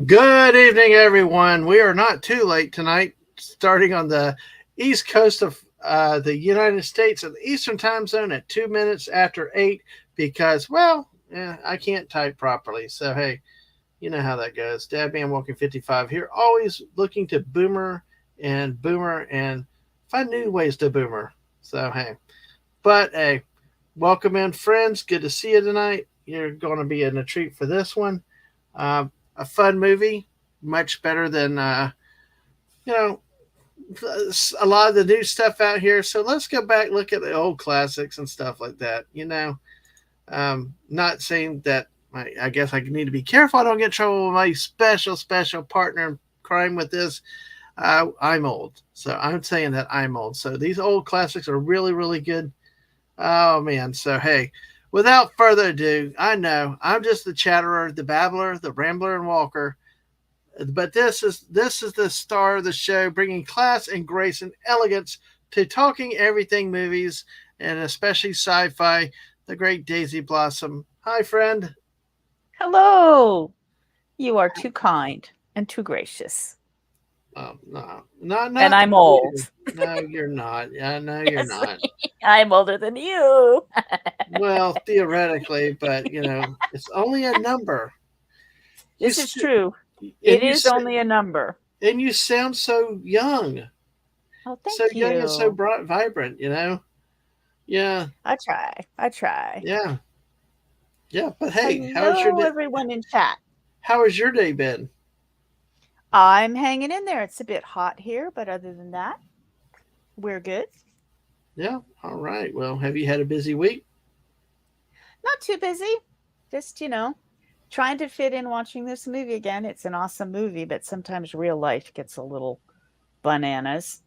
Good evening, everyone. We are not too late tonight, starting on the east coast of the United States at the Eastern Time Zone at 2 minutes after 8 because, I can't type properly. So, hey, you know how that goes. Dadman Walking 55 here, always looking to boomer and find new ways to boomer. So, hey, but hey, welcome in, friends. Good to see you tonight. You're going to be in a treat for this one. Uh, a fun movie, much better than you know a lot of the new stuff out here. So let's go back, look at the old classics and stuff like that. Not saying that I guess I need to be careful I don't get in trouble with my special partner in crime with this. I'm old, so I'm saying that I'm old. So these old classics are really good. Oh man, so hey, without further ado, I know I'm just the chatterer, the babbler, the rambler, and walker. But this is the star of the show, bringing class and grace and elegance to talking everything movies and especially sci-fi. The great Daisy Blossom. Hi, friend. Hello. You are too kind and too gracious. Oh no, not And not I'm you. old. No, you're not. I know you're Yes, not. I'm older than you. Well, theoretically, but it's only a number. You This is st- true. and It is only a number. you sound so young, Oh, so thank young and so you. bright, vibrant. Yeah, I try. I try. yeah, yeah. But hey, how's your Hello, day? everyone in chat. How has your day been? I'm hanging in there. It's a bit hot here, but other than that, we're good. Yeah, all right. Well, have you had a busy week? Not too busy. Just, trying to fit in watching this movie again. It's an awesome movie, but sometimes real life gets a little bananas.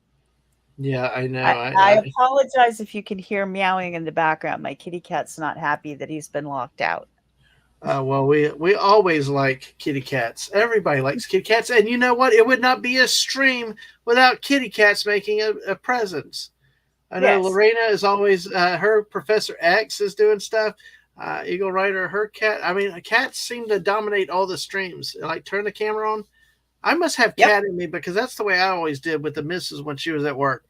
Yeah, I know. I apologize if you can hear meowing in the background. My kitty cat's not happy that he's been locked out. Well, we always like kitty cats. Everybody likes kitty cats, and you know what? It would not be a stream without kitty cats making a presence. I know Yes. Lorena is always her Professor X is doing stuff. Eagle Rider, her cat. I mean, cats seem to dominate all the streams. Like turn the camera on. I must have Yep. cat in me because that's the way I always did with the missus when she was at work.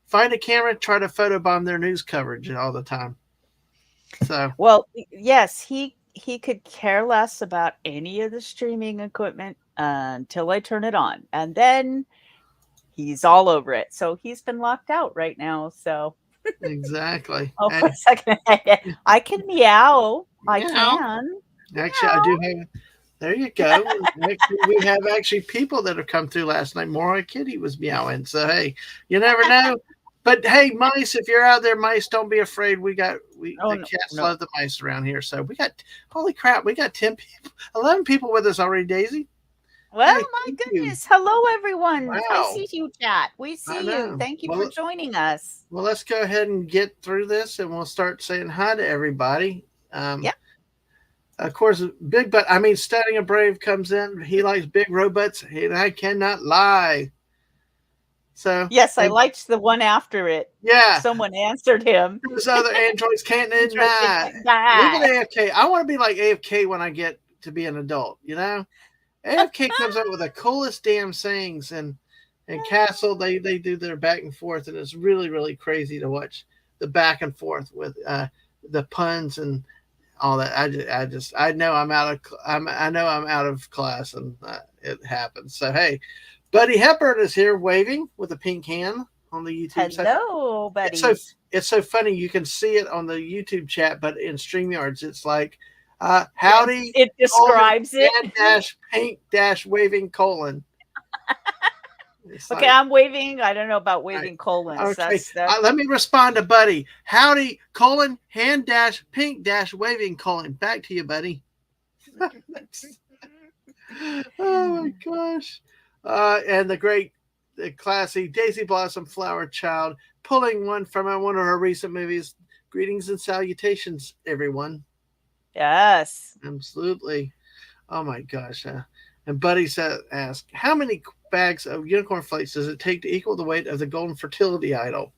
Find a camera, try to photobomb their news coverage all the time. So Well, yes, he could care less about any of the streaming equipment until I turn it on, and then he's all over it. So he's been locked out right now. So exactly. for a second, I can meow. I Yeah. can. Actually, I do have. There you go. Actually, we have actually people that have come through last night. Mora Kitty was meowing. So hey, you never know. But hey, mice, if you're out there, mice, don't be afraid. We Oh the no, cats no. love the mice around here. So we got holy crap, we got 10 people, 11 people with us already, Daisy. Well, Hey, my thank you. goodness. Hello, everyone. I Wow. see you, chat. We I see you. know. Thank you for joining us. Well, let's go ahead and get through this, and we'll start saying hi to everybody. Yep. Of course, Big Butt. I mean, Studying a Brave comes in. He likes big robots, and I cannot lie. So, Yes, I liked the one after it. yeah, Someone answered him. those other androids can't deny. Look at Die. AFK. I want to be like AFK when I get to be an adult. AFK comes up with the coolest damn sayings, and Castle they do their back and forth, and it's really crazy to watch the back and forth with the puns and all that. I know I know I'm out of class, and it happens. So hey, Buddy Hepburn is here waving with a pink hand on the YouTube side. Hello, It's so buddies. it's so funny. You can see it on the YouTube chat, but in StreamYards, it's like howdy, It describes it. dash pink dash waving colon. It's Okay, like, I'm waving. I don't know about right. waving colons. Okay, That's let me respond to Buddy. Howdy, colon, hand dash, pink dash, waving colon. Back to you, Buddy. Oh my gosh. And the classy Daisy Blossom Flower Child pulling one from one of her recent movies. Greetings and salutations, everyone. yes. Absolutely. Oh my gosh. And Buddy asked, how many bags of unicorn flakes does it take to equal the weight of the golden fertility idol?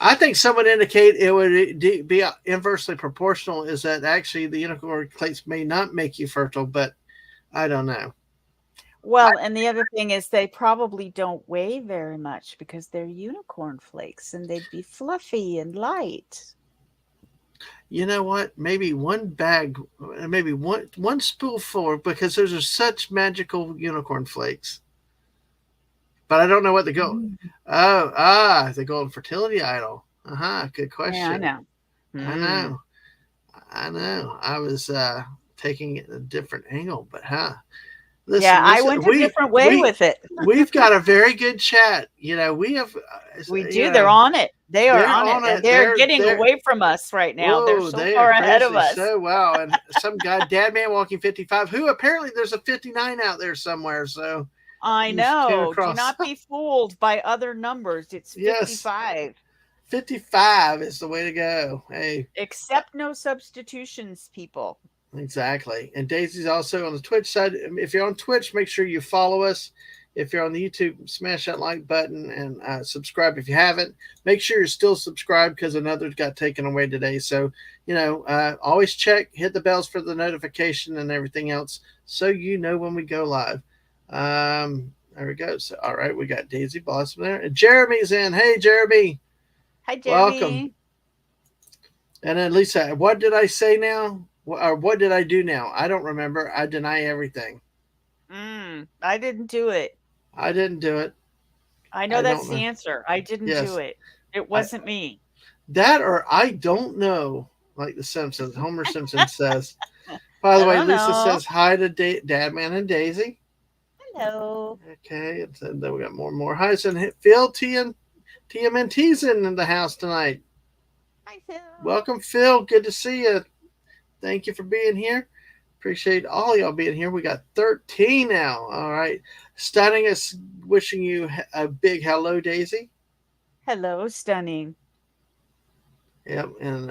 I think someone indicate it would be inversely proportional. Is that actually the unicorn flakes may not make you fertile, but I don't know. Well, and the other thing is they probably don't weigh very much because they're unicorn flakes and they'd be fluffy and light. You know what? Maybe one bag, maybe one spoonful, because those are such magical unicorn flakes. But I don't know what the gold. Mm. The golden fertility idol. Good Yeah, I question. know. I Mm. know. I know. I was taking it a different angle, but Yeah, listen, I went a different way we with it. we've got a very good chat. We have, We you do. They're know, on it. They are they're on it, on and it. they're getting They're away from us right now. They're Whoa, so they are far ahead of crazy us. so wow. And some guy, Dadman walking 55, who apparently there's a 59 out there somewhere. So I you came know. Do across. not be fooled by other numbers. It's Yes, 55. 55 is the way to go. Hey, Accept no substitutions, people. exactly. And Daisy's also on the Twitch side. If you're on Twitch, make sure you follow us. If you're on the YouTube, smash that like button and subscribe if you haven't. Make sure you're still subscribed because another got taken away today. So, always check, hit the bells for the notification and everything else so you know when we go live. There we go. So, all right, we got Daisy Blossom there. And Jeremy's in. Hey, Jeremy, Hi, welcome. Jeremy. And then Lisa, what did I say now? Or what did I do now? I don't remember. I deny everything. I didn't do it. I didn't do it. I know I that's don't the know. answer. I didn't do Yes. it. It I, wasn't me. that or I don't know, like the Simpsons. Homer Simpson says. By the I way, don't Lisa know. says hi to Dadman and Daisy. Hello. Okay, and then we got more and more highs. And Phil TMNT's in the house tonight. Hi, Phil. Welcome, Phil. Good to see you. Thank you for being here. Appreciate all y'all being here. We got 13 now. All right. Starting us wishing you a big hello, Daisy. Hello, stunning. Yep. And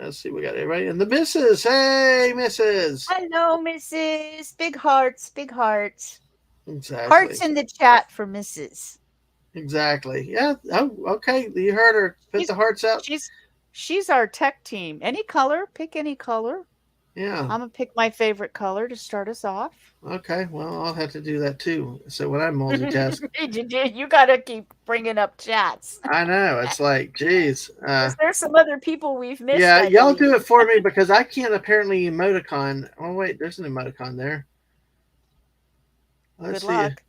let's see, we got everybody. And the missus. Hey, missus. Hello, Mrs. Big hearts, big hearts. Hearts Exactly. in the chat for Mrs. Exactly. Yeah. Oh, okay. You heard her. Put She's the hearts up. she's our tech team. Any color, pick any color. Yeah. I'm gonna pick my favorite color to start us off. Okay. Well, I'll have to do that too. So when I multitask, You gotta keep bringing up chats. I know it's like, geez. Because there's some other people we've missed, Yeah, I y'all do believe. it for me because I can't apparently emoticon. Oh wait, there's an emoticon there. Let's Good see. luck.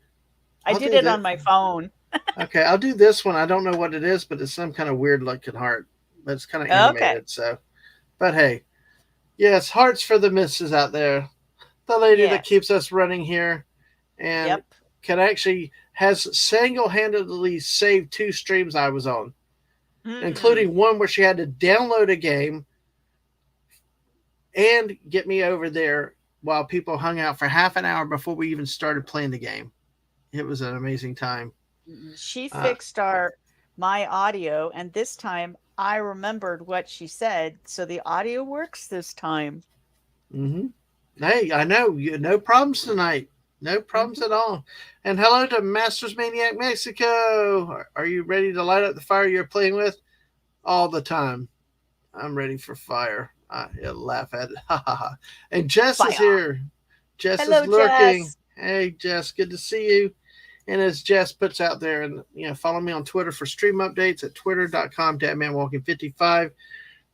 I I'll did do it that. on my phone. Okay, I'll do this one. I don't know what it is, but it's some kind of weird looking heart. But it's kind of Okay. animated. So, but hey, yes, hearts for the missus out there. The lady that Yes. keeps us running here, and Yep. has single-handedly saved 2 streams I was on, Mm-mm. including one where she had to download a game and get me over there while people hung out for half an hour before we even started playing the game. It was an amazing time. She fixed my audio, and this time I remembered what she said, so the audio works this time. Mm-hmm. Hey, I know no problems tonight. No problems at all. And hello to Masters Maniac Mexico. Are you ready to light up the fire you're playing with? All the time. I'm ready for fire. He'll laugh at it. And Jess is here. Jess Hello, is lurking. Jess. Hey, Jess, good to see you. And as Jess puts out there, and follow me on Twitter for stream updates at twitter.com/DadmanWalking55,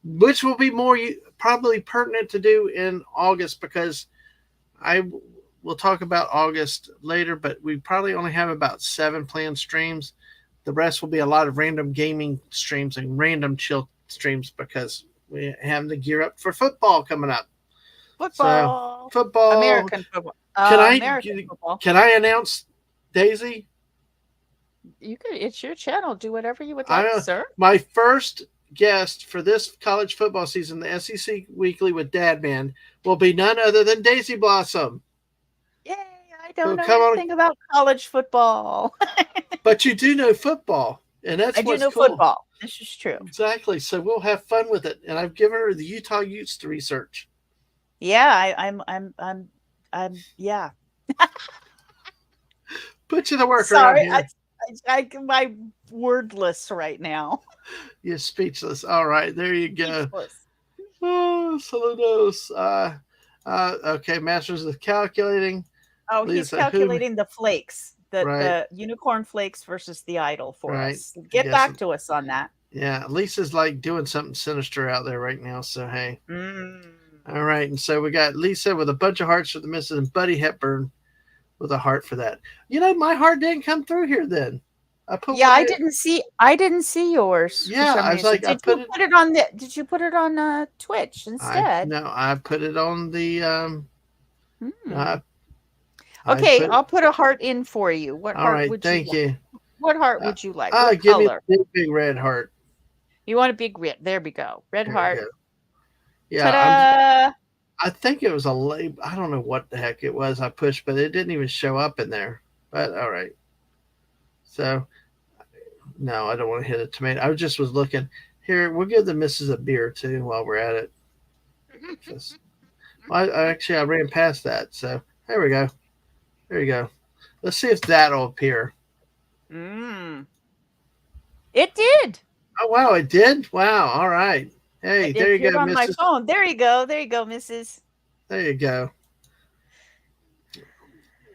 which will be more probably pertinent to do in August because we'll talk about August later, but we probably only have about 7 planned streams. The rest will be a lot of random gaming streams and random chill streams because we're having to gear up for football coming up. Football. So, football. American football. American football. Can I announce, Daisy? You could. It's your channel. Do whatever you would like, sir. My first guest for this college football season, the SEC Weekly with Dadman, will be none other than Daisy Blossom. Yay! I don't know anything about college football. But you do know football, and that's what's cool. Football. This is true. Exactly. So we'll have fun with it, and I've given her the Utah Utes to research. Yeah, I'm yeah. Put you to work. Sorry, I'm wordless right now. You're speechless. All right, there you go. Speechless. Oh, saludos. Okay, Masters is calculating. Oh, he's Lisa, who? calculating the flakes, Right, the unicorn flakes versus the idol for right. us. I Get guess. back to us on that. Yeah, Lisa's like doing something sinister out there right now. So hey, Mm. all right. And so we got Lisa with a bunch of hearts for the missus, and Buddy Hepburn with a heart for that. My heart didn't come through here. Then I put Yeah, what I didn't see yours for Yeah, some I was reason. like, I put it. Did you put it on Twitch I instead? no, I put it on the. Hmm. I I Okay, put. I'll put a heart in for you. All right, thank you. What heart Uh, would you like? What Give me color? the big red heart. You want a big red. There we go. Red There we heart. go. Yeah, Ta-da! I think it was a label. I don't know what the heck it was I pushed, but it didn't even show up in there. But all right. So no, I don't want to hit a tomato. I just was looking here. We'll give the missus a beer too while we're at it. Just, I ran past that. So there we go. There you go. Let's see if that'll appear. Mm. It did. Oh wow, it did. Wow. All right. Hey, It there you appeared go, on my missus. phone. There you go. There you go, Mrs. There you go.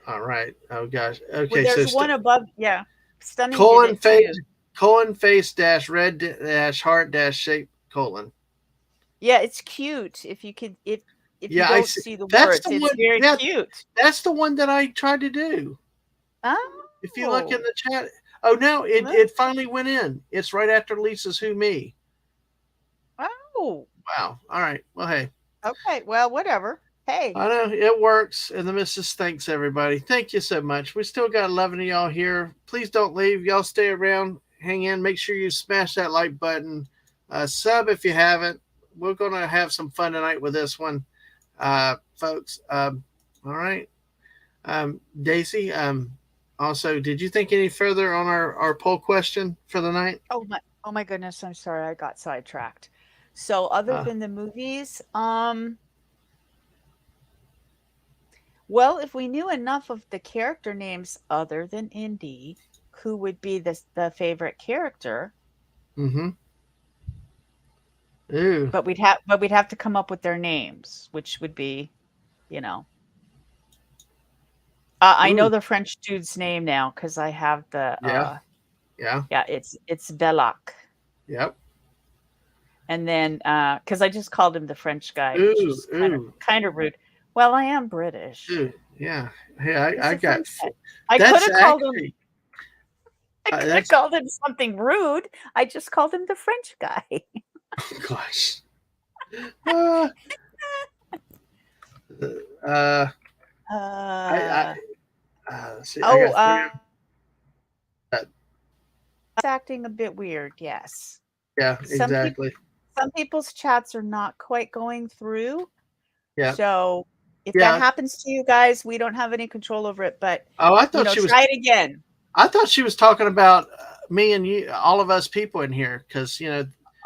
All right. Oh gosh. Well, Okay. So there's one above. Yeah. Stunning did colon it face too. dash red dash heart dash shape colon. Yeah, it's cute. If you Yeah, I don't see. see the That's words, the it's one. very Yeah, cute. that's the one that I tried to do. If you look in Oh. the chat. Oh no, it, Huh? it finally went in. It's right after Lisa's Who Me. Oh. Wow. All right. Well, hey. Okay. Well, whatever. Hey. I know it works, and the missus thanks everybody. Thank you so much. We still got 11 of y'all here. Please don't leave. Y'all stay around, hang in. Make sure you smash that like button. Sub if you haven't. We're gonna have some fun tonight with this one, folks. All right, Daisy. Also, did you think any further on our poll question for the night? Oh my goodness. I'm sorry. I got sidetracked. So other Uh, than the movies, well, if we knew enough of the character names other than Indy, who would be the favorite character? mm-hmm. Ooh. But we'd have to come up with their names, which would be, you know. I know Ooh. the French dude's name now because I have the Yeah. Yeah. yeah, it's Belloc. Yep. And then because I just called him the French guy, which Ooh. is Ooh. kind of rude. Well, I am British. Ooh. Yeah. Hey, He's I the got. French guy. I could That's have called him actually. I could have That's called him something rude. I just called him the French guy. gosh. Uh, uh, I Uh, let's see. I oh, got three. it's acting a bit weird. Yes. Yeah, Some people exactly. some people's chats are not quite going through. Yeah, So if that yeah. happens to you guys, we don't have any control over it, but Oh, I thought she was. try it again. I thought she was talking about me and you, all of us people in here, because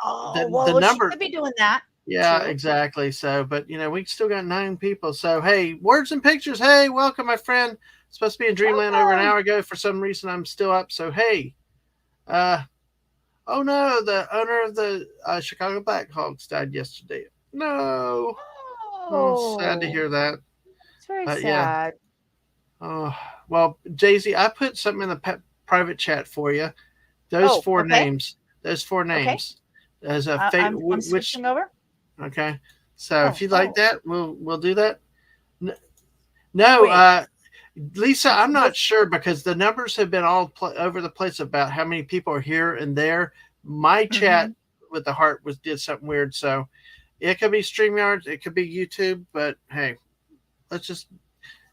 Oh, the well, she number. could be doing that. Yeah, True. exactly. So, but we still got 9 people. So, hey, words and pictures. Hey, welcome, my friend. Supposed to be in Dreamland over an Welcome. hour ago. For some reason, I'm still up. So, hey, oh no, the owner of the Chicago Blackhawks died yesterday. No, oh, sad to Oh, hear that. it's very But yeah, sad. oh well, Jay-Z, I put something in the private chat for you. Those Oh, four okay. names. Those 4 Okay. names. As a I'm which switching over. okay. So if you'd like that, we'll do that. No, Wait. Lisa, I'm Well, not sure because the numbers have been all over the place about how many people are here and there. My chat with the heart did something weird, so it could be StreamYard, it could be YouTube, but hey, let's just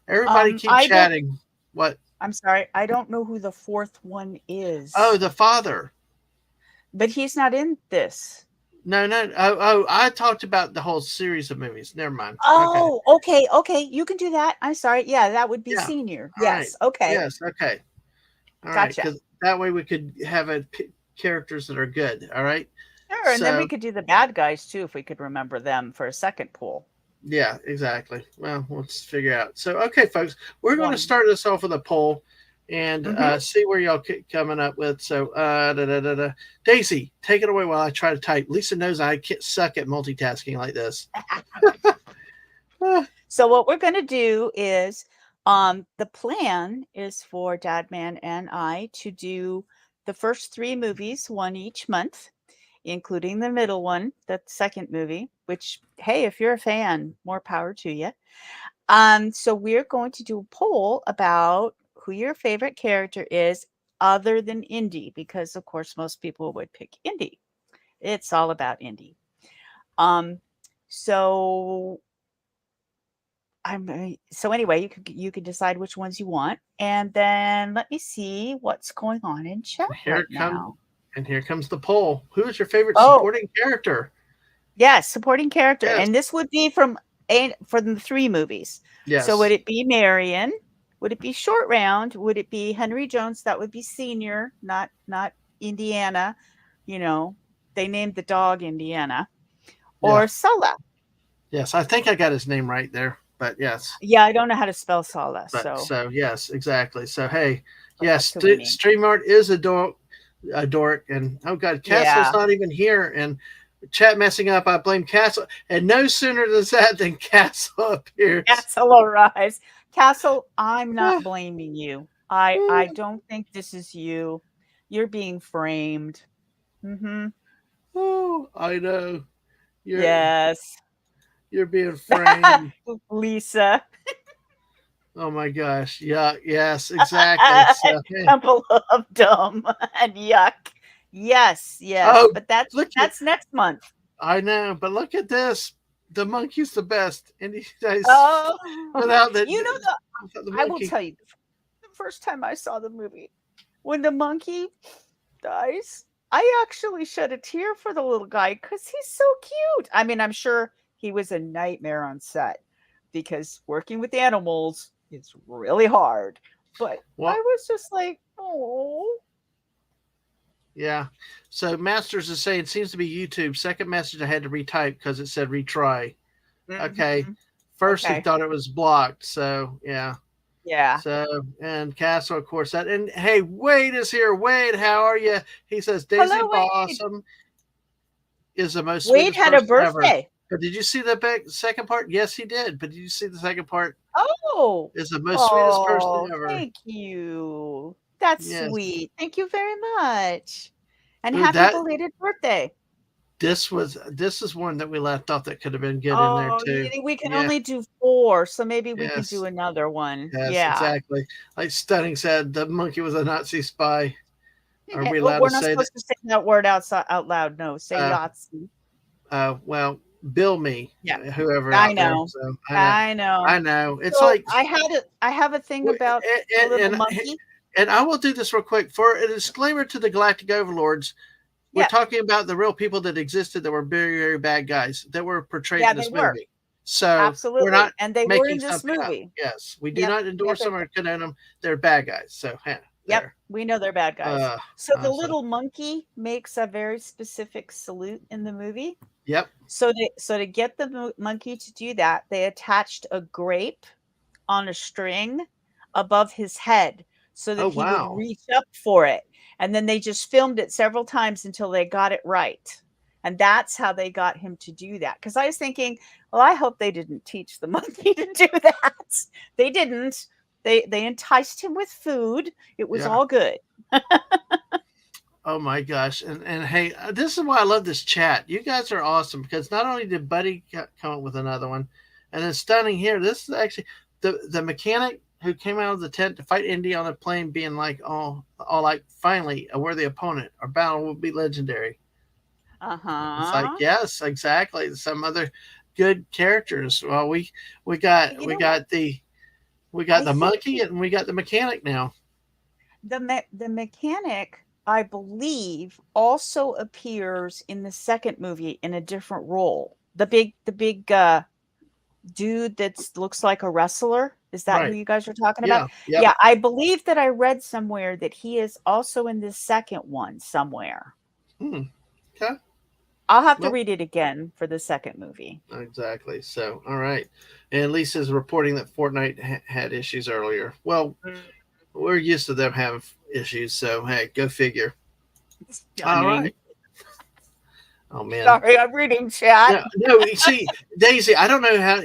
everybody keep I don't. chatting. What? I'm sorry. I don't know who the fourth one is. Oh, the father. But he's not in this. No. Oh, I talked about the whole series of movies. Never mind. Oh, okay. You can do that. I'm sorry. Yeah, that would be Yeah. senior. All right. Yes. Okay. Yes. Okay. All right. Gotcha. Because that way we could have characters that are good. All right. Sure. And then we could do the bad guys too if we could remember them for a second pool. Yeah, exactly. Well, let's figure out. So, okay, folks, we're going to start this off with a poll and see where y'all coming up with. So, Daisy, take it away while I try to type. Lisa knows I can't suck at multitasking like this. So what we're going to do is The plan is for Dadman and I to do the first 3 movies, one each month, including the middle one, the second movie, which, hey, if you're a fan, more power to you. So we're going to do a poll about who your favorite character is other than Indy, because of course most people would pick Indy. It's all about Indy. So so anyway, you could decide which ones you want, and then let me see what's going on in chat Here right comes now. and here comes the poll. Who is your favorite Oh, supporting character? yes, supporting character, Yes. and this would be from the 3 movies. So would Yes. it be Marion? Would it be Short Round? Would it be Henry Jones? That would be Senior, not Indiana. You know, they named the dog Indiana. Yeah. Or Sulla. Yes. I think I got his name right there. But yes. Yeah, I don't know how to spell Sulla, But so so yes, exactly. So hey, that's yes, who we need. StreamYard is a dork, and oh god, Castle's Yeah. not even here, and chat messing up. I blame Castle, and no sooner does that than Castle appears. Castle arrives. Castle, I'm not blaming you. I don't think this is you. You're being framed. Mm-hmm. Oh, I know. Yes. You're being framed. Lisa. Oh my gosh. Yeah, yes, exactly. So hey. Temple of Dumb and Yuck. Yes, Oh, but that's look next month. I know, but look at this. The monkey's the best. And he says Oh, without the, you know without the I will monkey. tell you, the first time I saw the movie, when the monkey dies, I actually shed a tear for the little guy because he's so cute. I mean, I'm sure he was a nightmare on set because working with animals is really hard. But I was just like, oh. Yeah. So Masters is saying it seems to be YouTube. Second message I had to retype because it said retry. Okay. First he thought it was blocked. So yeah. Yeah. So and Castle, of course, that and hey, Wade is here. Wade, how are you? He says Daisy Hello, Blossom is the most Wade sweetest had a person birthday. Ever. But did you see the second part? Yes, he did. But did you see the second part? Oh, is the most sweetest person ever. Thank you. That's sweet. Thank you very much. And happy belated birthday. This is one that we left off that could have been good in there too. We can only do 4, so maybe we could do another one. Yes, exactly. Like Stunning said, the monkey was a Nazi spy. Are we allowed we're to not say supposed to say that word out loud. No, say Yahtzee. Well, bill me. Yeah, whoever. I know. There, so I know. I know. It's so like I have a thing about the little monkey. And I will do this real quick for a disclaimer to the Galactic Overlords. We're talking about the real people that existed that were very, very bad guys that were portrayed in this movie. So absolutely, we're not and they were in this movie. Up. Yes, we do not endorse them or condone them. They're bad guys. So yep, we know they're bad guys. So the little monkey makes a very specific salute in the movie. Yep. So to get the monkey to do that, they attached a grape on a string above his head so that he would reach up for it. And then they just filmed it several times until they got it right. And that's how they got him to do that. Because I was thinking, well, I hope they didn't teach the monkey to do that. They didn't. They enticed him with food. It was all good. Oh my gosh. And hey, this is why I love this chat. You guys are awesome because not only did Buddy come up with another one, and then Stunning here, this is actually the mechanic who came out of the tent to fight Indy on a plane being like, all like, finally, a worthy opponent. Our battle will be legendary. It's like, yes, exactly. Some other good characters. Well, we got the monkey and we got the mechanic now. The mechanic, I believe, also appears in the second movie in a different role. The big dude that looks like a wrestler. Is that who you guys are talking about? Yep. Yeah, I believe that I read somewhere that he is also in this second one somewhere. Okay. I'll have to read it again for the second movie. Exactly. So, all right. And Lisa's reporting that Fortnite had issues earlier. Well, we're used to them having issues. So, hey, go figure. Stunning. Oh man. Sorry, I'm reading chat. No. See, Daisy, I don't know how.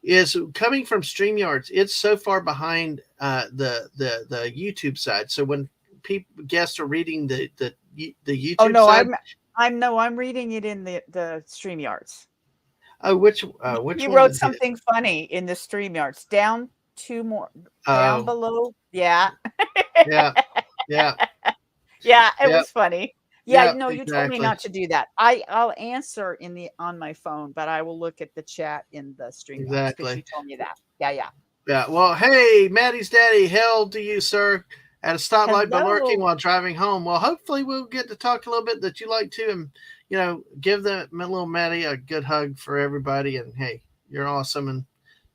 Is coming from StreamYards. It's so far behind the YouTube side. So when people guests are reading the Oh YouTube no, side. I'm reading it in the StreamYards. Oh, which He one wrote did he? something funny in the StreamYards. Down two more, down Oh, below. Yeah. yeah, yeah, Yeah, it yeah, was funny. Yeah, yeah. no, you told me Exactly, not to do that. I'll answer in the on my phone, but I will look at the chat in the StreamYards because exactly. you told me that. Yeah, yeah. Yeah. Well, hey, Maddie's daddy, hell to you, sir. At a stoplight, but lurking Hello. while driving home. Well, hopefully we'll get to talk a little bit that you like too, and give the little Maddie a good hug for everybody. And hey, you're awesome, and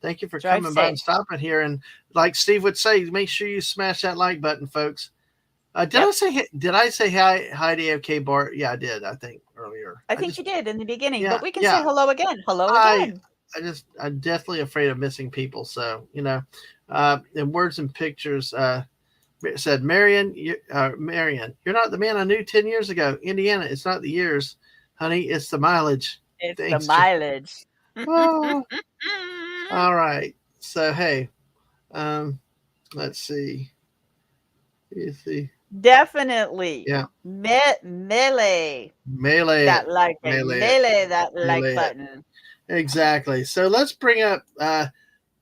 thank you for Drive coming by and safe. stopping here. And like Steve would say, make sure you smash that like button, folks. Yep. Did I say hi to AFK Bart? Yeah, I did. I think earlier. I think you did in the beginning, Yeah, but we can yeah. say hello again. Hello I again. I'm definitely afraid of missing people. So in words and pictures, said Marion, Marion, you're not the man I knew 10 years ago. Indiana, it's not the years, honey, it's the mileage. It's the Thanks. mileage. Oh, all right. So hey, um, let's see. You see, Definitely. yeah, Melee. melee it, That liking. melee it, Melee that like melee it. button. Exactly. So let's bring up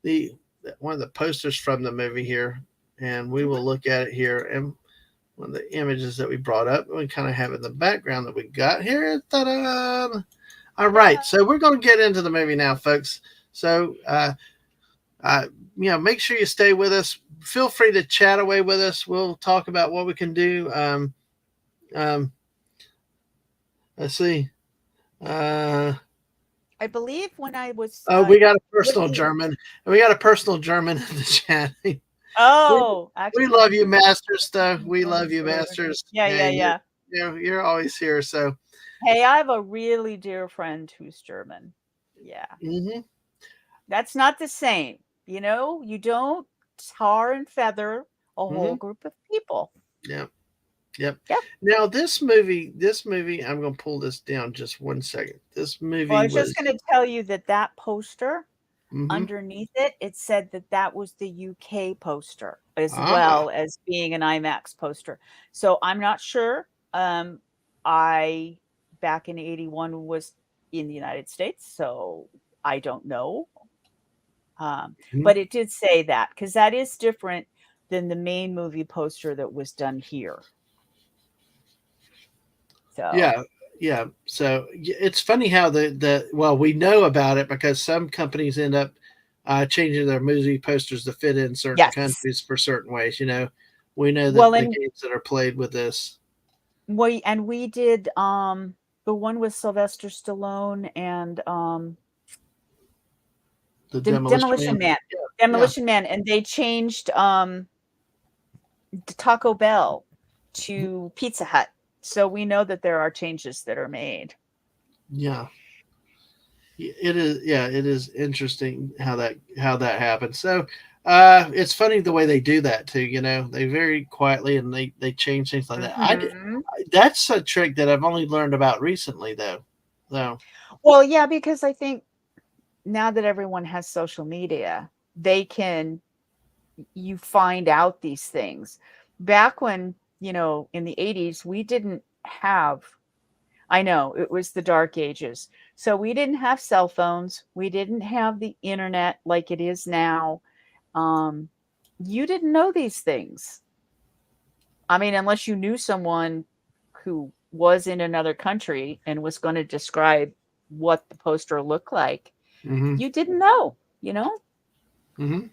the one of the posters from the movie here, and we will look at it here. And one of the images that we brought up, we kind of have in the background that we got here. Ta-da! All right, so we're going to get into the movie now, folks. So, make sure you stay with us. Feel free to chat away with us. We'll talk about what we can do. Let's see. I believe when I was Oh, we got a personal looking. German. We got a personal German in the chat. Oh, We actually, love you, Masters. Though we love you, Masters. yeah, yeah, Hey, yeah. you're always here. So, Hey, I have a really dear friend who's German. Yeah. mm-hmm. That's not the same. You don't tar and feather a whole Mm-hmm. group of people. Yep. Yep. Yep. Now this movie, I'm going to pull this down just one second. This Well, I movie was just was. going to tell you that poster Mm-hmm. underneath it said that was the UK poster as Ah. well as being an IMAX poster. So I'm not sure. I back in 81 was in the United States, so I don't know. Mm-hmm. But it did say that because that is different than the main movie poster that was done here. So Yeah. So it's funny how we know about it because some companies end up changing their movie posters to fit in certain yes. countries for certain ways. We know that Well, the and games that are played with this. we did the one with Sylvester Stallone and The Demolition Man. Yeah. Demolition Man, and they changed Taco Bell to Pizza Hut. So we know that there are changes that are made. Yeah. It is. Yeah, it is interesting how that happens. So it's funny the way they do that too. They very quietly and they change things like that. Mm-hmm. That's a trick that I've only learned about recently, though. So well, yeah, because I think now that everyone has social media, you find out these things. Back when in the 80s, we didn't have. I know it was the dark ages. So we didn't have cell phones. We didn't have the internet like it is now. You didn't know these things. I mean, unless you knew someone who was in another country and was going to describe what the poster looked like, you didn't know, Mm-hmm.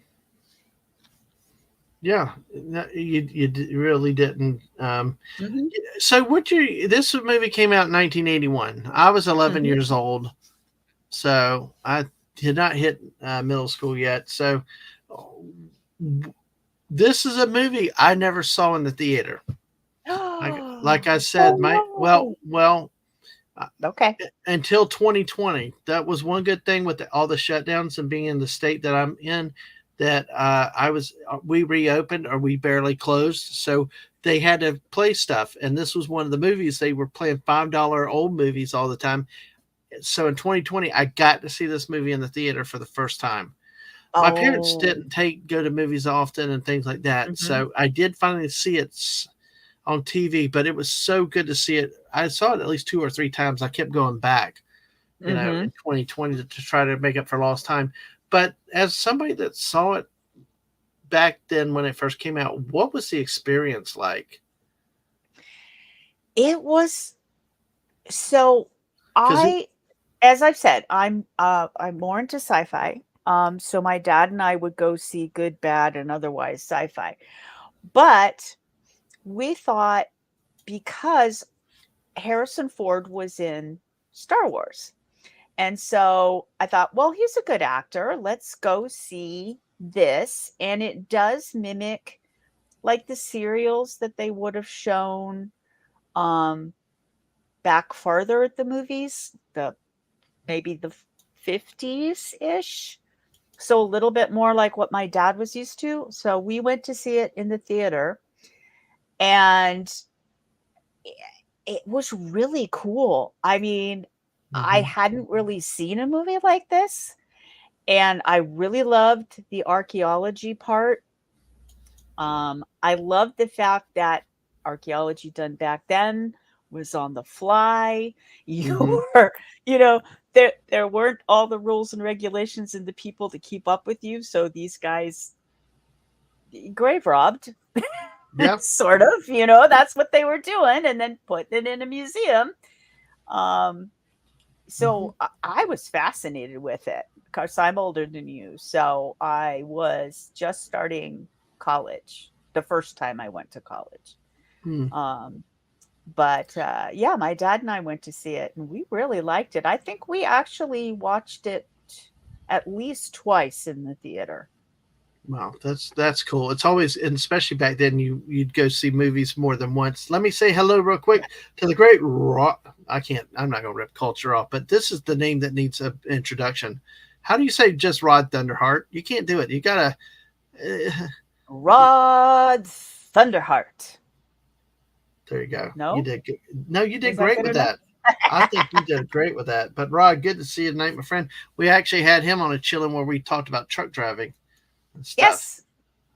Yeah, you really didn't. Mm-hmm. So this movie came out in 1981. I was 11 Mm-hmm. years old, so I did not hit middle school yet. So this is a movie I never saw in the theater. Like I said, okay. Until 2020, that was one good thing with all the shutdowns and being in the state that I'm in. That we reopened or we barely closed, so they had to play stuff, and this was one of the movies. They were playing $5 old movies all the time. So in 2020, I got to see this movie in the theater for the first time. My parents Oh. didn't go to movies often and things like that, Mhm. so I did finally see it on TV. But it was so good to see it. I saw it at least 2 or 3 times. I kept going back, in Mhm. 2020 to try to make up for lost time. But as somebody that saw it back then when it first came out, what was the experience like? It was so Because it, I as I've said, I'm more into sci-fi. So my dad and I would go see good, bad, and otherwise sci-fi. But we thought because Harrison Ford was in Star Wars. And so I thought, well, he's a good actor. Let's go see this. And it does mimic like the serials that they would have shown um back farther at the movies, the maybe the 50s ish. So a little bit more like what my dad was used to. So we went to see it in the theater and it was really cool. I mean, I Mhm, hadn't really seen a movie like this, and I really loved the archaeology part. I loved the fact that archaeology done back then was on the fly. mhm. You were, you know, there weren't all the rules and regulations and the people to keep up with you. So these guys grave robbed, Yeah. sort of, that's what they were doing, and then putting it in a museum. Um, Mhm. so I was fascinated with it because I'm older than you. So I was just starting college the first time I went to college. Mm. Um, but yeah, my dad and I went to see it and we really liked it. I think we actually watched it at least twice in the theater. Wow, that's cool. It's always, and especially back then, you'd go see movies more than once. Let me say hello real quick to the great Rod. I can't. I'm not gonna rip culture off, but this is the name that needs an introduction. How do you say just Rod Thunderheart? You can't do it. You gotta. Uh, Rod Thunderheart. there you go. You No? did good. No, you did Was that great good with enough? that. I think you did great with that. But Rod, good to see you tonight, my friend. We actually had him on a chilling where we talked about truck driving and stuff. Yes.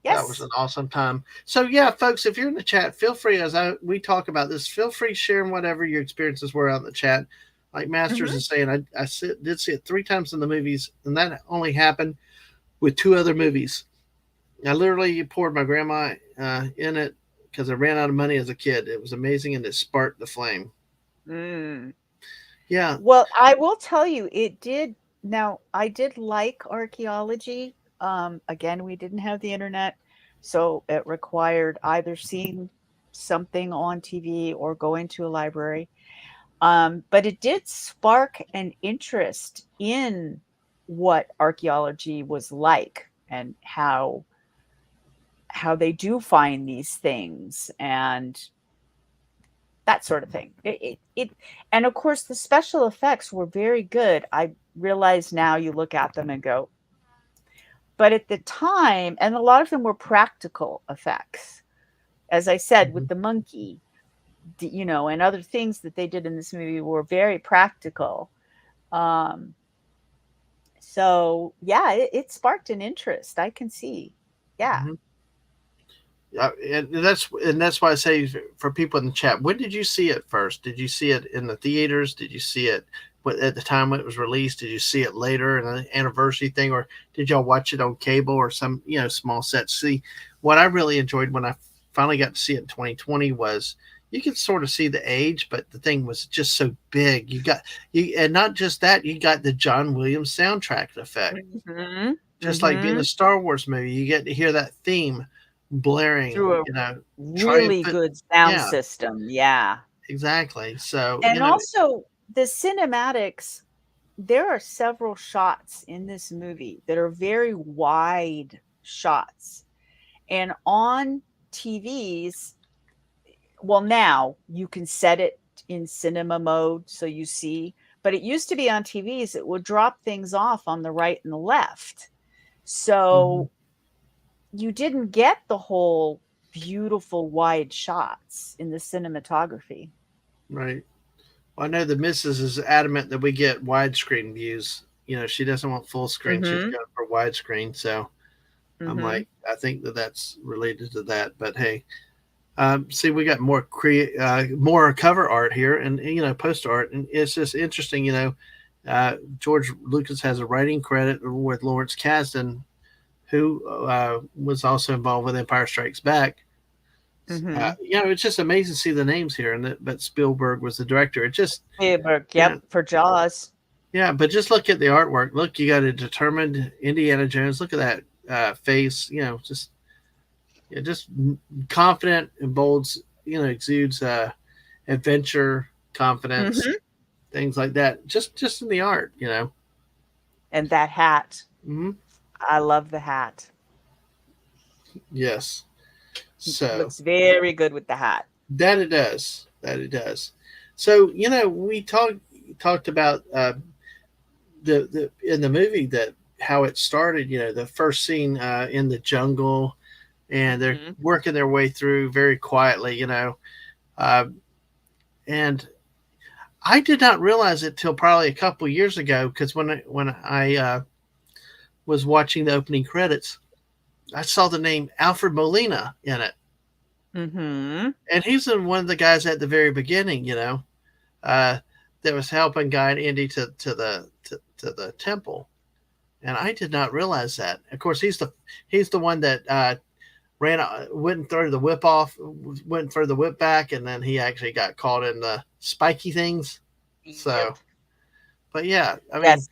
That was Yes. an awesome time. So yeah, folks, if you're in the chat, feel free we talk about this. Feel free sharing whatever your experiences were out in the chat. Like Masters Mhm. is saying, did see it 3 times in the movies, and that only happened with 2 other movies. I literally poured my grandma in it because I ran out of money as a kid. It was amazing, and it sparked the flame. Mm. Yeah. Well, I will tell you, it did. Now, I did like archaeology. Again, we didn't have the internet, so it required either seeing something on TV or going to a library. But it did spark an interest in what archaeology was like and how they do find these things and that sort of thing. And of course, the special effects were very good. I realize now you look at them and go, but at the time, and a lot of them were practical effects. As I said, with Mhm. the monkey, and other things that they did in this movie were very practical. Um, so yeah, it sparked an interest. I can see. Yeah. Mhm. And that's why I say for people in the chat, when did you see it first? Did you see it in the theaters? Did you see it at the time when it was released? Did you see it later in an anniversary thing, or did y'all watch it on cable or some small set? See, what I really enjoyed when I finally got to see it in 2020 was you could sort of see the age, but the thing was just so big. And not just that, you got the John Williams soundtrack effect, Hmm. just like being Hmm. a Star Wars movie. You get to hear that theme blaring, Through a really triumphant. good sound Yeah, system. Yeah. exactly. So, And also the cinematics, there are several shots in this movie that are very wide shots. And on TVs, well, now you can set it in cinema mode so you see, but it used to be on TVs, it would drop things off on the right and the left. mhm, So you didn't get the whole. beautiful wide shots in the cinematography. Right. Well, I know the missus is adamant that we get widescreen views. She doesn't want full screen. She's Mhm. going for widescreen. So I'm Mhm. like, I think that that's related to that. But hey, see, we got more cover art here, and poster art, and it's just interesting. George Lucas has a writing credit with Lawrence Kasdan, who was also involved with Empire Strikes Back. Mhm. It's just amazing to see the names here, but Spielberg was the director. It just, Spielberg, you know, yep, for Jaws. yeah, but just look at the artwork. Look, you got a determined Indiana Jones. Look at that face. Just confident and bold. Exudes adventure, confidence, Mhm. things like that. Just in the art. And that hat. Hmm. I love the hat. Yes. So Looks very good with the hat. that it does. That it does. So we talked about the in the movie that how it started. The first scene in the jungle, and they're Mhm. working their way through very quietly. Uh, and I did not realize it till probably a couple years ago because when I was watching the opening credits, I saw the name Alfred Molina in it, Mhm. and he's one of the guys at the very beginning. Uh, that was helping guide Indy to the temple, and I did not realize that. Of course, he's the one that wouldn't throw the whip off, wouldn't throw the whip back, and then he actually got caught in the spiky things. So, Yep. but yeah, I mean, Yes.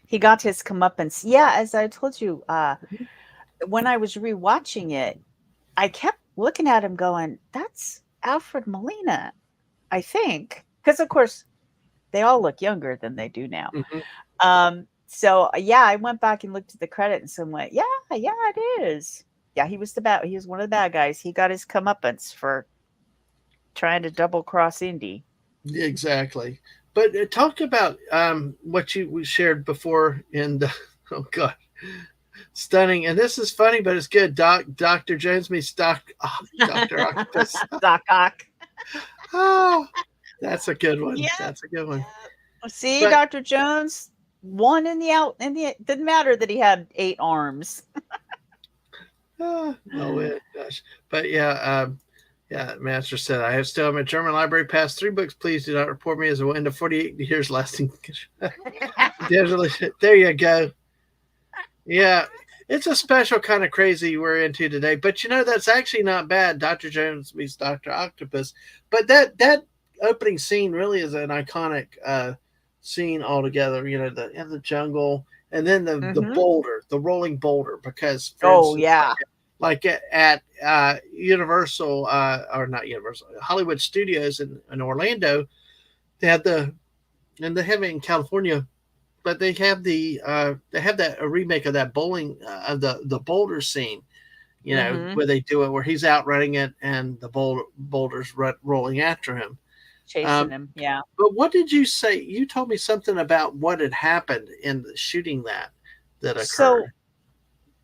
He got his comeuppance. Yeah, as I told you, when I was rewatching it, I kept looking at him going, "That's Alfred Molina, I think." Because of course they all look younger than they do now. mhm. So yeah, I went back and looked at the credits and went, "Yeah, yeah, it is." Yeah, he was one of the bad guys. He got his comeuppance for trying to double cross Indy. Exactly. But talk about what we shared before in the oh god, stunning. And this is funny, but it's good. Doctor Jones meets Doctor Octopus. Doc Ock. Oh, that's a good one. Yep, That's a good one. yep. See, But Dr. Jones won in the out in the didn't matter that he had 8 arms. oh gosh. But yeah, yeah. Master said I have still have my German library past 3 books. Please do not report me as a window 48 years lasting. There you go. Yeah, it's a special kind of crazy we're into today. But that's actually not bad. Dr. Jones meets Dr. Octopus. But that opening scene really is an iconic scene altogether. The in the jungle, and then the Mhm. boulder, the rolling boulder. Because for Oh, instance, yeah. like at Universal or not Universal Hollywood Studios in Orlando, they had they have it in California, but they have that a remake of that bowling of the boulder scene, Mhm. where they do it where he's out running it and the boulders rolling after him. Chasing Um, him, yeah. but what did you say? You told me something about what had happened in the shooting that occurred. So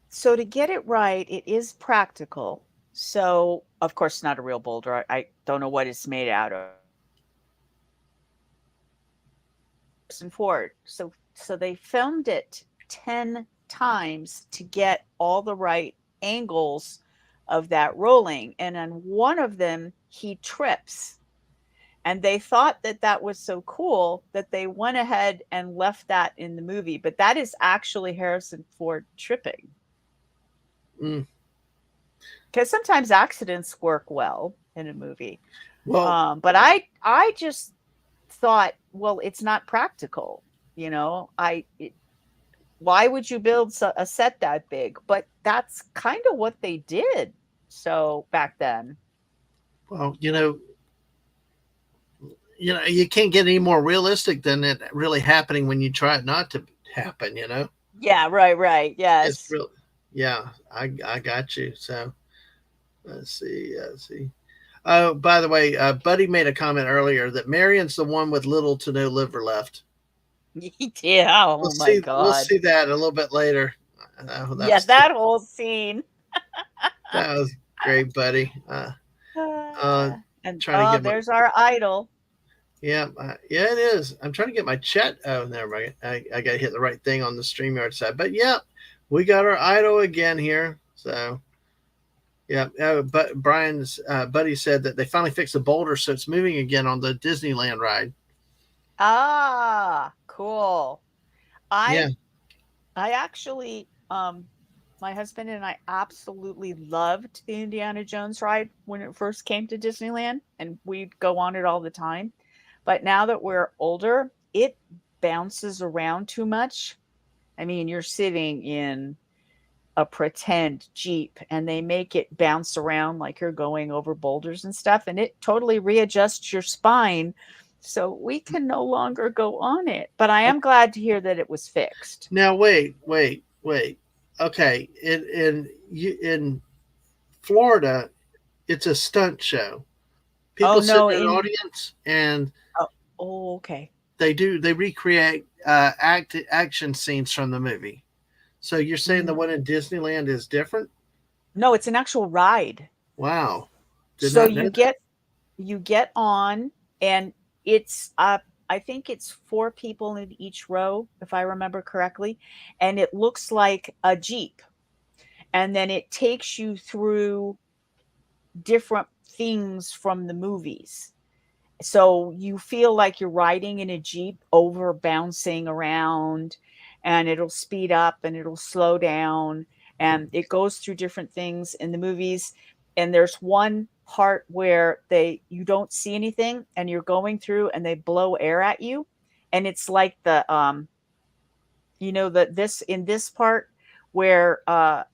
so to get it right, it is practical. So, of course, not a real boulder. I don't know what it's made out of. And Ford. So they filmed it 10 times to get all the right angles of that rolling, and on one of them he trips. And they thought that that was so cool that they went ahead and left that in the movie, but that is actually Harrison Ford tripping. Mm. Because sometimes accidents work well in a movie. Well, But I just thought, well, it's not practical. Why would you build a set that big? But that's kind of what they did. So back then, well, you can't get any more realistic than it really happening when you try it not to happen. yeah, right, right, It's yes. real. Yeah, I got you. So let's see. Let's see. Oh, by the way, Buddy made a comment earlier that Marion's the one with little to no liver left. Yeah. Oh my We'll God. see that a little bit later. That Yeah, was too, that whole scene. that was Great, buddy. And Trying to get my there's our idol. yeah, yeah, it is. I'm trying to get my chat. Oh, never mind. I got to hit the right thing on the StreamYard side. But yeah, we got our idol again here. So yeah, but Brian's buddy said that they finally fixed the boulder, so it's moving again on the Disneyland ride. Cool. Yeah, I actually my husband and I absolutely loved the Indiana Jones ride when it first came to Disneyland, and we'd go on it all the time. But now that we're older, it bounces around too much. I mean, you're sitting in a pretend Jeep and they make it bounce around like you're going over boulders and stuff, and it totally readjusts your spine. So we can no longer go on it. But I am glad to hear that it was fixed. now wait. Okay, in Florida, it's a stunt show. Oh People sit no, in an in audience and oh, oh okay. they recreate action scenes from the movie. So you're saying the Mm, one in Disneyland is different? no, it's an actual ride. Wow, did So not know that. you get on, and it's I think it's 4 people in each row, if I remember correctly, and it looks like a Jeep. And then it takes you through different things from the movies. So you feel like you're riding in a Jeep over bouncing around, and it'll speed up and it'll slow down, and it goes through different things in the movies. And there's one part where they you don't see anything and you're going through and they blow air at you, and it's like the this in this part where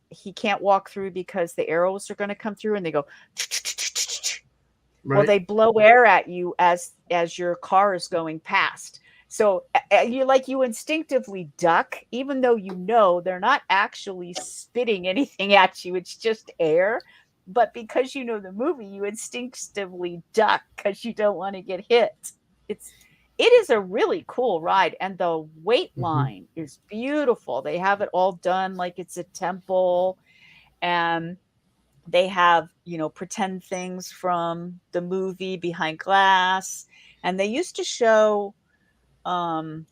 he can't walk through because the arrows are going to come through, and they go well, Right. they blow air at you as your car is going past. So you instinctively duck, even though you know they're not actually spitting anything at you. It's just air. But because you know the movie, you instinctively duck because you don't want to get hit. It is a really cool ride, and the wait Hmm. line is beautiful. They have it all done like it's a temple, and they have pretend things from the movie behind glass, and they used to show um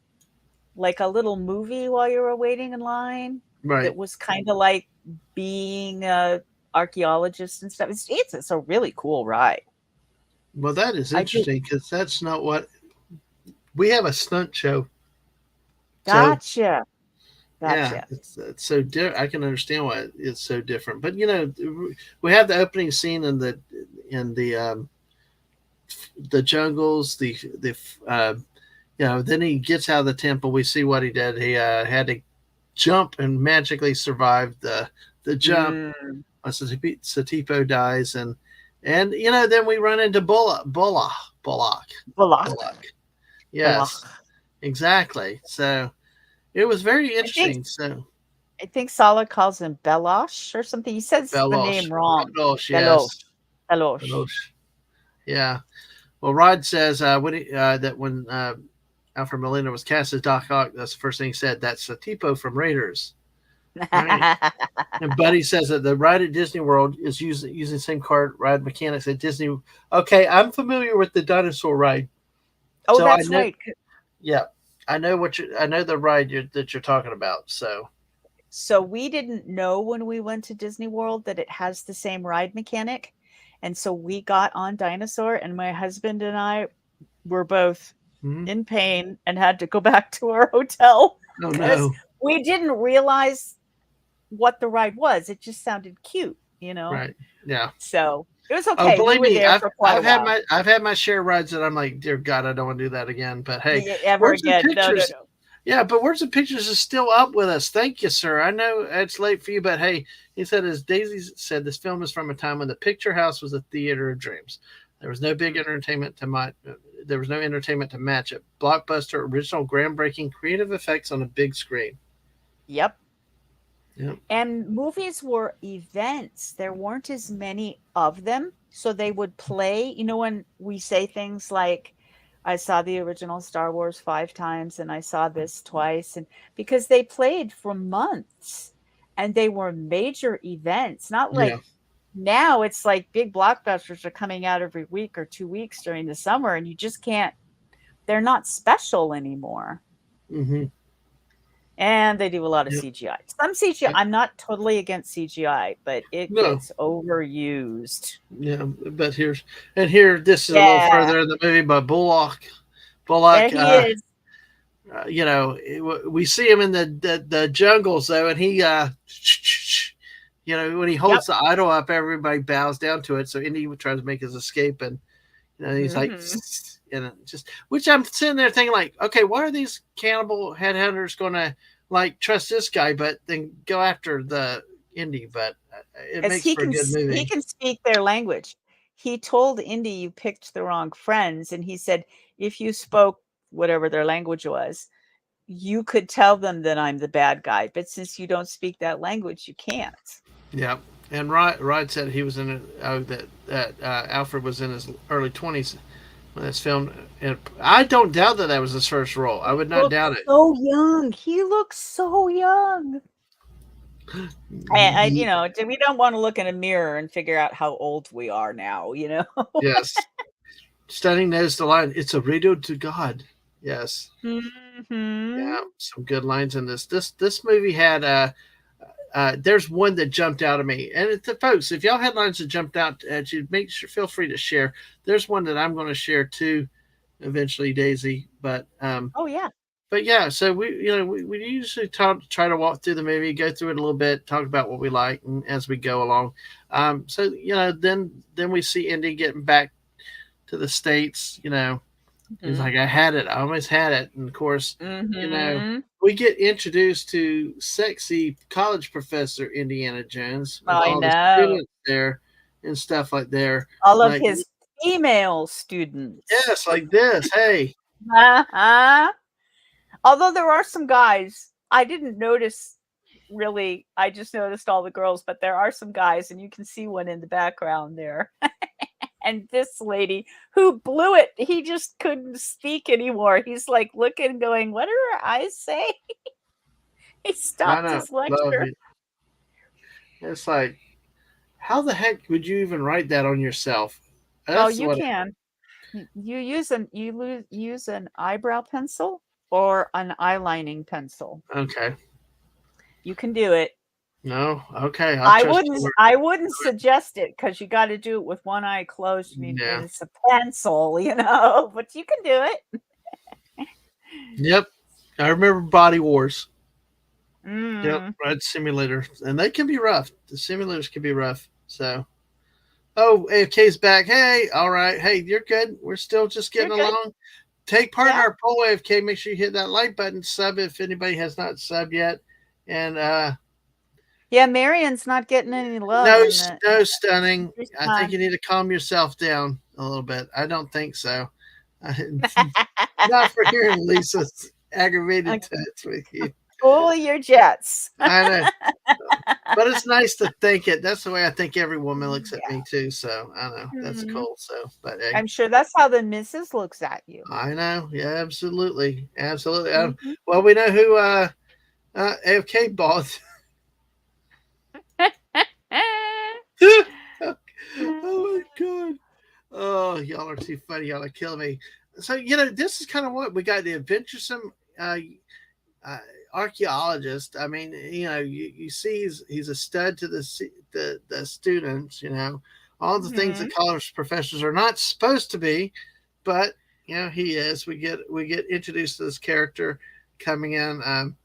like a little movie while you were waiting in line that Right. was kind of like being a archaeologist and stuff. It's a really cool ride. Well, that is I do. interesting because that's not what we have a stunt show. So Gotcha. yeah, Gotcha. it's so I can understand why it's so different. But we have the opening scene in the jungles. Uh, then he gets out of the temple. We see what he did. He had to jump and magically survived the jump. Mm, Satipo dies, and then we run into Bullock. Balak. Bullock. Balak. Yes, exactly. So it was very I think interesting. So I think Sala calls him Belosh or something. He says the Belosh, name wrong. Belosh, Belosh. yes, Belosh. Belosh. Yeah. Well, Rod says that when Alfred Molina was cast as Doc Ock, that's the first thing he said. That's Satipo from Raiders. Right. And Buddy says that the ride at Disney World is using the same card ride mechanics at Disney. Okay, I'm familiar with the dinosaur ride, Oh, so I that's know. right. Yeah, I know the ride that you're talking about. So So we didn't know when we went to Disney World that it has the same ride mechanic. And so we got on Dinosaur, and my husband and I were both mhm. in pain and had to go back to our hotel Oh because no, we didn't realize what the ride was. It just sounded cute. right? Yeah. So it was Oh, okay. We believe were me, there for quite a while. I've had my share of rides that I'm like, dear God, I don't want to do that again. But hey, Yeah, ever where's the again. No, no, pictures? no. Yeah, but where's the pictures is still up with us. Thank you, sir. I know it's late for you, but hey, he said, as Daisy said, this film is from a time when the picture house was a theater of dreams. There was no big entertainment to my, there was no entertainment to match it. Blockbuster, original, groundbreaking, creative effects on a big screen. Yep. Yep. And movies were events. There weren't as many of them. So they would play, when we say things like, I saw the original Star Wars 5 times and I saw this twice. And because they played for months and they were major events, not Yeah. like Now it's like big blockbusters are coming out every week or 2 weeks during the summer, and you just can't. They're not special anymore. Mm-hmm. And they do a lot of Yep. CGI. Some CGI, I'm not totally against CGI, but it No. gets overused. Yeah. But here, this is a little Yeah, further in the movie, but Bullock. there Bullock. he is. We see him in the jungles though, and he, when he Yep. holds the idol up, everybody bows down to it. So Indy tries to make his escape, and he's like, Hmm. just which I'm sitting there thinking like, okay, why are these cannibal headhunters going to like trust this guy, but then go after the Indy? But it As makes for a good he movie. can speak their language. He told Indy you picked the wrong friends, and he said if you spoke whatever their language was, you could tell them that I'm the bad guy. But since you don't speak that language, you can't. Yeah. And Rod said he was in it. That Alfred was in his early 20s when this filmed. And I don't doubt that was his first role. I He would not looks doubt it. so young. He looks so young. We don't want to look in a mirror and figure out how old we are now, Yes, stunning nose to line. It's a radio to God. Yes, yeah, Hmm. some good lines in this. This movie had there's one that jumped out at me, and folks, if y'all had lines that jumped out at you, make sure feel free to share. There's one that I'm going to share too, eventually, Daisy. Oh yeah. But yeah, so we usually try to walk through the movie, go through it a little bit, talk about what we like, and as we go along. So then we see Indy getting back to the States. He's Hmm. like, I had it, I almost had it, and of course, you know, Hmm. we get introduced to sexy college professor Indiana Jones with I all the know. students there and stuff like there, All of like his female students. yes, like this. Hey, Uh-huh. Although there are some guys, I didn't notice really. I just noticed all the girls, but there are some guys, and you can see one in the background there. And this lady who blew it, he just couldn't speak anymore. He's like looking, going, "What do her eyes say?" He I stopped know, his love lecture. it. It's like, how the heck would you even write that on yourself? Oh, That's you what. can. Use an eyebrow pencil or an eyelining pencil. Okay. You can do it. No. Okay. I'll trust your word. I wouldn't suggest it because you got to do it with one eye closed. I mean, Yeah. it's a pencil, but you can do it. Yep. I remember Body Wars. Yep. Mm, Ride simulator, and they can be rough. The simulators can be rough. So. Oh, AFK's back. Hey, all right. Hey, you're good. We're still just you're getting good. along. Take part in Yeah. our poll, AFK. Make sure you hit that like button. Sub if anybody has not subbed yet. And Yeah, Marion's not getting any love no, in the no stunning. this I think time. you need to calm yourself down a little bit. I don't think so. Not for hearing Lisa's aggravated Like, touch with you. cool your jets. I know, but it's nice to think it. That's the way I think every woman looks at Yeah. me too. So I know that's Mhm. cool. So, but hey, I'm sure that's how the missus looks at you. I know. Yeah, absolutely, absolutely. Mhm. Well, we know who AFK bought. Oh my god. Oh, y'all are too funny. Y'all are killing me. So, this is kind of what we got the adventuresome uh, archaeologist. I mean, you see he's a stud to the students, all the things that Mhm. college professors are not supposed to be, but, he is. We get introduced to this character coming in, and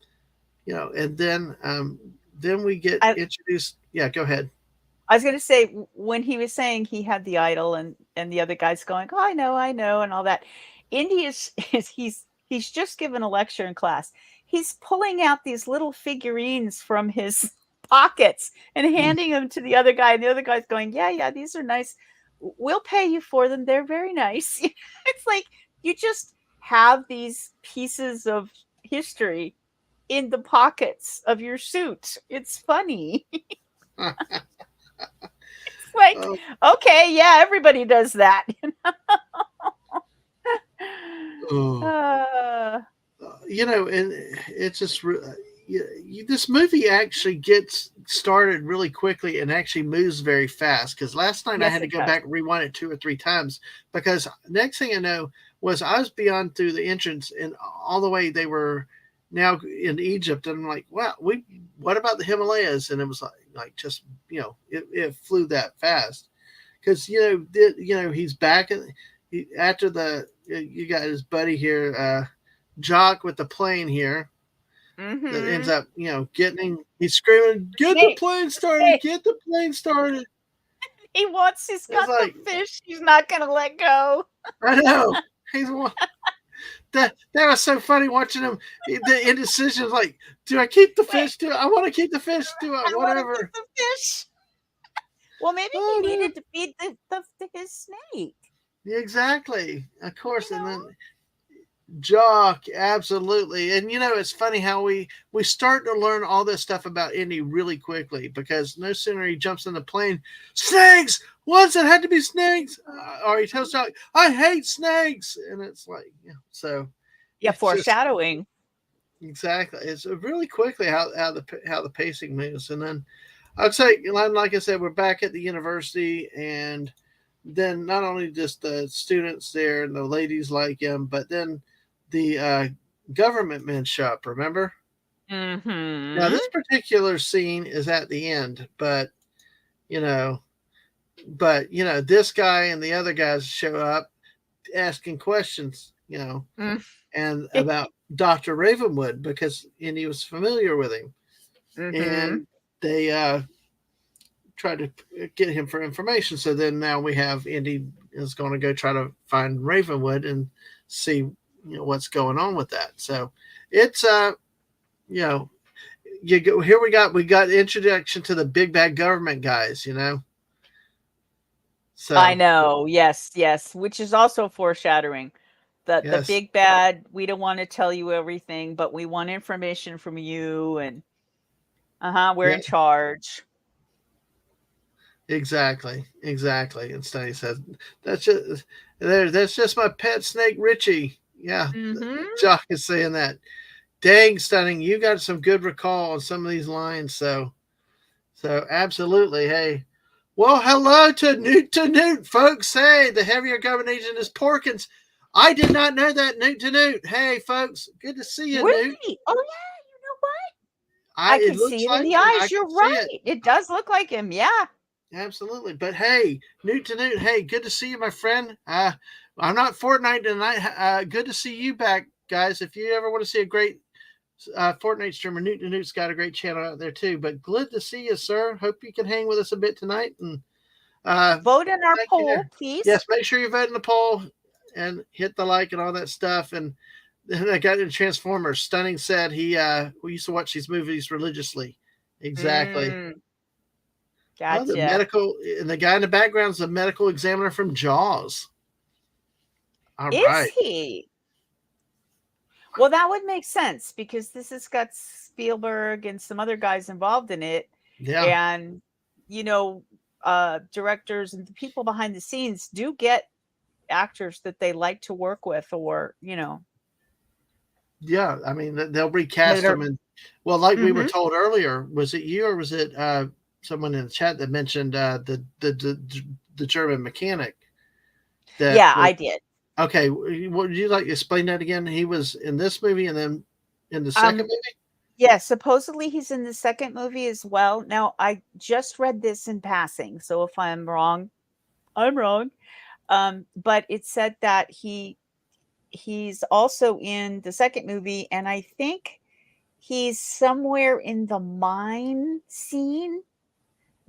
then we get I introduced. Yeah, go ahead. I was gonna say when he was saying he had the idol and the other guy's going, "Oh, I know," and all that. Indy is he's just given a lecture in class. He's pulling out these little figurines from his pockets and Mm. handing them to the other guy, and the other guy's going, "Yeah, yeah, these are nice. We'll pay you for them. They're very nice." It's like you just have these pieces of history in the pockets of your suit. It's funny. It's like, Oh, okay, yeah, everybody does that. oh. uh, And it's just this movie actually gets started really quickly and actually moves very fast. Because last night I Yes, had to it go does. back and rewind it 2 or 3 times because next thing I know was I was beyond through the entrance and all the way they were now in Egypt, and I'm like, wow, what about the Himalayas? And it was like just it flew that fast because he's back after you got his buddy here, Jock with the plane here that ends Mm-hmm. up, he's screaming, "Get the Hey, plane started! hey, Get the plane started!" he's It's got the like, fish. He's not gonna let go. I know he's that was so funny watching him. The indecision, like, do I keep the Wait, fish? Do I want to keep the fish? Do I I want to keep whatever? the fish. Well, maybe he Oh no, needed to feed his snake. exactly, of You course, and know. then Jock, absolutely. And it's funny how we start to learn all this stuff about Indy really quickly because no sooner he jumps in the plane, snakes. Once it had to be snakes, or he tells Jock, "I hate snakes," and it's like, so Yeah, it's just foreshadowing. exactly. It's really quickly how the pacing moves, and then I'd say, like I said, we're back at the university, and then not only just the students there and the ladies like him, but then the government men show up. Remember? Now Mm-hmm. this particular scene is at the end, you know, but this guy and the other guys show up asking questions, and about Doctor Ravenwood and he was familiar with him, Mm-hmm. and they try to get him for information. So then now we have Indy is going to go try to find Ravenwood and see what's going on with that. So it's you know you go here we got introduction to the big bad government guys. I So know. Yes, yes. Which is also foreshadowing. The yes, big bad. We don't want to tell you everything, but we want information from you, and we're yeah, in charge. exactly. And Stunny says that's just my pet snake Richie. Yeah, Mm-hmm. Jock is saying that. Dang, Stunning, you got some good recall on some of these lines. So absolutely. Hey, well, hello to Newt, folks. Hey, the heavier government agent is Porkins. I did not know that, Newt to Newt. Hey, folks, good to see you, Newt. Really? Oh yeah. You know what? I It can see looks it in like the it. I eyes. can You're see it. right. It does look like him. Yeah. Absolutely. But hey, Newt to Newt. Hey, good to see you, my friend. I'm not Fortnite tonight. Good to see you back, guys. If you ever want to see a great Fortnite streamer, Newt to Newt's got a great channel out there too. But good to see you, sir. Hope you can hang with us a bit tonight. And Vote in our thank you poll, there. please. Yes, make sure you vote in the poll and hit the like and all that stuff. And then I got in Transformers. Stunning said we used to watch these movies religiously. Exactly. Mm, Oh, the gotcha. medical and the guy in the background is the medical examiner from Jaws. All Is right. he? Well, that would make sense because this has got Spielberg and some other guys involved in it. Yeah. And, you know, directors and the people behind the scenes do get actors that they like to work with or, Yeah. I mean, they'll that recast are. them. And, well, like we were Mhm. told earlier, was it you or was it someone in the chat that mentioned the German mechanic that Yeah, was I did. okay? Would you like to explain that again? He was in this movie and then in the second Um, movie? yeah, supposedly he's in the second movie as well. Now, I just read this in passing, so if I'm wrong, I'm wrong. But it said that he's also in the second movie, and I think he's somewhere in the mine scene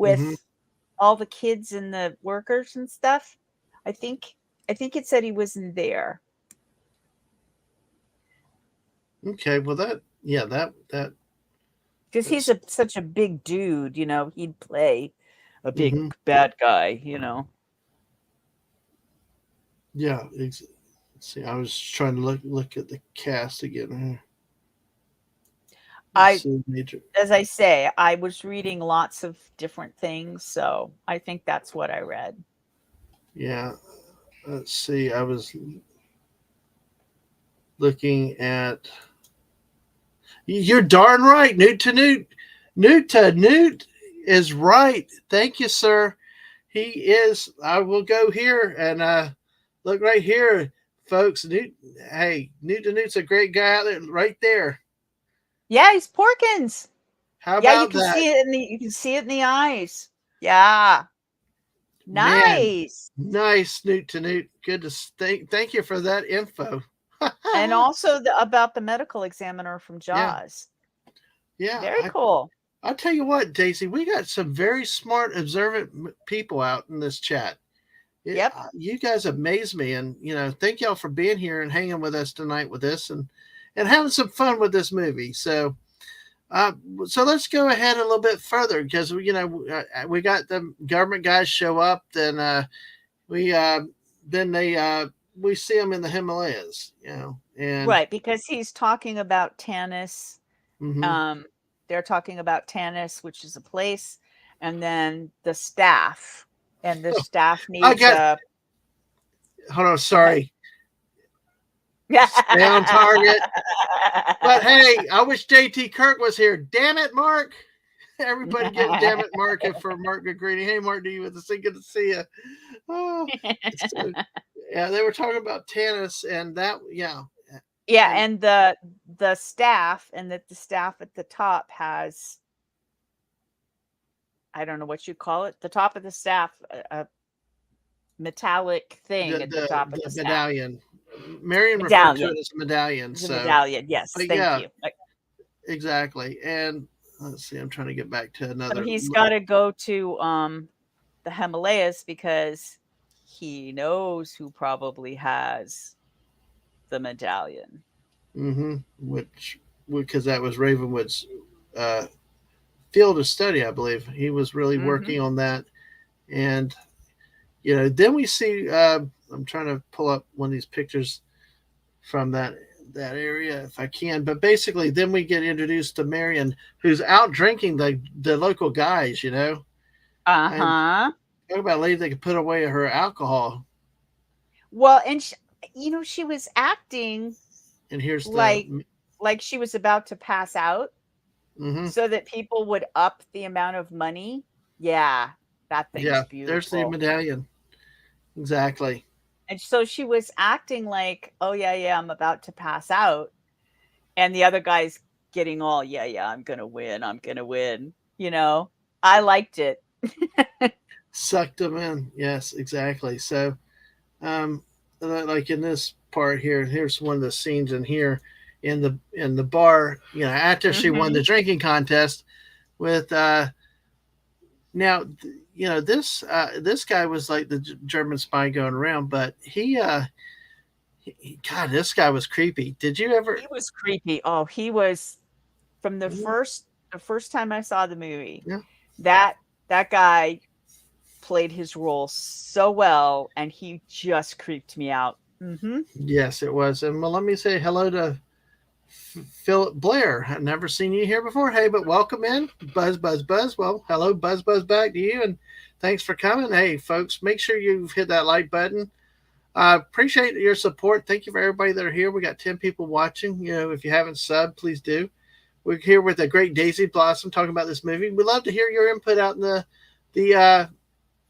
Mm-hmm. with all the kids and the workers and stuff. I think I think it said he was in there Okay. Well, because he's that's such a big dude. He'd play a big mm-hmm. bad guy. Yeah. Let's see, I was trying to look at the cast again. Let's I see, major. As I say, I was reading lots of different things, so I think that's what I read. Yeah. Let's see. I was looking at. You're darn right, Newt to Newt. Newt is right. Thank you, sir. He is. I will go here and look right here, folks. Newt's a great guy out there, right there. Yeah, he's Porkins. How Yeah, you about can that, see it in the eyes. Yeah. man? Nice. Nice, Newt. Good to thank you for that info. And also about the medical examiner from Yeah, Jaws. yeah. Very cool. I'll tell you what, Daisy, we got some very smart, observant people out in this chat. Yep. You guys amaze me, and thank y'all for being here and hanging with us tonight with this, and having some fun with this movie. Uh, so let's go ahead a little bit further because we got the government guys show up, we then they we see them in the Himalayas, and Right, because he's talking about Tanis. mm-hmm. They're talking about Tanis, which is a place, and then the staff. And the staff I needs got. a Hold on, Go ahead. sorry. Stay on target. But hey, I wish JT Kirk was here. Damn it, Mark. Everybody give a damn it, Mark, for Mark McGreedy. Hey, Mark, do you with us? Good to see you. Oh, so, yeah, they were talking about tennis and that, yeah. Yeah, and the staff, and that the staff at the top has, I don't know what you call it, the top of the staff, a metallic thing at the top of the staff. Medallion. Marion referred to Medallion. it as a medallion. The medallion, yes. But Thank yeah, you. exactly. And let's see, I'm trying to get back to So another. he's got to go to the Himalayas because he knows who probably has the medallion. Mm-hmm. Which, because that was Ravenwood's field of study, I believe. He was really working on that. And, then we see, I'm trying to pull up one of these pictures from that area if I can. But basically, then we get introduced to Marion, who's out drinking the local guys, And talk about a lady that could put away her alcohol. Well, and she was acting, and here's like she was about to pass out, so that people would up the amount of money. Yeah, that thing's beautiful. There's the medallion. Exactly. And so she was acting like, oh yeah, I'm about to pass out, and the other guy's getting all, yeah, I'm gonna win. I liked it. Sucked them in. Yes, exactly. So, like in this part here, here's one of the scenes in here in the bar. After she won the drinking contest with now, this guy was like the German spy going around, but God, this guy was creepy. Did you ever? He was creepy. Oh, he was from the first time I saw the movie. Yeah. That guy played his role so well, and he just creeped me out. Yes, it was. And well, let me say hello to Philip Blair. I've never seen you here before. Hey, but welcome in. Buzz. Well, hello, Buzz back to you. And thanks for coming. Hey, folks, make sure you've hit that like button. Appreciate your support. Thank you for everybody that are here. We got 10 people watching. If you haven't subbed, please do. We're here with a great Daisy Blossom talking about this movie. We'd love to hear your input out in the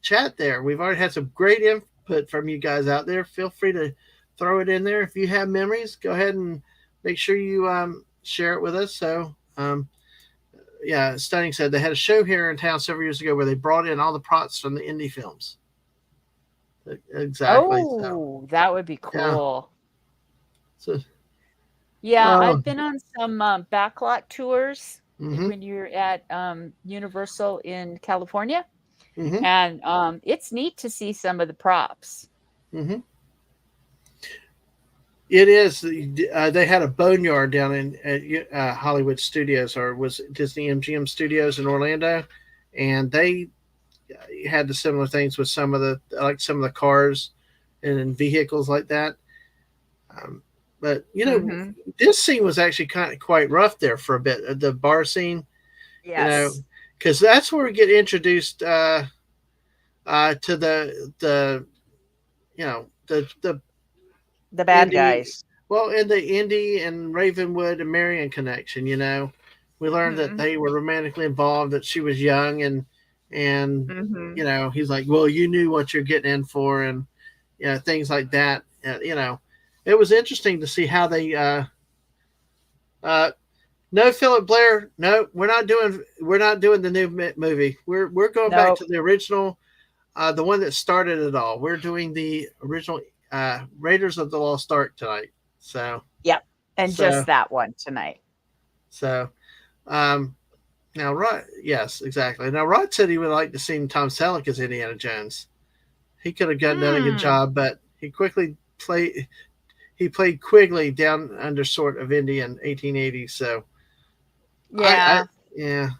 chat there. We've already had some great input from you guys out there. Feel free to throw it in there. If you have memories, go ahead and make sure you share it with us. So, Stunning said they had a show here in town several years ago where they brought in all the props from the indie films. Exactly. Oh, that would be cool. So, I've been on some backlot tours when you're at Universal in California, and it's neat to see some of the props. It is. They had a boneyard down at Hollywood Studios, or was Disney MGM Studios in Orlando, and they had the similar things with some of the cars and vehicles like that. But this scene was actually quite rough there for a bit. The bar scene, yes, because that's where we get introduced to the bad Indy, guys. Well, in the Indy and Ravenwood and Marion connection, we learned that they were romantically involved, that she was young, and Mm-hmm. he's like, well, you knew what you're getting in for, and things like that. It was interesting to see how they. Uh, no, Philip Blair. No, we're not doing the new movie. We're going back Nope. to the original, the one that started it all. We're doing the original Raiders of the Lost Ark tonight. So Yep. And so just that one tonight. so um, now Rod, yes, exactly. Now Rod said he would like to see Tom Selleck as Indiana Jones. He could have done a good Hmm. job, but he played Quigley down under sort of Indy in 1880. So I Yeah. yeah.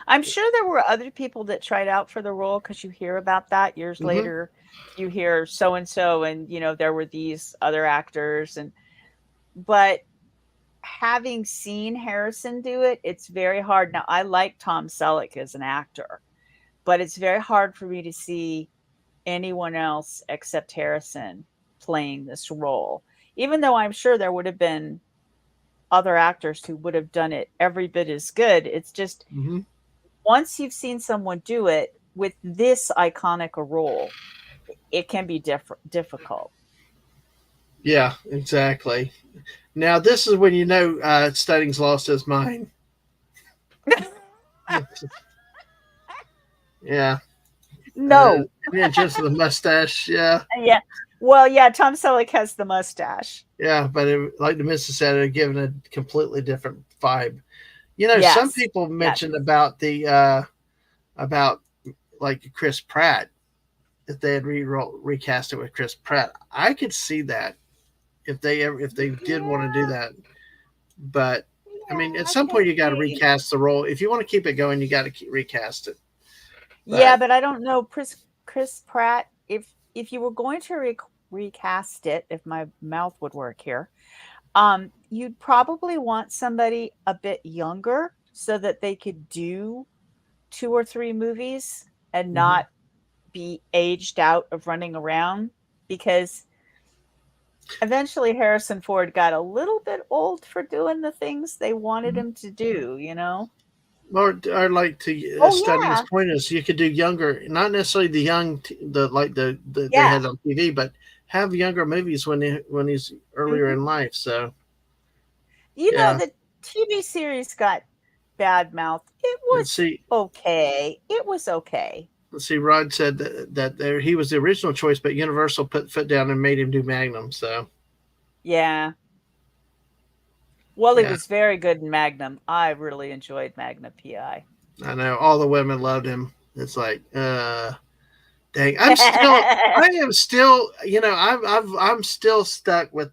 I'm sure there were other people that tried out for the role because you hear about that years Mm-hmm. later. You hear so and so, and there were these other actors, but having seen Harrison do it, it's very hard. Now, I like Tom Selleck as an actor, but it's very hard for me to see anyone else except Harrison playing this role. Even though I'm sure there would have been other actors who would have done it every bit as good. It's just Mm-hmm. once you've seen someone do it with this iconic a role, it can be difficult. Yeah, exactly. Now this is when Studding's lost his mind. Yeah, No. just the mustache. Yeah, Yeah. Well, yeah, Tom Selleck has the mustache. yeah, but like the missus said, it given a completely different vibe. Some Yes. people Yes. mentioned about the about like Chris Pratt, if they had recast it with Chris Pratt. I could see that if they did want to do Yeah. that. But I mean, Yeah, at I some can point you got to see. recast the role. If you want to keep it going, you got to recast it. Yeah, But but I don't know Chris Pratt if you were going to recast it, if my mouth would work here. You'd probably want somebody a bit younger so that they could do 2 or 3 movies and mhm. not be aged out of running around, because eventually Harrison Ford got a little bit old for doing the things they wanted him to do? Or like to Oh, Studying's yeah. point is you could do younger, not necessarily the young, the like the they Yeah. had on TV, but have younger movies when he's earlier Mhm. in life. So yeah, The TV series got bad mouth. It and was okay. It was okay. Rod said that there he was the original choice, but Universal put foot down and made him do Magnum. So Yeah. Well, he yeah, was very good in Magnum. I really enjoyed Magnum PI. I know all the women loved him. It's like dang, I am still, I'm still stuck with,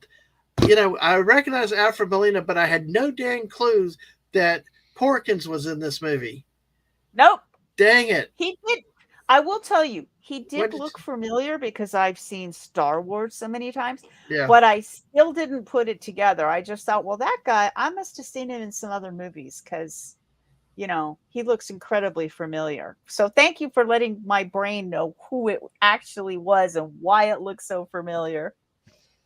I recognize Alfred Molina, but I had no dang clues that Porkins was in this movie. Nope. Dang it! He did. I will tell you, he What did did? look familiar because I've seen Star Wars so many times, Yeah, but I still didn't put it together. I just thought, well, that guy, I must have seen him in some other movies because, he looks incredibly familiar. So thank you for letting my brain know who it actually was and why it looks so familiar.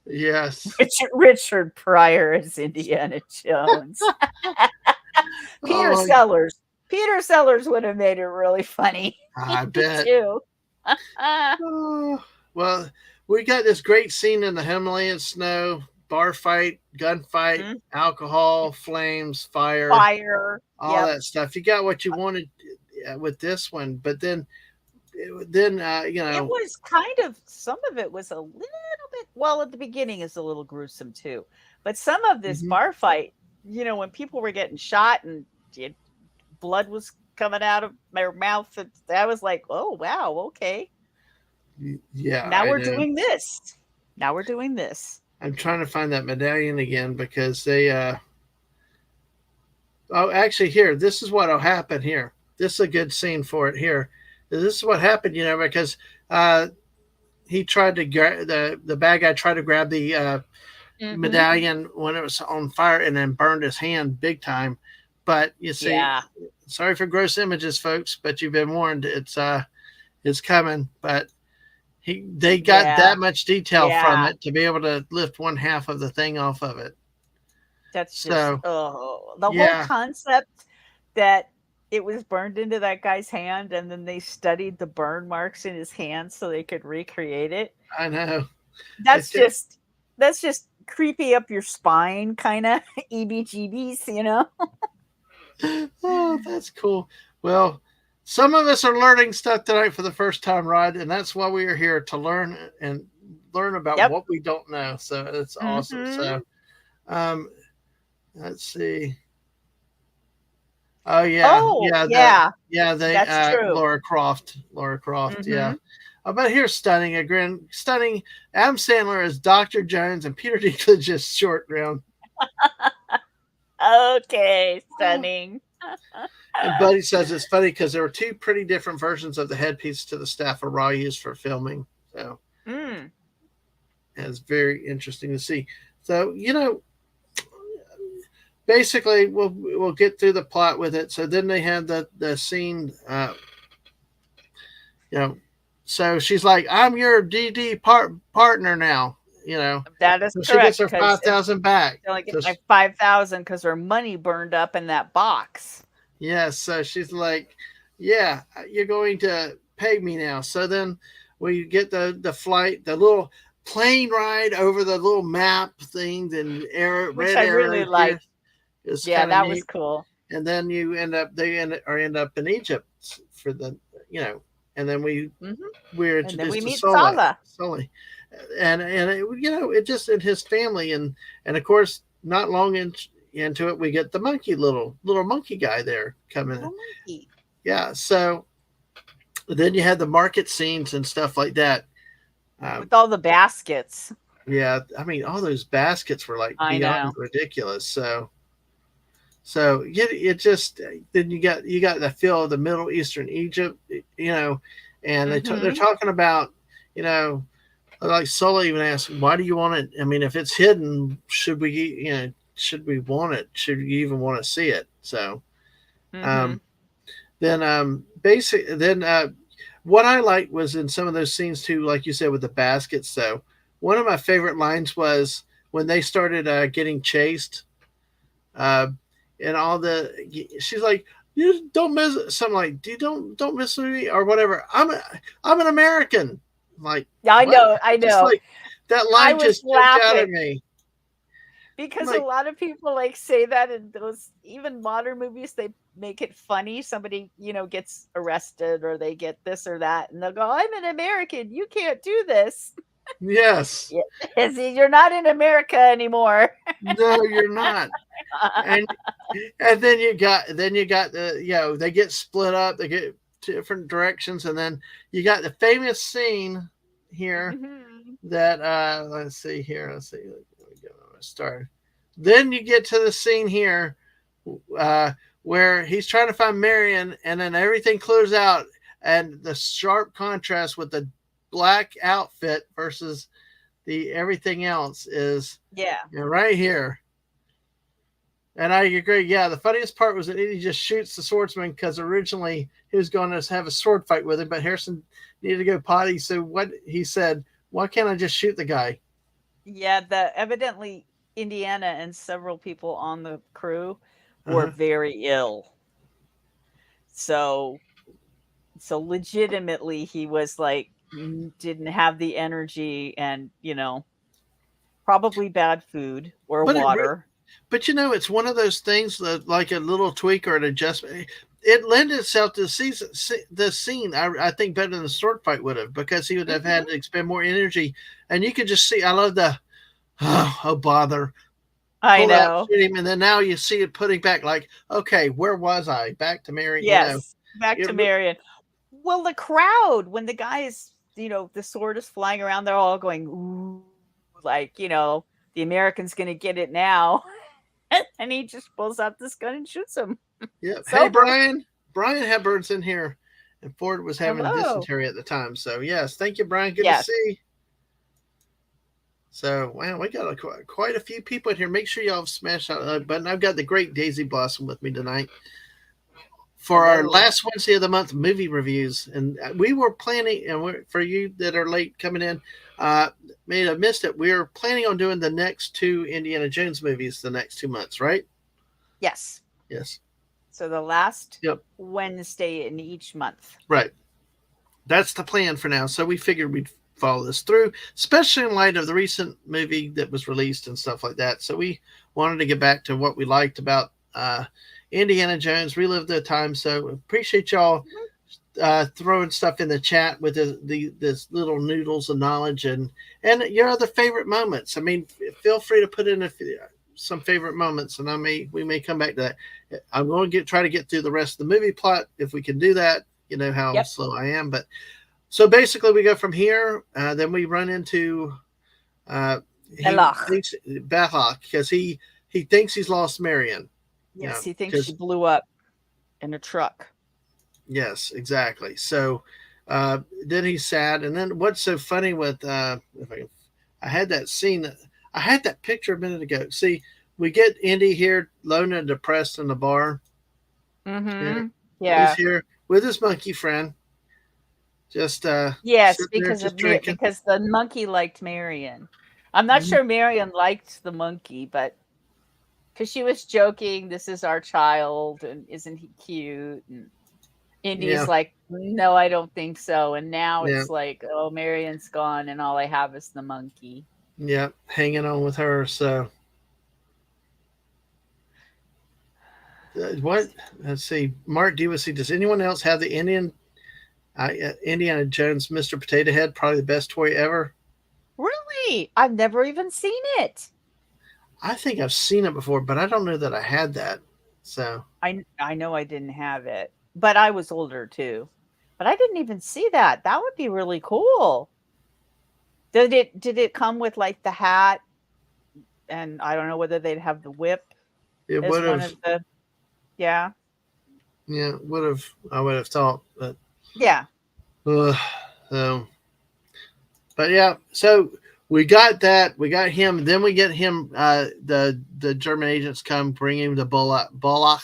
yes. Richard Pryor as Indiana Jones. Peter Oh, Sellers. Peter Sellers would have made it really funny I bet. too. Oh, well, we got this great scene in the Himalayan snow, bar fight, gunfight, Mhm. alcohol, flames, fire, Fire. all Yep. that stuff. You got what you wanted with this one, but then It was kind of, some of it was a little bit, well, at the beginning is a little gruesome too. But some of this mhm. bar fight, when people were getting shot and it, blood was coming out of their mouth, that was like, oh wow, okay. Yeah, Now I we're know. doing this. Now we're doing this. I'm trying to find that medallion again because they oh, actually, here, this is what'll happen here. This is a good scene for it here. This is what happened, because he tried to the bad guy tried to grab the Hmm. medallion when it was on fire and then burned his hand big time. But you see, Yeah. sorry for gross images, folks, but you've been warned. It's coming. But they got Yeah. that much detail from Yeah. it to be able to lift one half of the thing off of it. That's just, So oh, the whole yeah, concept that it was burned into that guy's hand, and then they studied the burn marks in his hand so they could recreate it. I know. It That's just, just that's just creepy up your spine, kind of EBGBs, you know? oh, that's cool. Well, some of us are learning stuff tonight for the first time, Rod, and that's why we are here to learn and learn about Yep. what we don't know. So it's awesome. Hmm. So um, let's see. Oh yeah, Oh, yeah, they that's true. Laura Croft, yeah. Hmm. But here's stunning again, stunning. Adam Sandler as Dr. Jones and Peter Dinklage as Short Round. Okay, stunning. And Buddy says it's funny because there were two pretty different versions of the headpiece to the staff of Raw used for filming. So Mm. it's very interesting to see. So basically we'll get through the plot with it. So then they had the scene, you know. So she's like, "I'm your DD partner now," you know. That is So she gets correct, her because 5,000 back. they only get So my 5,000 because her money burned up in that box. yes, so she's like, "Yeah, you're going to pay me now." So then we get the flight, the little plane ride over the little map thing, and Which red I really arrows here. like. It's Yeah, kind of that was neat. cool. And then you end up in Egypt for the and then Hmm. we're And then we introduced to meet Sala. Sully, and it just in his family, and of course not long into it we get the monkey little monkey guy there coming in. Little monkey. Yeah, so then you had the market scenes and stuff like that. Um, With all the baskets. yeah, I mean all those baskets were like I beyond know. ridiculous. So it just then you got the feel of the Middle Eastern Egypt, and they're Hmm. talking about you know like Sully even asked, why do you want it? I mean, if it's hidden, should we want it? Should you even want to see it? So Hmm. um, then what I liked was in some of those scenes too, like you said with the baskets. So one of my favorite lines was when they started getting chased. Uh, and all she's like, you don't miss something like, you don't miss me or whatever. I'm an American. I'm like, Yeah, I what? know. I Just know. like that I line was just jumped out at laughing me. I'm because a like, lot of people like say that in those even modern movies. They make it funny. Somebody, gets arrested or they get this or that, and they'll go, "I'm an American. You can't do this." yes, Yeah. See, you're not in America anymore. no, you're not. And then you got the they get split up, they get different directions, and then you got the famous scene here Hmm. that let's see here, let me get started. Then you get to the scene here uh, where he's trying to find Marion, and then everything clears out, and the sharp contrast with the black outfit versus the everything else is Yeah. right here. And I agree. Yeah, the funniest part was that he just shoots the swordsman because originally he was going to have a sword fight with him, but Harrison needed to go potty. So what he said, why can't I just shoot the guy? Yeah, the evidently Indiana and several people on the crew were Uh-huh. very ill. So legitimately he was like didn't have the energy, and probably bad food or But water. but it's one of those things that like a little tweak or an adjustment. It lent itself to the scene. I think better than the sword fight would have because he would have had Hmm. to expend more energy, and you could just see. I love the oh bother I pull out know. shoot him, and then now you see it putting back like okay, where was I? Back to Mary. Yes, back It to Marion. Well, the crowd, when the guy is, the sword is flying around, they're all going, ooh, like, the American's going to get it now. And he just pulls out this gun and shoots him. Yep. It's Hey, over. Brian Hepburn's in here, and Ford was having Hello. dysentery at the time. So yes, thank you, Brian. Good to Yes. see. So wow, we got quite a few people in here. Make sure y'all smash that button. I've got the great Daisy Blossom with me tonight. for our Hello. last Wednesday of the month movie reviews, and we were planning, and for you that are late coming in, may have missed it. We're planning on doing the next two Indiana Jones movies the next 2 months, right? Yes. Yes. So the last Yep. Wednesday in each month. Right. That's the plan for now. So we figured we'd follow this through, especially in light of the recent movie that was released and stuff like that. So we wanted to get back to what we liked about Indiana Jones, relive the time. So appreciate y'all throwing stuff in the chat with this little noodles of knowledge and your other favorite moments. I mean, feel free to put in some favorite moments, and we may come back to that. I'm going to try to get through the rest of the movie plot if we can do that. You know how slow I am, but so basically we go from here. Then we run into Belloc because he thinks he's lost Marion. Yes, he thinks she blew up in a truck. Yes, exactly. So then he's sad, and then what's so funny with I had that scene. I had that picture a minute ago. See, we get Indy here, alone and depressed in the bar. Mm-hmm. Yeah, he's here with his monkey friend. Just yes, because the monkey liked Marion. I'm not sure Marion liked the monkey, but because she was joking, "This is our child, and isn't he cute?" And Indy's like, "No, I don't think so." And now it's like, "Oh, Marion's gone, and all I have is the monkey." Yeah, hanging on with her. So what? Let's see. Mark, do you see? Does anyone else have the Indiana Jones Mr. Potato Head? Probably the best toy ever. Really? I've never even seen it. I think I've seen it before, but I don't know that I had that. So I know I didn't have it, but I was older too. But I didn't even see that. That would be really cool. Did it come with like the hat? And I don't know whether they'd have the whip. It would have. Yeah. Yeah, would have. I would have thought, but yeah. But yeah, so we got that. We got him. Then we get him. The German agents come, bring him to Bullock,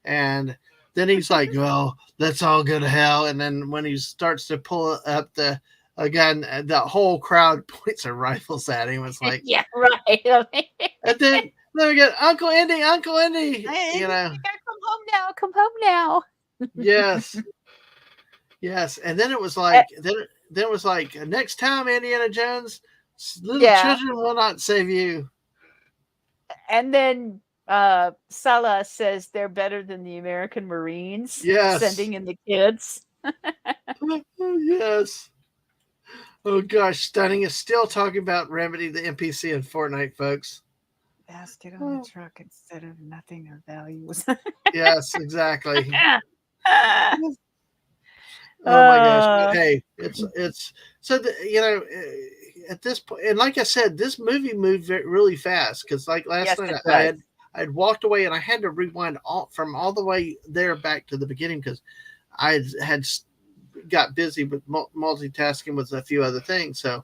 and then he's like, "Well, let's all go to hell." And then when he starts to pull up the whole crowd points their rifles at him. It's like, yeah, right. And then we get Uncle Indy. You gotta come home now. Yes. And then it was like, then it was like, next time, Indiana Jones, little children will not save you. And then Salah says they're better than the American Marines. Yes. Sending in the kids. Yes. Oh gosh, Stunning is still talking about Remedy, the NPC in Fortnite, folks. Basket on the truck instead of nothing of value. Yes, exactly. Oh my gosh! But hey, it's so at this point, and like I said, this movie moved really fast because like last night I had walked away and I had to rewind from all the way there back to the beginning because I had got busy with multitasking with a few other things. So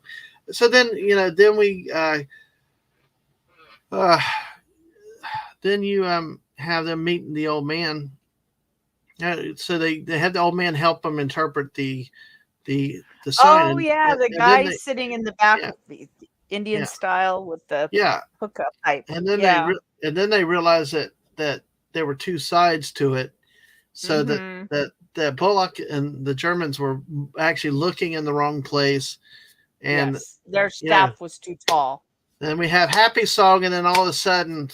then then we then you have them meeting the old man. So they had the old man help them interpret the sign. Oh yeah, the guy sitting in the back of the Indian style with the hookup pipe. And then they realized that there were two sides to it, so that Bullock and the Germans were actually looking in the wrong place, and their staff was too tall. Then we have happy song, and then all of a sudden,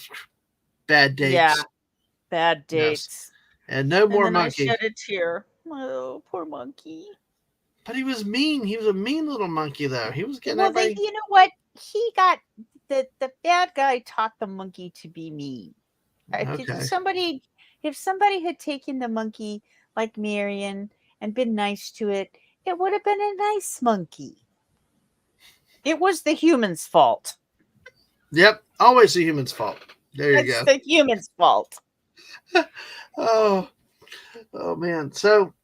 bad dates. Yeah, bad dates. Yes. And no more monkey. I shed a tear. Oh, poor monkey. But he was mean. He was a mean little monkey, though. He was getting everybody. You know what? He got the bad guy taught the monkey to be mean. Okay. If somebody had taken the monkey like Marion and been nice to it, it would have been a nice monkey. It was the human's fault. Yep, always the human's fault. There you go. It's the human's fault. Oh man. So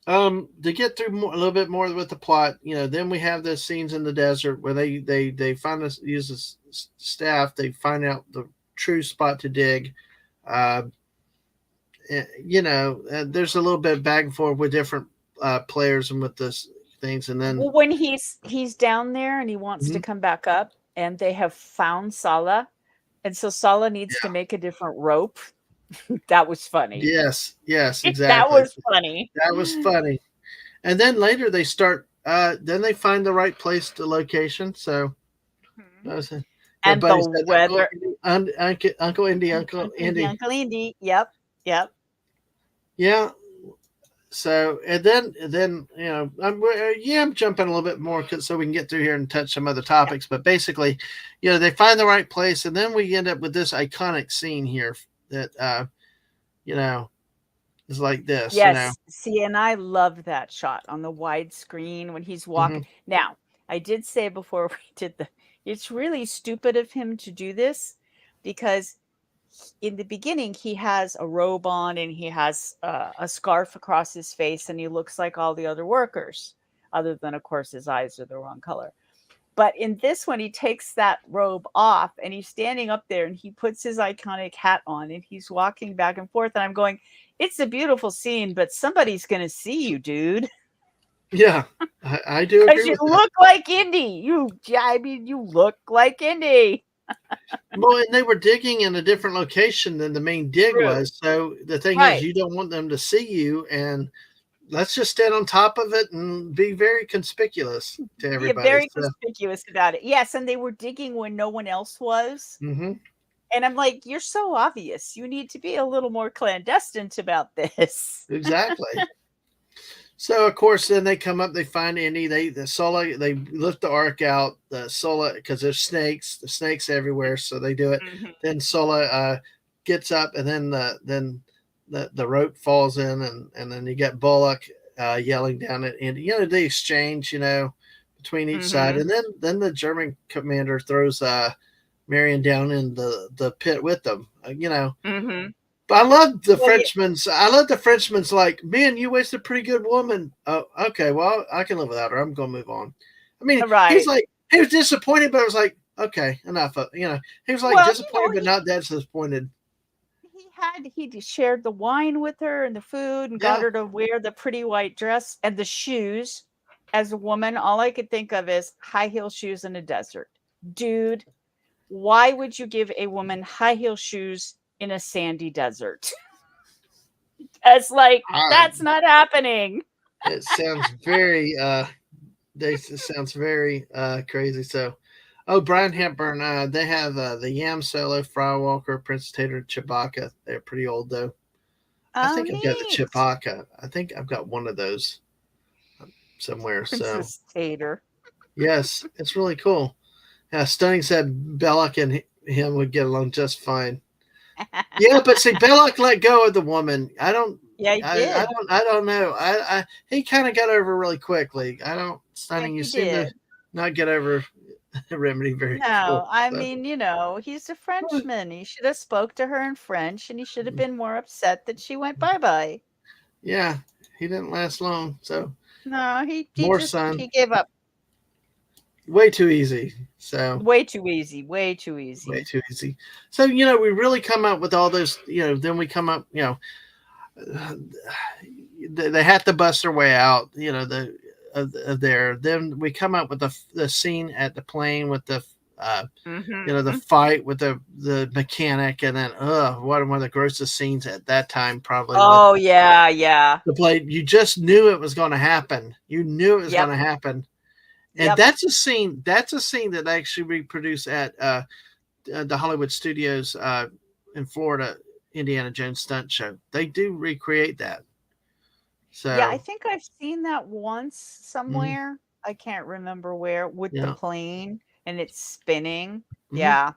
to get through a little bit more with the plot, then we have the scenes in the desert where they find us use the staff. They find out the true spot to dig, there's a little bit back and forth with different players and with this things, and then Well, when he's down there and he wants to mhm, come back up, and they have found Sala, and so Sala needs to yeah, make a different rope. That was funny. yes, That exactly. was funny. That was funny. And then later they start. Then they find the right place, the location. So Mhm. their And the buddy said, weather, Uncle Indy, Uncle Indy. Uncle Indy. Yep, yep. Yeah. So and then I'm jumping a little bit more so we can get through here and touch some other Yeah. topics. But basically, they find the right place, and then we end up with this iconic scene here that you know is like this. Yes. See, and I love that shot on the widescreen when he's Hmm. walking. Now, I did say before we did it's really stupid of him to do this because in the beginning he has a robe on and he has a scarf across his face and he looks like all the other workers, other than, of course, his eyes are the wrong color. But in this one, he takes that robe off and he's standing up there and he puts his iconic hat on and he's walking back and forth. And I'm going, it's a beautiful scene, but somebody's going to see you, dude. Yeah, I do Because agree you with that. look like Indy. I mean, you look like Indy. Well, and they were digging in a different location than the main dig True. was. So the thing is, Right. you don't want them to see you, and let's just stand on top of it and be very conspicuous to Be everybody. very So, conspicuous about it. Yes. And they were digging when no one else was. mhm, And I'm like, you're so obvious. You need to be a little more clandestine about this. exactly. So of course, then they come up, they find Indy. The Sola, they lift the ark out. The Sola, because there's snakes, the snakes everywhere, so they do it. Mhm. Then Sola gets up, and then the rope falls in, and then you get Bullock yelling down at Indy. They exchange, between each side, Mhm. and then the German commander throws Marion down in the pit with them. Mhm. But I love the Well, yeah, Frenchman's. I love the Frenchman's. Like, man, you wasted a pretty good woman. Oh, okay. Well, I can live without her. I'm gonna move on. I mean, right. he was disappointed, but I was like, okay, enough. He was like Well, disappointed, but not that disappointed. he shared the wine with her and the food and got Yeah, her to wear the pretty white dress and the shoes. As a woman, all I could think of is high heel shoes in a desert. Dude, why would you give a woman high heel shoes in a sandy desert? It's like I, that's not happening. it sounds very. It sounds very crazy. So, oh, Brian Hepburn. They have the Yam Solo, Firewalker, Princess Tater, Chewbacca. They're pretty old though. I Oh, think I've got the neat. Chewbacca. I think I've got one of those somewhere. So Princess Tater. yes, it's really cool. Stunning said Belloc and him would get along just fine. Yeah, but see, Belloc let go of the woman. I don't. Yeah, he did. I don't know. He kind of got over really quickly. I don't. Yeah, Stunning, you he seem to did. not get over Remedy very cool. No, I So, mean, he's a Frenchman. He should have spoke to her in French, and he should have been more upset that she went bye-bye. yeah, he didn't last long. So No, he more just sun, he gave up way too easy. So way too easy, way too way easy. too easy. So we really come up with all those. Then we come up. They have to bust their way out. Of there. Then we come up with the scene at the plane with the Mhm. fight with the mechanic, and then one of the grossest scenes at that time probably with Oh, yeah, yeah. the blade. You just knew it was going to happen. You knew it was going Yep, to happen, and yep. that's a scene that actually reproduced at the Hollywood Studios in Florida, Indiana Jones stunt show. They do recreate that. Yeah, I So think I've seen that once mhm, somewhere. I can't remember where, with the yeah. plane and it's spinning. Mhm. Yeah.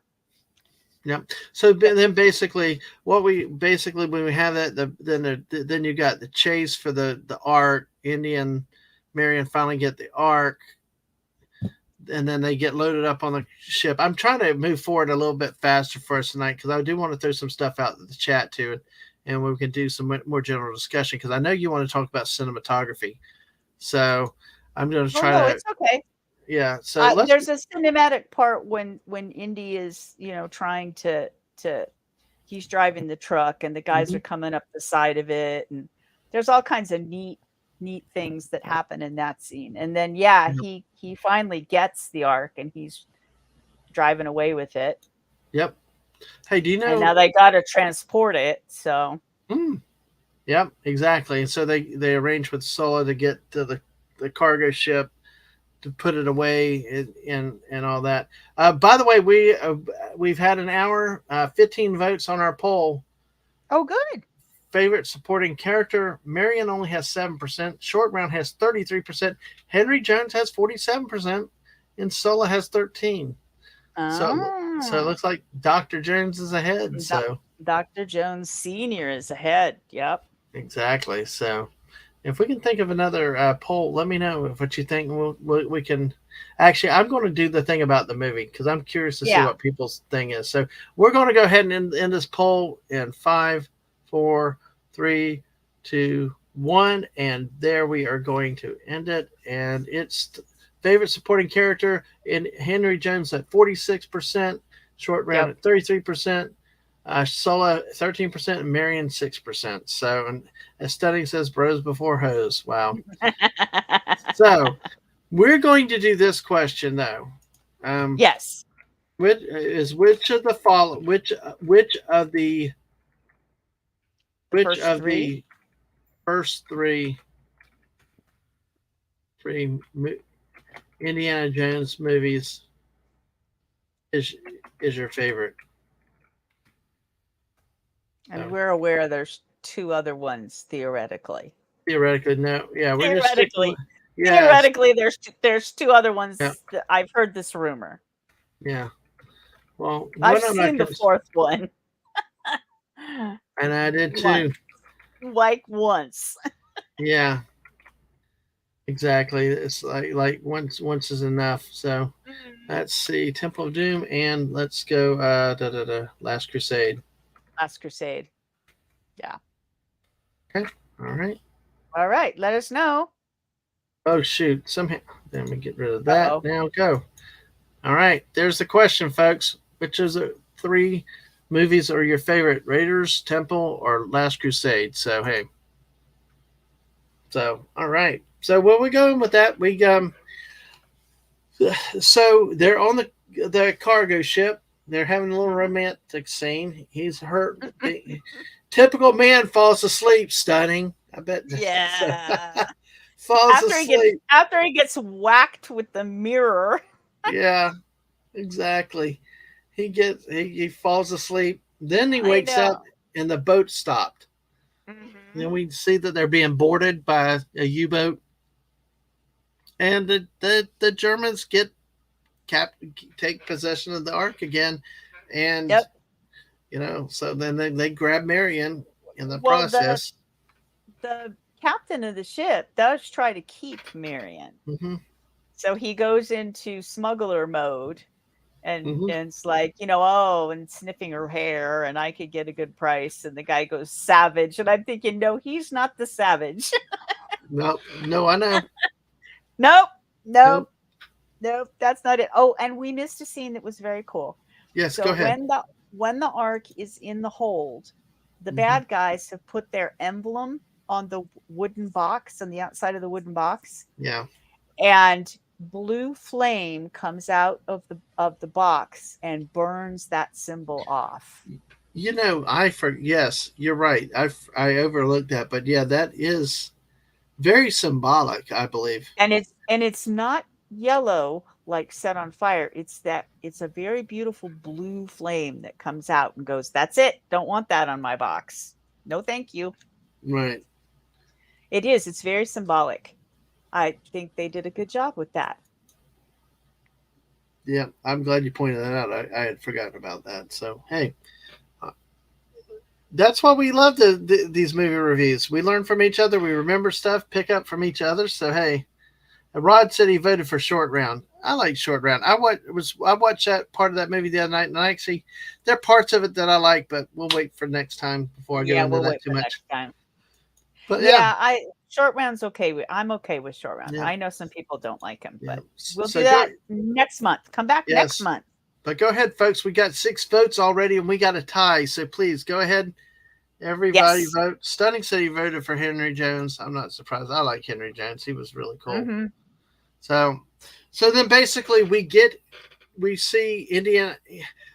Yep. So Yeah. then basically, what we basically when we have that, then you got the chase for the ark. Indian Marion finally get the ark, and then they get loaded up on the ship. I'm trying to move forward a little bit faster for us tonight because I do want to throw some stuff out in the chat too, and we can do some more general discussion because I know you want to talk about cinematography. So I'm going to Oh, try no, to it's okay. So let's There's a cinematic part when Indy is, trying to he's driving the truck and the guys are Mhm. coming up the side of it, and there's all kinds of neat things that happen in that scene. And then yeah, Yep. he finally gets the Ark and he's driving away with it. Yep. Hey, do you And know? now they got to transport it. So Mm, yep, exactly. And so they arrange with Sola to get to the cargo ship to put it away and all that. By the way, we've had an hour, 15 votes on our poll. oh, good. Favorite supporting character: Marion only has 7%. Short Round has 33%. Henry Jones has 47%, and Sola has 13. So it Ah, looks like Dr. Jones is ahead. So Dr. Jones Sr. is ahead. Yep. exactly. So if we can think of another poll, let me know what you think. We can. Actually, I'm going to do the thing about the movie because I'm curious to see Yeah. what people's thing is. So we're going to go ahead and end this poll in 5, 4, 3, 2, 1, and there we are going to end it. And it's favorite supporting character in Henry Jones at 46%, Short Round Yep. at 33%. Sola 13% and Marion 6%. So, and as studying says, bros before hoes. Wow. So, we're going to do this question though. Um, Yes. which of the follow The which first of three. the first three Indiana Jones movies is is your favorite? And So, we're aware there's two other ones theoretically. theoretically, no. Yeah, we're just sticking with. Theoretically. Yes. Theoretically, there's two other Yeah. ones that I've heard this rumor. Yeah. Well, I've one I'm not seen the going to. fourth one. And I did Once. too. Like once. Yeah. Exactly. It's like once is enough. So Mm. let's see, Temple of Doom, and let's go Last Crusade. Last Crusade. Yeah. Okay. All right. All right. Let us know. Oh shoot. Somehow let me get rid of that. Uh-oh. Now go. All right. There's the question, folks. Which is the three movies are your favorite? Raiders, Temple, or Last Crusade? So hey. So all right. So where we going with that? We so they're on the cargo ship. They're having a little Mhm. romantic scene. He's hurt. Typical man falls asleep. Stunning. I bet. So, Yeah. falls asleep. After he gets whacked with the mirror. Yeah, exactly. He falls asleep. Then he I wakes up know. and the boat stopped. Hmm. Then we see that they're being boarded by a U-boat, and the Germans take possession of the Ark again, and Yep. so then they grab Marion in the Well, process. the captain of the ship does try to keep Marion. Hmm. So he goes into smuggler mode Hmm. and it's like, oh, and sniffing her hair, and I could get a good price. And the guy goes savage. And I'm thinking, no, he's not the savage. No, no, I know. Nope, Nope. nope, nope. That's not it. Oh, and we missed a scene that was very cool. Yes, go So ahead. when the Ark is in the hold, the Hmm. bad guys have put their emblem on the wooden box, on the outside of the wooden box, Yeah. and blue flame comes out of the box and burns that symbol off. Yes, you're right. I overlooked that, but yeah, that is very symbolic, I believe. And it's not yellow like set on fire. It's a very beautiful blue flame that comes out and goes, that's it. Don't want that on my box. No, thank you. Right. It's very symbolic. I think they did a good job with that. Yeah, I'm glad you pointed that out. I had forgotten about that. So hey, uh, that's why we love these movie reviews. We learn from each other. We remember stuff, pick up from each other. So hey, Rod said he voted for Short Round. I like Short Round. I watched that part of that movie the other night, and I actually there are parts of it that I like, but we'll wait for next time before I go Yeah, into we'll that wait too for much. next time. But yeah, Yeah, I short round's okay with. I'm okay with short round. yeah, I know some people don't like him, yeah. but we'll do So that go. next month. Come back next Yes, month. But go ahead, folks. We got 6 votes already, and we got a tie. So please go ahead. Everybody Yes. vote. Stunning said he voted for Henry Jones. I'm not surprised. I like Henry Jones. He was really cool. Mm-hmm. So, so then basically we see Indiana.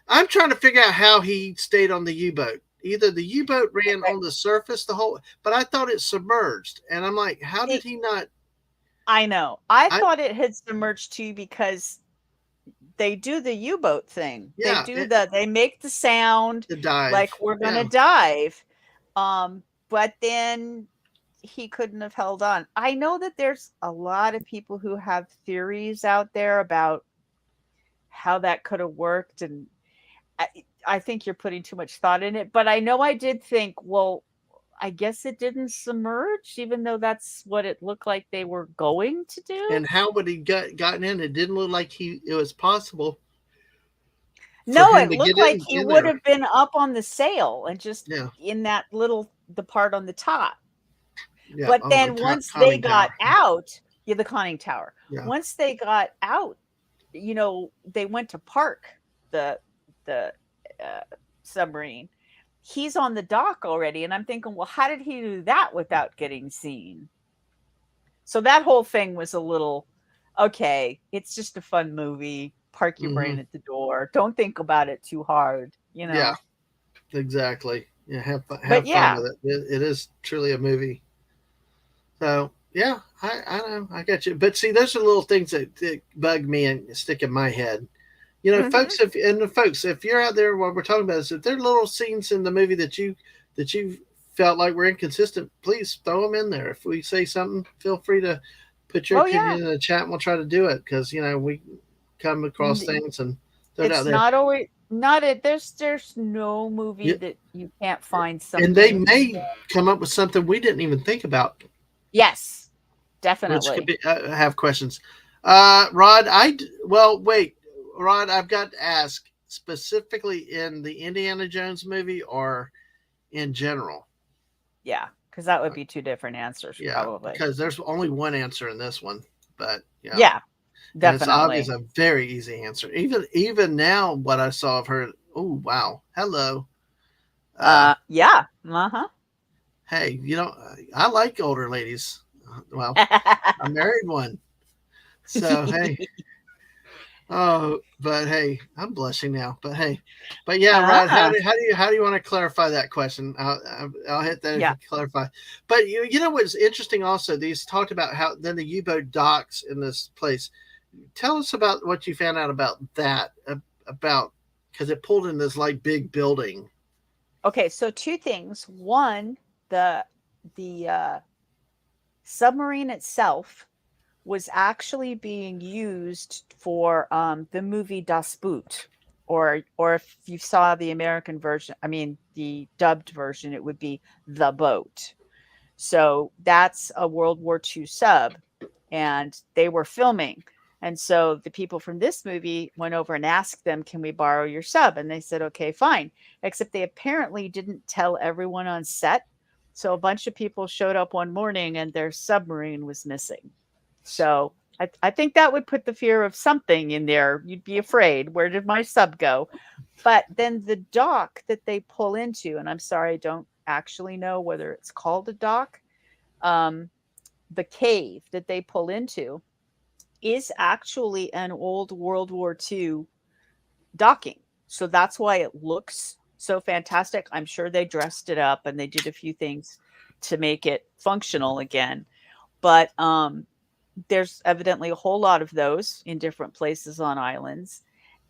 I'm trying to figure out how he stayed on the U-boat. Either the U-boat ran on the surface the whole, but I thought it submerged, and I'm like, how did See, he not? I know. I I thought it had submerged too because they do the U-boat thing. They yeah, do they make the sound the dive. like we're Yeah, gonna dive. But then he couldn't have held on. I know that there's a lot of people who have theories out there about how that could have worked, and I, I think you're putting too much thought in it. But I know I did think, well, I guess it didn't submerge, even though that's what it looked like they were going to do. and how would he gotten in? It didn't look like it was possible for No, him it to looked get like he in would there. have been up on the sail and just Yeah, in that the part on the top. yeah, But on the then once they conning got tower. out, yeah, the conning tower. Yeah, Once they got out, they went to park the uh, submarine. He's on the dock already, and I'm thinking, well, how did he do that without getting seen? So that whole thing was a little okay. It's just a fun movie. Park your mm-hmm. brain at the door. Don't think about it too hard. Yeah, exactly. Yeah, But have fun yeah, with it. It is truly a movie. So yeah, I know I got you. But see, those are little things that bug me and stick in my head. You know, hmm folks, if you're out there, what we're talking about is if there are little scenes in the movie that you felt like were inconsistent, please throw them in there. If we say something, feel free to put your oh yeah. opinion in the chat, and we'll try to do it because we come across things and throw it out It's there. not always not it. There's no movie Yeah, that you can't find and they something. may come up with something we didn't even think about, Yes, which could definitely. be have questions. Rod, well, wait, Rod, I've got to ask specifically in the Indiana Jones movie or in general. Yeah, because that would be two different answers, Yeah, probably. because there's only one answer in this one, but yeah, Yeah, and it's obvious definitely. a very easy answer. Even now, what I saw of her, oh wow, hello. Yeah. Uh-huh. Hey, I like older ladies. Well, I married one, so hey. Oh, but hey, I'm blushing now. But hey, but yeah, Rod, ah, how do you want to clarify that question? I'll hit that if yeah. you clarify. But you know what's interesting also? These talked about how then the U-boat docks in this place. Tell us about what you found out about that about because it pulled in this like big building. Okay, so two things. One, the submarine itself was actually being used for the movie Das Boot, or if you saw the American version, I mean the dubbed version, it would be The Boat. So that's a World War II sub, and they were filming. And so the people from this movie went over and asked them, "Can we borrow your sub?" And they said, "Okay, fine." Except they apparently didn't tell everyone on set. So a bunch of people showed up one morning and their submarine was missing. So I think that would put the fear of something in there. You'd be afraid. Where did my sub go? But then the dock that they pull into, and I'm sorry, I don't actually know whether it's called a dock, um, the cave that they pull into is actually an old World War II docking. So that's why it looks so fantastic. I'm sure they dressed it up and they did a few things to make it functional again. But there's evidently a whole lot of those in different places on islands.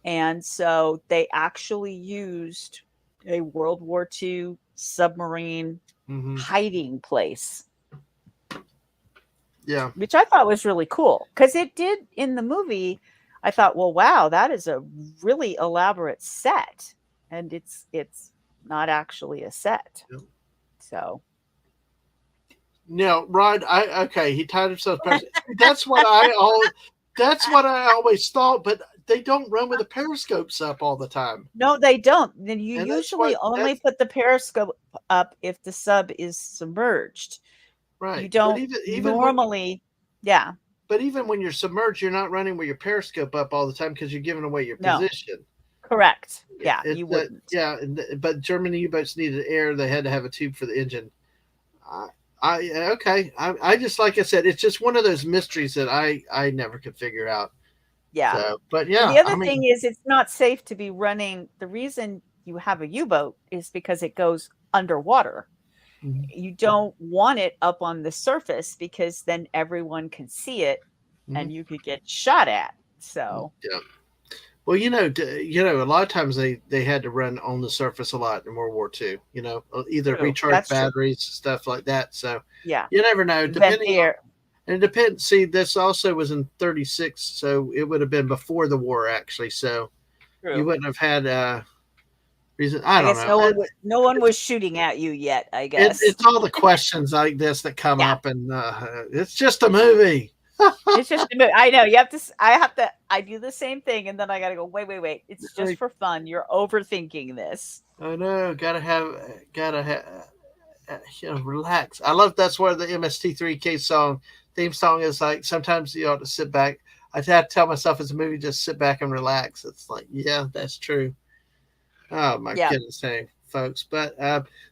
And so they actually used a World War II submarine Mm-hmm. hiding place, Yeah, which I thought was really cool because it did in the movie. I thought, well, wow, that is a really elaborate set, and it's not actually a set. yeah. So No, Rod. Okay. He tied himself. That's what I all. That's what I always thought. But they don't run with the periscopes up all the time, no, they don't. Then you and that's usually what only that's put the periscope up if the sub is submerged. You right. But don't even when normally, yeah, but even when you're submerged, you're not running with your periscope up all the time because you're giving away your no, position. Correct. Yeah, Yeah, you wouldn't. yeah, but German U-boats needed air. They had to have a tube for the engine. I, okay. I just like I said, it's just one of those mysteries that I never could figure out. Yeah. So, but And yeah, the I other mean, thing is it's not safe to be running. The reason you have a U-boat is because it goes underwater. mhm, You don't want it up on the surface because then everyone can see it mhm, and you could get shot at. So, yeah. Well, a lot of times they had to run on the surface a lot in World War II. Either true. recharge That's true. batteries, stuff like that. So Yeah. you never know. Vent Depending the on air. and it depends. See, this also was in '36, so it would have been before the war actually. So you True. wouldn't have had reason. I I don't guess know. no one was shooting at you yet, I It, guess. it's all the questions like this that come Yeah. up, and it's just a movie. It's just a movie. I know you have to. I have to. I do the same thing, and then I got to go. Wait, wait, wait. It's just Like, for fun. You're overthinking this. I know, gotta have, relax. I love that's where the MST3K theme song is like. Sometimes you ought to sit back. I have to tell myself it's a movie, just sit back and relax. It's like, yeah, that's true. Oh my Yeah. goodness, hey folks. But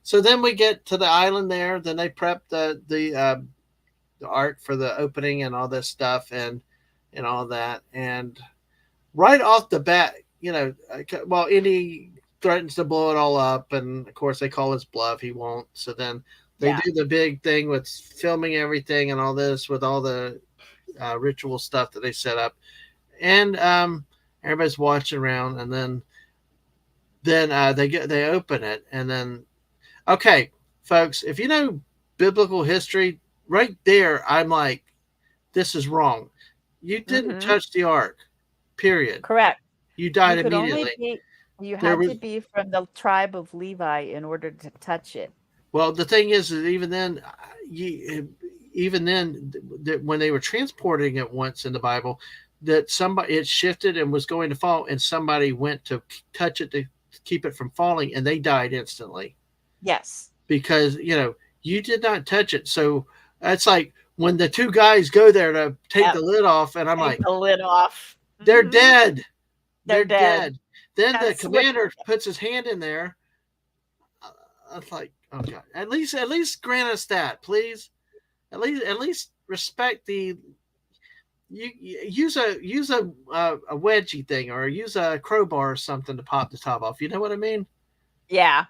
so then we get to the island there. Then they prep the ark for the opening and all this stuff and all that. And right off the bat, well, Indy threatens to blow it all up, and of course they call his bluff. He won't. So then they Yeah. do the big thing with filming everything and all this with all the ritual stuff that they set up, and everybody's watching around, and then they open it, and then okay, folks, if you know biblical history, right there, I'm like, this is wrong. You didn't Mm-hmm. touch the ark, period. Correct. You You died could only immediately. be. You There had to was be from the tribe of Levi in order to touch it. Well, the thing is that even then, that when they were transporting it once in the Bible, that somebody it shifted and was going to fall, and somebody went to touch it to keep it from falling, and they died instantly Yes. because you did not touch it. So that's like when the two guys go there to take Yep. the lid off, and I'm Take like, the lid off. they're Mm-hmm. dead. They're They're dead. dead. Then the That's what. commander puts his hand in there. It's like, oh god, at least grant us that, please. At least respect the use a wedgie thing or use a crowbar or something to pop the top off. You know what I mean? Yeah,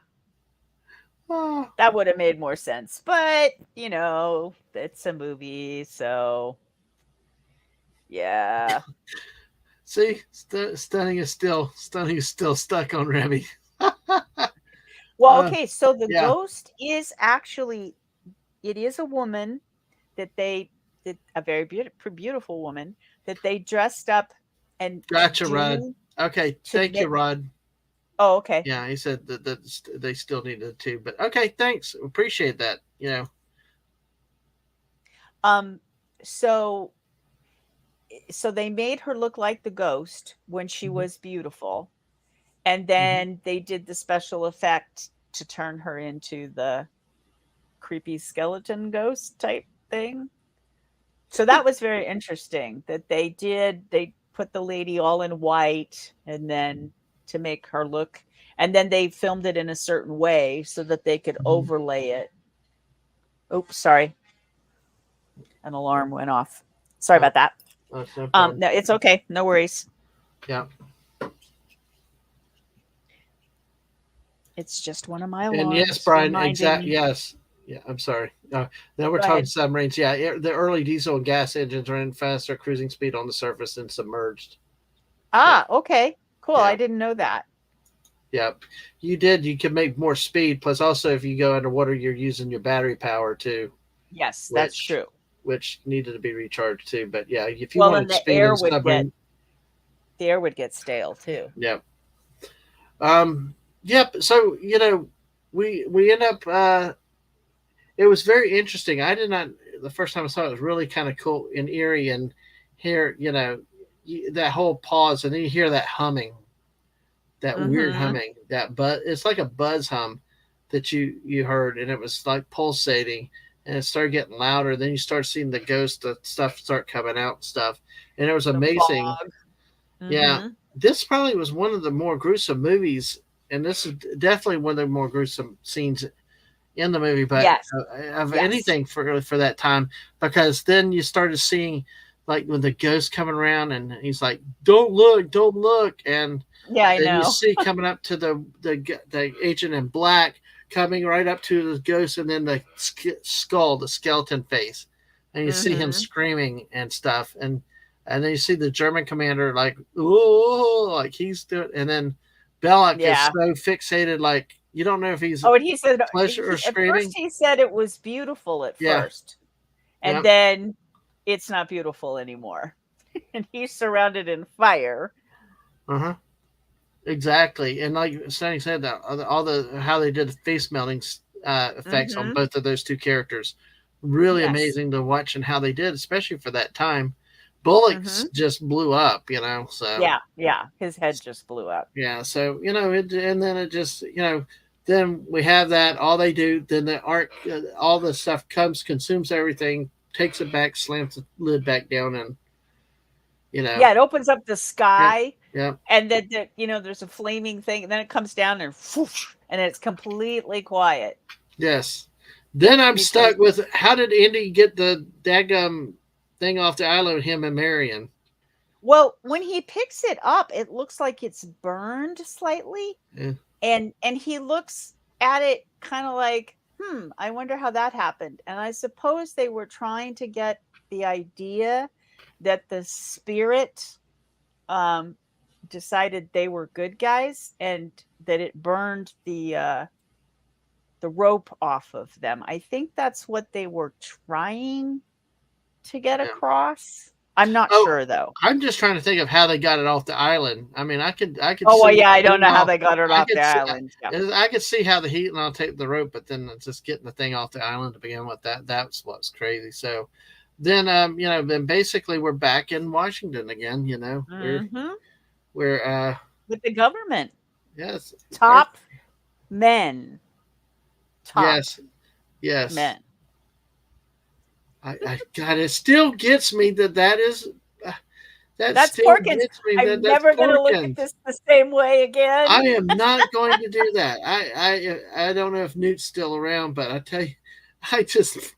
Oh, that would have made more sense. But it's a movie, so yeah. see, stunning is still stuck on Remy. Well, okay. So the Yeah, ghost is actually it is a woman that they did a very beautiful woman that they dressed up and gotcha, Rod. do Okay, to thank you, make. Rod. Oh, okay. Yeah, he said that they still needed it too, but okay, thanks, appreciate that. Um. So they made her look like the ghost when she Mhm, was beautiful, and mhm. then they did the special effect to turn her into the creepy skeleton ghost type thing. So that was very interesting that they put the lady all in white and then to make her look, and then they filmed it in a certain way so that they could Mhm. overlay it. Oops, sorry. An alarm went off. Sorry Oh, about that. that's no problem. No, it's okay. No worries. Yeah. It's just one of my And yes, alarms Brian, reminding exact. me. Yes. Yeah, I'm sorry. Now we're Go talking ahead. submarines. Yeah, the early diesel and gas engines ran faster cruising speed on the surface and submerged. Yeah, Ah, okay. Cool. I yeah, didn't know that. yeah. You did. You can make more speed. Plus, also, if you go underwater, you're using your battery power too, Yes, that's which true. which needed to be recharged too. But yeah, if you Well, wanted and speed in submarine, the air would get stale too. yeah. Yep. So we end up. It was very interesting. I did not the first time I saw it was really kind of cool and eerie, and hear that whole pause, and then you hear that humming, that weird Mm-hmm. humming, that it's like a buzz hum that you heard, and it was like pulsating, and it started getting louder. Then you start seeing the ghost stuff start coming out and stuff, and it was The amazing. fog. Yeah, Mm-hmm. this probably was one of the more gruesome movies, and this is definitely one of the more gruesome scenes in the movie, but Yes. of Yes. anything for that time, because then you started seeing like when the ghost coming around, and he's like, don't look," and Yeah, I then you know. see coming up to the agent in black coming right up to the ghost, and then the skull, the skeleton face, and you see him Mhm. screaming and stuff, and then you see the German commander like, "Oh," like he's doing, and then Belloc is Yeah. so fixated, like you don't know if he's Oh, and he said pleasure or he at first screaming. he said it was beautiful at Yeah, first, and yeah, then it's not beautiful anymore. And he's surrounded in fire. uh huh, exactly. And like Sonny said, that all the how they did the face melting effects on Mhm. both of those two characters, really Yes. amazing to watch and how they did, especially for that time. Bullock's Mhm. just blew up, you know. So Yeah, yeah. His head just blew up. yeah, so it, and then it just then we have that. All they do, then the arc, all the stuff comes, consumes everything, takes it back, slams the lid back down, and you know, Yeah, it opens up the yeah, sky, yeah, and then there's a flaming thing, and then it comes down and whoosh, and it's completely quiet yes. Then I'm because stuck with how did Indy get the daggum thing off the island? Him and Marion. well, when he picks it up, it looks like it's burned slightly, Yeah, and he looks at it kind of like, I wonder how that happened. And I suppose they were trying to get the idea that the spirit um decided they were good guys and that it burned the rope off of them. I think that's what they were trying to get yeah. across. I'm not Oh, sure though. I'm just trying to think of how they got it off the island. I mean, I could Oh well, see yeah, I don't getting know how off. they got it I off the could see. island. Yeah. I could see how the heat and I'll take the rope, but then just getting the thing off the island to begin with, that's what's crazy. So then, then basically we're back in Washington again. Hmm. We're With the government, yes, our, top men, top yes, yes. men. God, it still gets me that is that That's still Porkins. gets me I'm that's never gonna look at Porkins. this the same way again. I am not going to do that. I don't know if Newt's still around, but I tell you, I just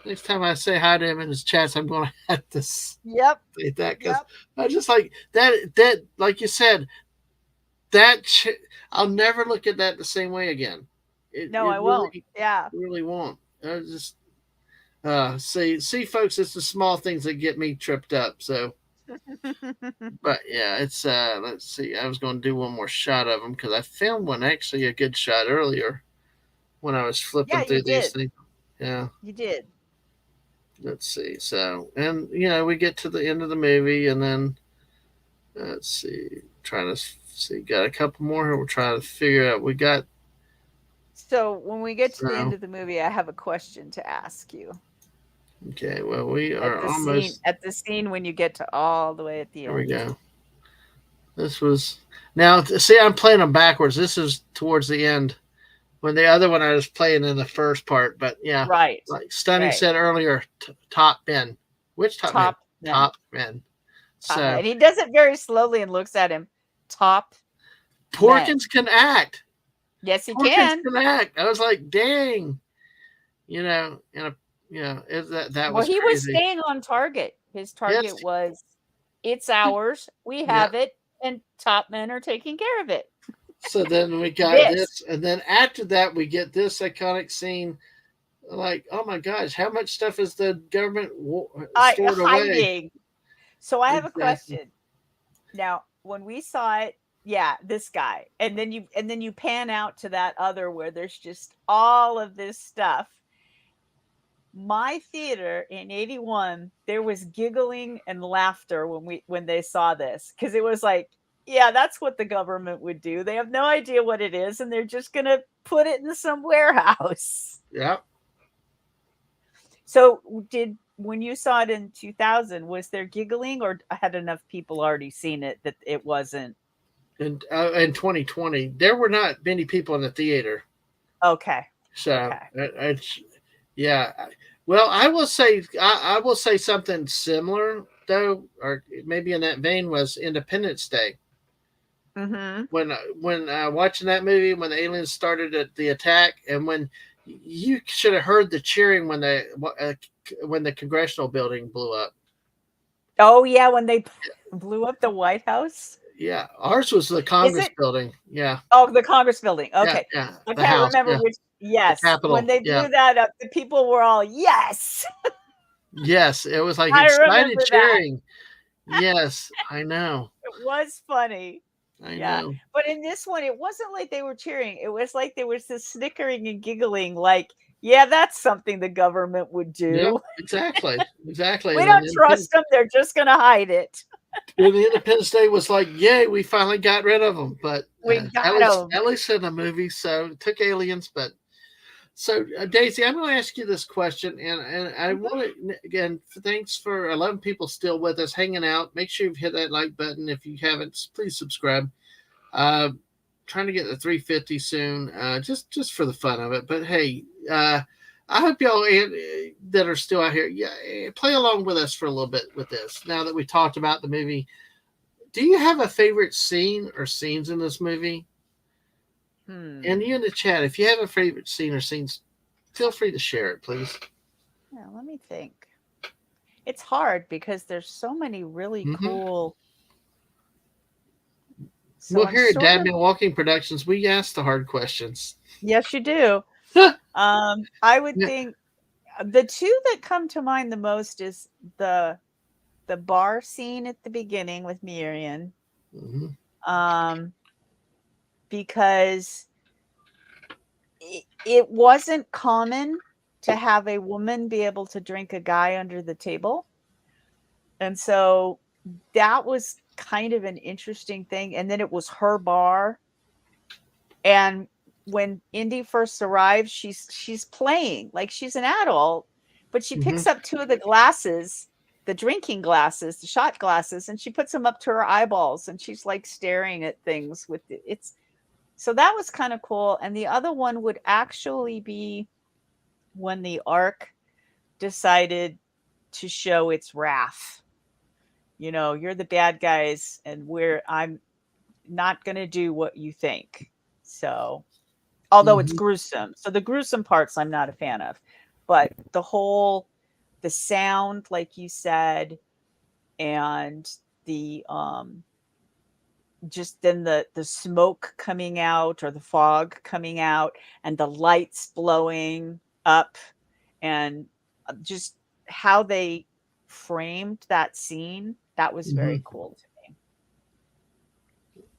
next time I say hi to him in his chats, I'm going to have to say Yep. that because Yep. I just like that like you said that I'll never look at that the same way again. It No, it I won't. really Yeah. really won't. I just see folks, it's the small things that get me tripped up. So but yeah, it's let's see. I was going to do one more shot of them because I filmed one actually a good shot earlier when I was Yeah, flipping you through these did. things. Yeah, You did. let's see. So, and we get to the end of the movie, and then let's see. Trying to see, got a couple more here. We're trying to figure out. We got So when we get to the end so of the movie, I have a question to ask you. okay. Well, we are almost. At the scene when you get to all the way at the Here we end. go. This was now. See, I'm playing them backwards. This is towards the end when the other one I was playing in the first part. But yeah, Right. like Stunning Right. said earlier, top men. Which top men? Top men. Top men. Top men. So And he does it very slowly and looks at him. Top men. Porkins can act. Yes, he Porkins can. can act. I was like, dang, and that Well, was he was crazy. staying on target. His Yes, target was it's ours. We yeah. have it. And top men are taking care of it. So then we got This. this, and then after that we get this iconic scene. Like, oh my gosh, how much stuff is the government stored away? Hiding. So I have a Exactly. question. Now, when we saw it, yeah, this guy. And then you pan out to that other where there's just all of this stuff. My theater in 81, there was giggling and laughter when they saw this cuz it was like, yeah, that's what the government would do. They have no idea what it is and they're just going to put it in some warehouse. Yeah. So, did when you saw it in 2000, was there giggling or had enough people already seen it that it wasn't? And in 2020, there were not many people in the theater. Okay. So Okay. yeah. Well, I will say something similar though, or maybe in that vein was Independence Day. Mhm. When watching that movie, when the aliens started the attack, and when you should have heard the cheering when the congressional building blew up. Oh, yeah, when they blew up the White House? Yeah, ours was the Is Congress it? building. Yeah, Oh, the Congress building, yeah, okay. yeah. I The can't House. remember Yeah, which. the Yes, when Capitol. they Yeah. blew that up, the people were all, "Yes!" Yes, it was like I excited remember that. cheering. Yes, I know. It was funny. I Yeah, know. but in this one, it wasn't like they were cheering, it was like there was this snickering and giggling like, "Yeah, that's something the government would Yep, do. exactly, exactly. We don't trust them, they're just gonna hide it. And the Independence Day was like, "Yay, we finally got rid of them!" But We at got least, 'em." at least in the movie, so it took aliens. But so, Daisy, I'm going to ask you this question, and I Mhm. want to again thanks for 11 people still with us, hanging out. Make sure you hit that like button if you haven't. Please subscribe. Uh, Trying to get to 350 soon, just for the fun of it. But hey, I hope y'all that are still out here, yeah, play along with us for a little bit with this. Now that we talked about the movie, do you have a favorite scene or scenes in this movie? And Hmm. you in the chat, if you have a favorite scene or scenes, feel free to share it, please. Yeah, let me think. It's hard because there's so many really Mm-hmm. cool. So Well, I'm here at sort of. Dadman Walking Productions, we ask the hard questions. Yes, you do. I would Yeah. think the 2 that come to mind the most is the bar scene at the beginning with Miriam, Mm-hmm. um, because it wasn't common to have a woman be able to drink a guy under the table, and so that was kind of an interesting thing, and then it was her bar, and when Indy first arrives, she's playing like she's an adult, but she Mm-hmm. picks up 2 of the glasses, the drinking glasses, the shot glasses, and she puts them up to her eyeballs, and she's like staring at things with it's so that was kind of cool. And the other one would actually be when the Ark decided to show its wrath. You know, you're the bad guys, and I'm not going to do what you think. So although it's Mm-hmm. gruesome. So the gruesome parts I'm not a fan of. But the sound, like you said, and the just then the smoke coming out or the fog coming out and the lights blowing up and just how they framed that scene, that was Mm-hmm. very cool to me.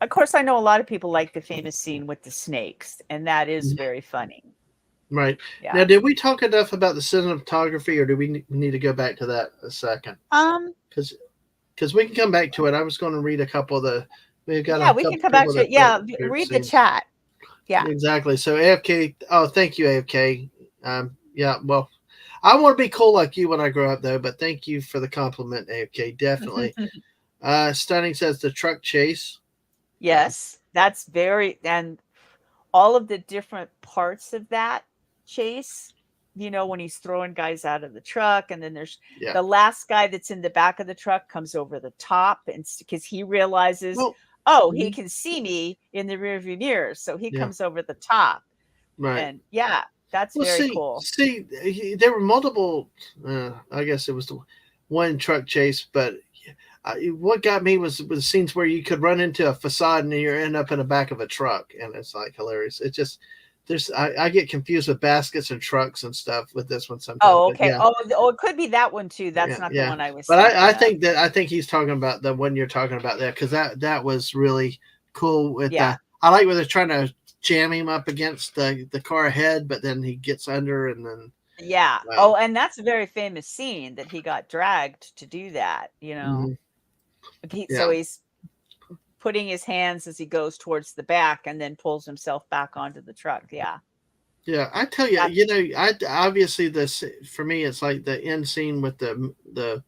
Of course, I know a lot of people like the famous scene with the snakes, and that is very funny. Right. Yeah. Now, did we talk enough about the cinematography, or do we need to go back to that a second? Um, Because we can come back to it. I was going to read a couple of the. We've got yeah, a we can come back couple of to the it. Yeah, favorite read the scenes. chat. Yeah. Exactly. So AFK. Oh, thank you, AFK. Yeah. Well, I want to be cool like you when I grow up, though. But thank you for the compliment, AFK. Definitely. Stunning says the truck chase. Yes, that's very and all of the different parts of that chase, you know, when he's throwing guys out of the truck, and then there's Yeah. the last guy that's in the back of the truck comes over the top, and because he realizes, Well. oh, he Mhm. can see me in the rearview mirror, so he Yeah. comes over the top, Right. and yeah, that's Well, very see, cool. there were multiple. I guess it was the one truck chase, but what got me was scenes where you could run into a facade and you end up in the back of a truck, and it's like hilarious. It just I get confused with baskets and trucks and stuff with this one sometimes, Oh, but okay. yeah, Oh, it could be that one too. That's yeah, not the yeah. one I was But I thinking of. think I think he's talking about the one you're talking about there because that was really cool. With Yeah. I like where they're trying to jam him up against the car ahead, but then he gets under and then Yeah. wow. Oh, and that's a very famous scene that he got dragged to do that, you know. Hmm. So Yeah. he's putting his hands as he goes towards the back and then pulls himself back onto the truck. Yeah. Yeah, I tell you, That I obviously this for me, it's like the end scene with the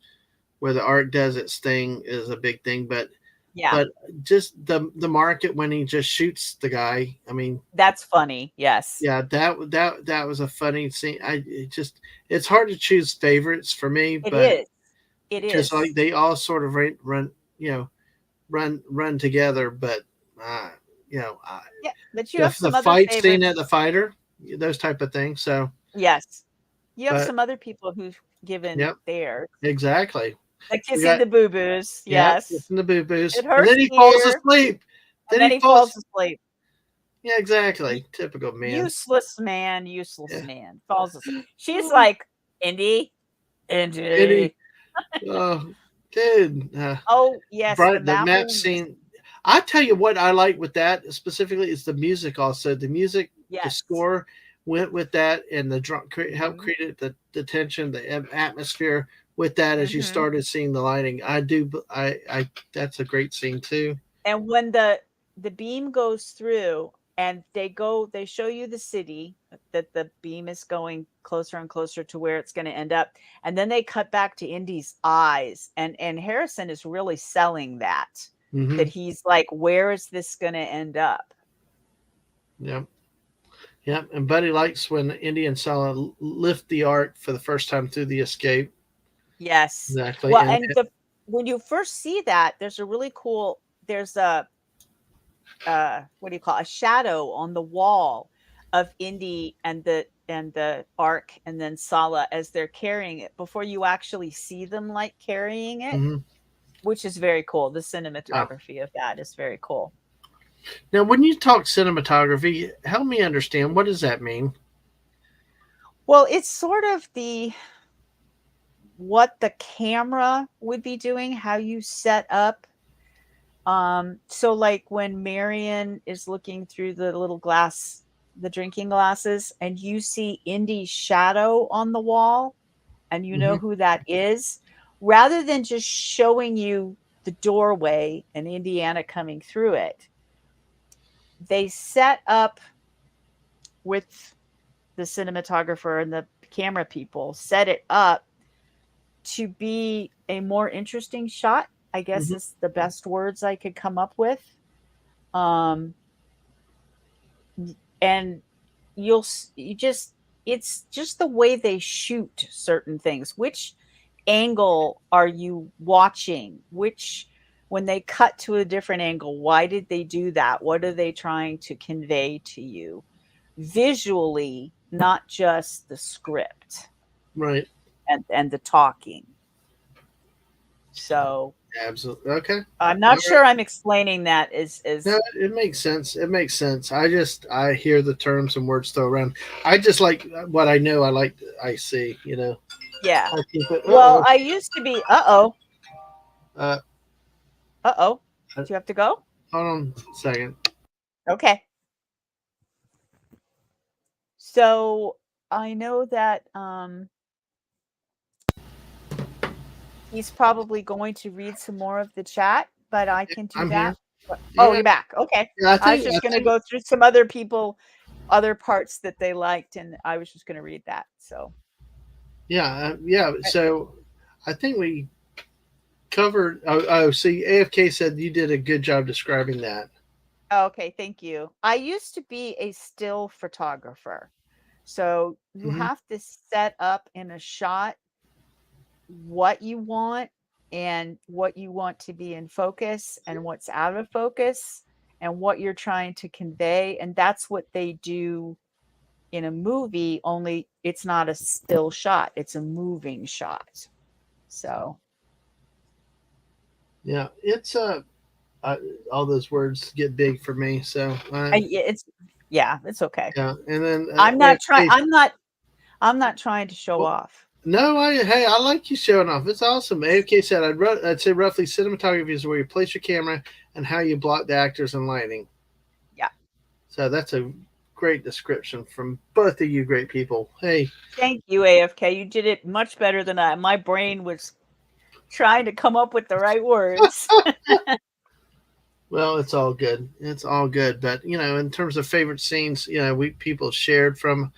where the Ark does its thing is a big thing, yeah. but just the market when he just shoots the guy. I mean, That's funny. Yes. yeah, that was a funny scene. It's hard to choose favorites for me, It but is. It because like is. they all sort of run, you know, run together. But uh, you know, Yeah, but you the have the some other fight scene at favorites. the fighter, those type of things. So, Yes. You have but some other people who've given yep, theirs. exactly. The We kissing got the boo-boos, yep, yes. listen to boo boos, It and hurts then he falls here, asleep. and Then then he he falls. falls asleep. Yeah, U exactly. Typical man. useless Yeah. man, falls asleep. She's like, "Indy, And he, Indy." oh, dude, Oh, yes, the bright the map map will miss. scene. I tell you what I like with that specifically is the music. Also, the music, the Yes. score went with that, and the drum helped Mhm, create the tension, the atmosphere with that as you mhm. started seeing the lighting. I do. I that's a great scene too. And when the beam goes through and they show you the city, that the beam is going closer and closer to where it's gonna end up, and then they cut back to Indy's eyes, and Harrison is really selling that Mm-hmm. he's like, "Where is this gonna end up?" Yep. Yep. And Buddy likes when Indy and Sala lift the ark for the first time through the escape. Yes. Exactly. Well, And and the when you first see that, there's a really cool there's a what do you call it? A shadow on the wall of Indy and the Ark and then Sala as they're carrying it before you actually see them like carrying it, mhm. which is very cool. The Oh. cinematography of that is very cool. Now, when you talk cinematography, help me understand what does that mean? Well, it's sort of the what the camera would be doing, how you set up. So like when Marion is looking through the little glass, the drinking glasses, and you see Indy's shadow on the wall, and you know Hmm. who that is, rather than just showing you the doorway and Indiana coming through it, they set up with the cinematographer and the camera people set it up to be a more interesting shot, I guess Hmm. is the best words I could come up with. Um, and you just it's just the way they shoot certain things. Which angle are you watching? Which when they cut to a different angle, why did they do that? What are they trying to convey to you visually, not just the script Right. and the talking? So Absolutely. Okay. I'm All not right. sure I'm explaining that No, as it makes sense. It makes sense. I hear the terms and words thrown around. I just like what I know. I like. I see. yeah. I keep it. Well, I used to be Uh, uh-oh. uh, Do you have to go? hold on a second. Okay. So I know that he's probably going to read some more of the chat, but I can do I'm here. that. Oh, Okay. you're back. Okay. Yeah, I I was think. I just going to think. go through some other people, other parts that they liked, and I was just going to read that. So, Yeah. Yeah. So, I think we covered. Oh. See, AFK said you did a good job describing that. okay, thank you. I used to be a still photographer. So you Hmm. have to set up in a shot what you want and what you want to be in focus and what's out of focus and what you're trying to convey. And that's what they do in a movie, only it's not a still shot, it's a moving shot. So, Yeah. It's uh, all those words get big for me. So, it's, yeah, it's okay. yeah. And then I'm not trying, AFK. I'm not trying to show Well, off. no, hey, I like you showing off. It's awesome. AFK said I'd say roughly cinematography is where you place your camera and how you block the actors and lighting. Yeah. So that's a great description from both of you great people. Hey, Thank you, AFK. You did it much better than I. My brain was trying to come up with the right words. well, it's all good. It's all good. But in terms of favorite scenes, we people shared from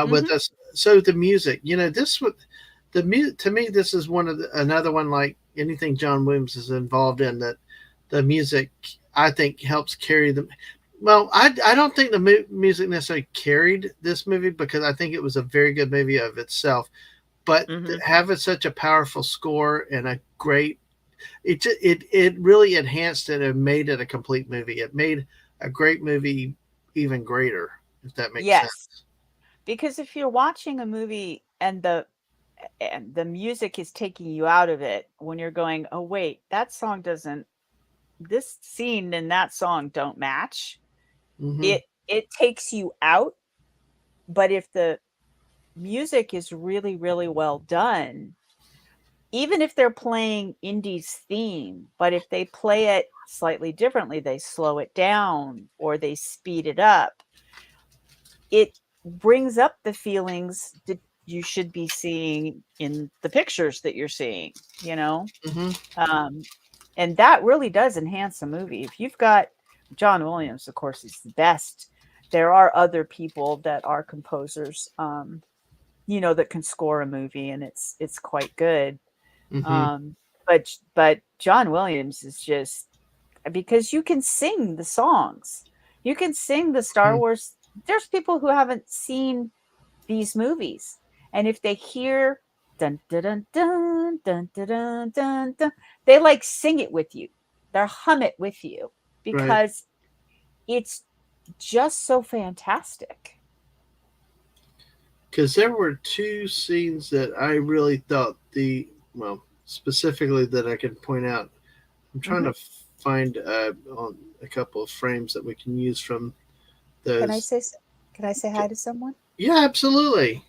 with Hmm. us. So the music, this would to me this is another one like anything John Williams is involved in that the music I think helps carry them. Well, I don't think the music necessarily carried this movie because I think it was a very good movie of itself. But Hmm. having such a powerful score and a great it really enhanced it and made it a complete movie. It made a great movie even greater, if that makes Yes, sense. because if you're watching a movie and the music is taking you out of it when you're going, "Oh wait, that song doesn't this scene and that song don't match." Mm-hmm. It takes you out, but if the music is really, really well done, even if they're playing Indy's theme, but if they play it slightly differently, they slow it down or they speed it up, it brings up the feelings that you should be seeing in the pictures that you're seeing, you know? Mm-hmm. Um, and that really does enhance a movie. If you've got John Williams, of course, is the best. There are other people that are composers, that can score a movie, and it's quite good. Mm-hmm. Um, but John Williams is just because you can sing the songs. You can sing the Star Mm-hmm. Wars. There's people who haven't seen these movies, and if they hear dun dun dun dun dun dun dun dun, dun they like sing it with you. They hum it with you Right. because it's just so fantastic. Because there were two scenes that I really thought specifically that I can point out. I'm trying Hmm. to find on a couple of frames that we can use from Can I those. say can I say hi to someone? Yeah, absolutely.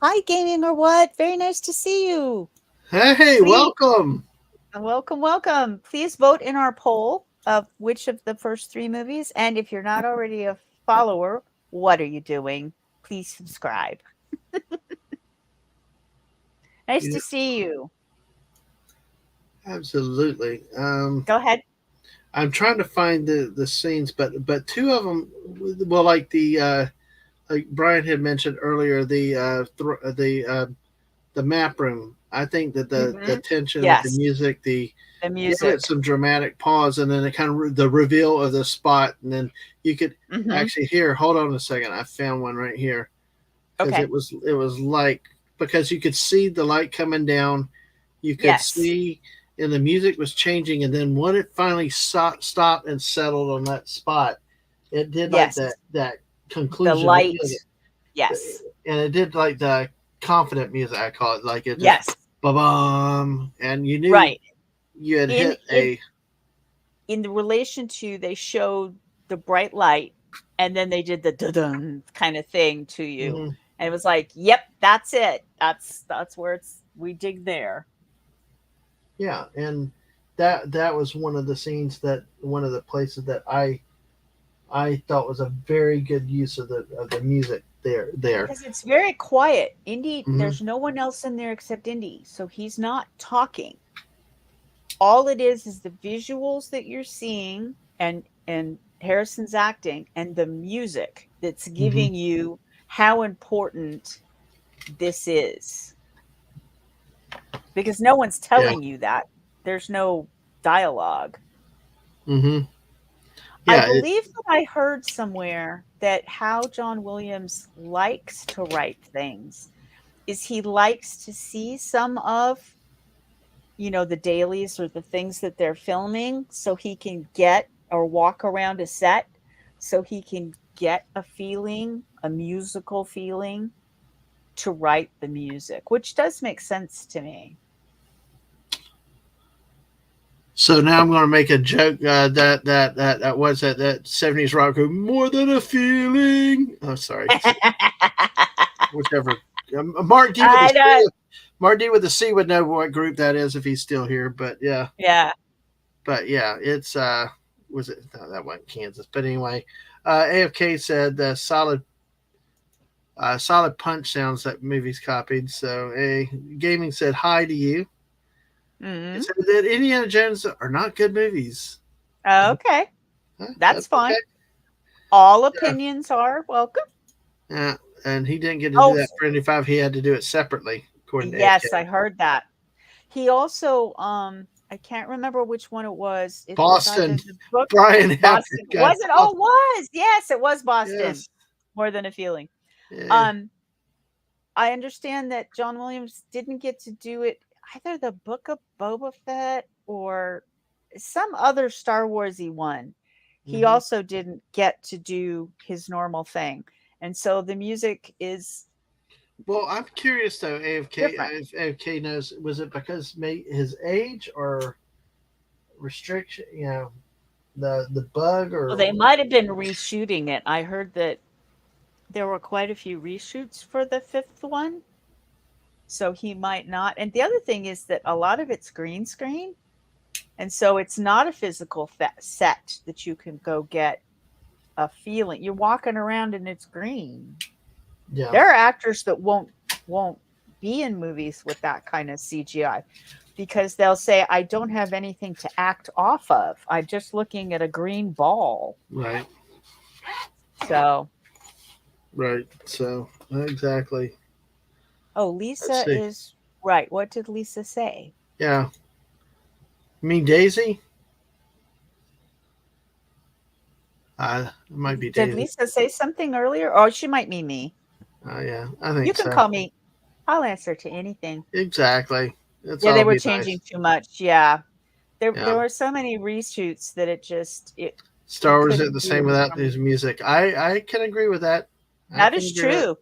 Hi, gaming or what? Very nice to see you. Hey, Please, welcome. welcome, welcome. Please vote in our poll of which of the first three movies. And if you're not already a follower, what are you doing? Please subscribe. Nice Yeah, to see you. absolutely. Go ahead. I'm trying to find the scenes, but two of them, well, like the like Brian had mentioned earlier, the map room. I think that the Hmm. tension with the Yes, music, the the give it music. some dramatic pause, and then it kind of the reveal of the spot, and then you could Hmm. actually hear. Hold on a second, I found one right here because Okay. it was like because you could see the light coming down, you could Yes. see, and the music was changing, and then when it finally stopped and settled on that spot, it did like Yes. that The conclusion, light. Yes. and it did like the confident music. I call it like it just Yes. ba bum, and you knew Right. you had In hit in a. in the relation to they showed the bright light and then they did the dun kind of thing to you. Mhm. And it was like, yep, that's it. That's where it's we dig there. Yeah, and that was one of the scenes that one of the places that I thought was a very good use of the music there. Because it's very quiet. Indy, Hmm. there's no one else in there except Indy. So he's not talking. All it is the visuals that you're seeing and Harrison's acting and the music that's Hmm. giving you how important this is. Because no one's Yeah. telling you that. There's no dialogue. Hmm. I Yeah. believe that I heard somewhere that how John Williams likes to write things is he likes to see some of, the dailies or the things that they're filming so he can get or walk around a set so he can get a feeling, a musical feeling to write the music, which does make sense to me. So now I'm going to make a joke that was that 70s rock group, more than a feeling. Oh, sorry. Whichever. Mark D with the I know. C. Mark D with the C would know what group that is if he's still here. Yeah. But yeah, it's was it no, that wasn't Kansas. But anyway, AFK said solid punch sounds that movie's copied. So a gaming said hi to you. It Hmm. said that Indiana Jones are not good movies. Okay. That's That's okay. fine. All Yeah. opinions are welcome. Yeah, and he didn't get to do Oh, that for 95. He had to do it separately, according to yes, AFK. I heard that. He also, I can't remember which one it was. It was Boston, either the book Brian Hefner Boston. got Was it? Oh, Boston. it was. Yes, it was Boston. Yes. More than a feeling. Yeah. Um, I understand that John Williams didn't get to do it either the book of Boba Fett or some other Star Warsy one, he Mhm. also didn't get to do his normal thing. And so the music is Well, I'm curious though, AFK, different. if AFK knows, was it because his age or restriction, the bug Well, or they might have been reshooting it. I heard that there were quite a few reshoots for the fifth one. So he might not. And the other thing is that a lot of it's green screen. And so it's not a physical set that you can go get a feeling. You're walking around and it's green. yeah, There are actors that won't be in movies with that kind of CGI because they'll say, I don't have anything to act off of. I'm just looking at a green ball. right, So, right. So exactly. oh, Let's Lisa see. is right. What did Lisa say? Yeah, you mean Daisy? It might be Did Daisy. Lisa say something earlier? Or she might mean me. Yeah, I You think can so. call me. I'll answer to anything. Exactly. It's Yeah, they all were be nice. changing too much. Yeah. There Yeah. were so many reshoots that Star he Wars isn't couldn't the do same his without normal. his music. I can agree with that. I That can is agree with that. true.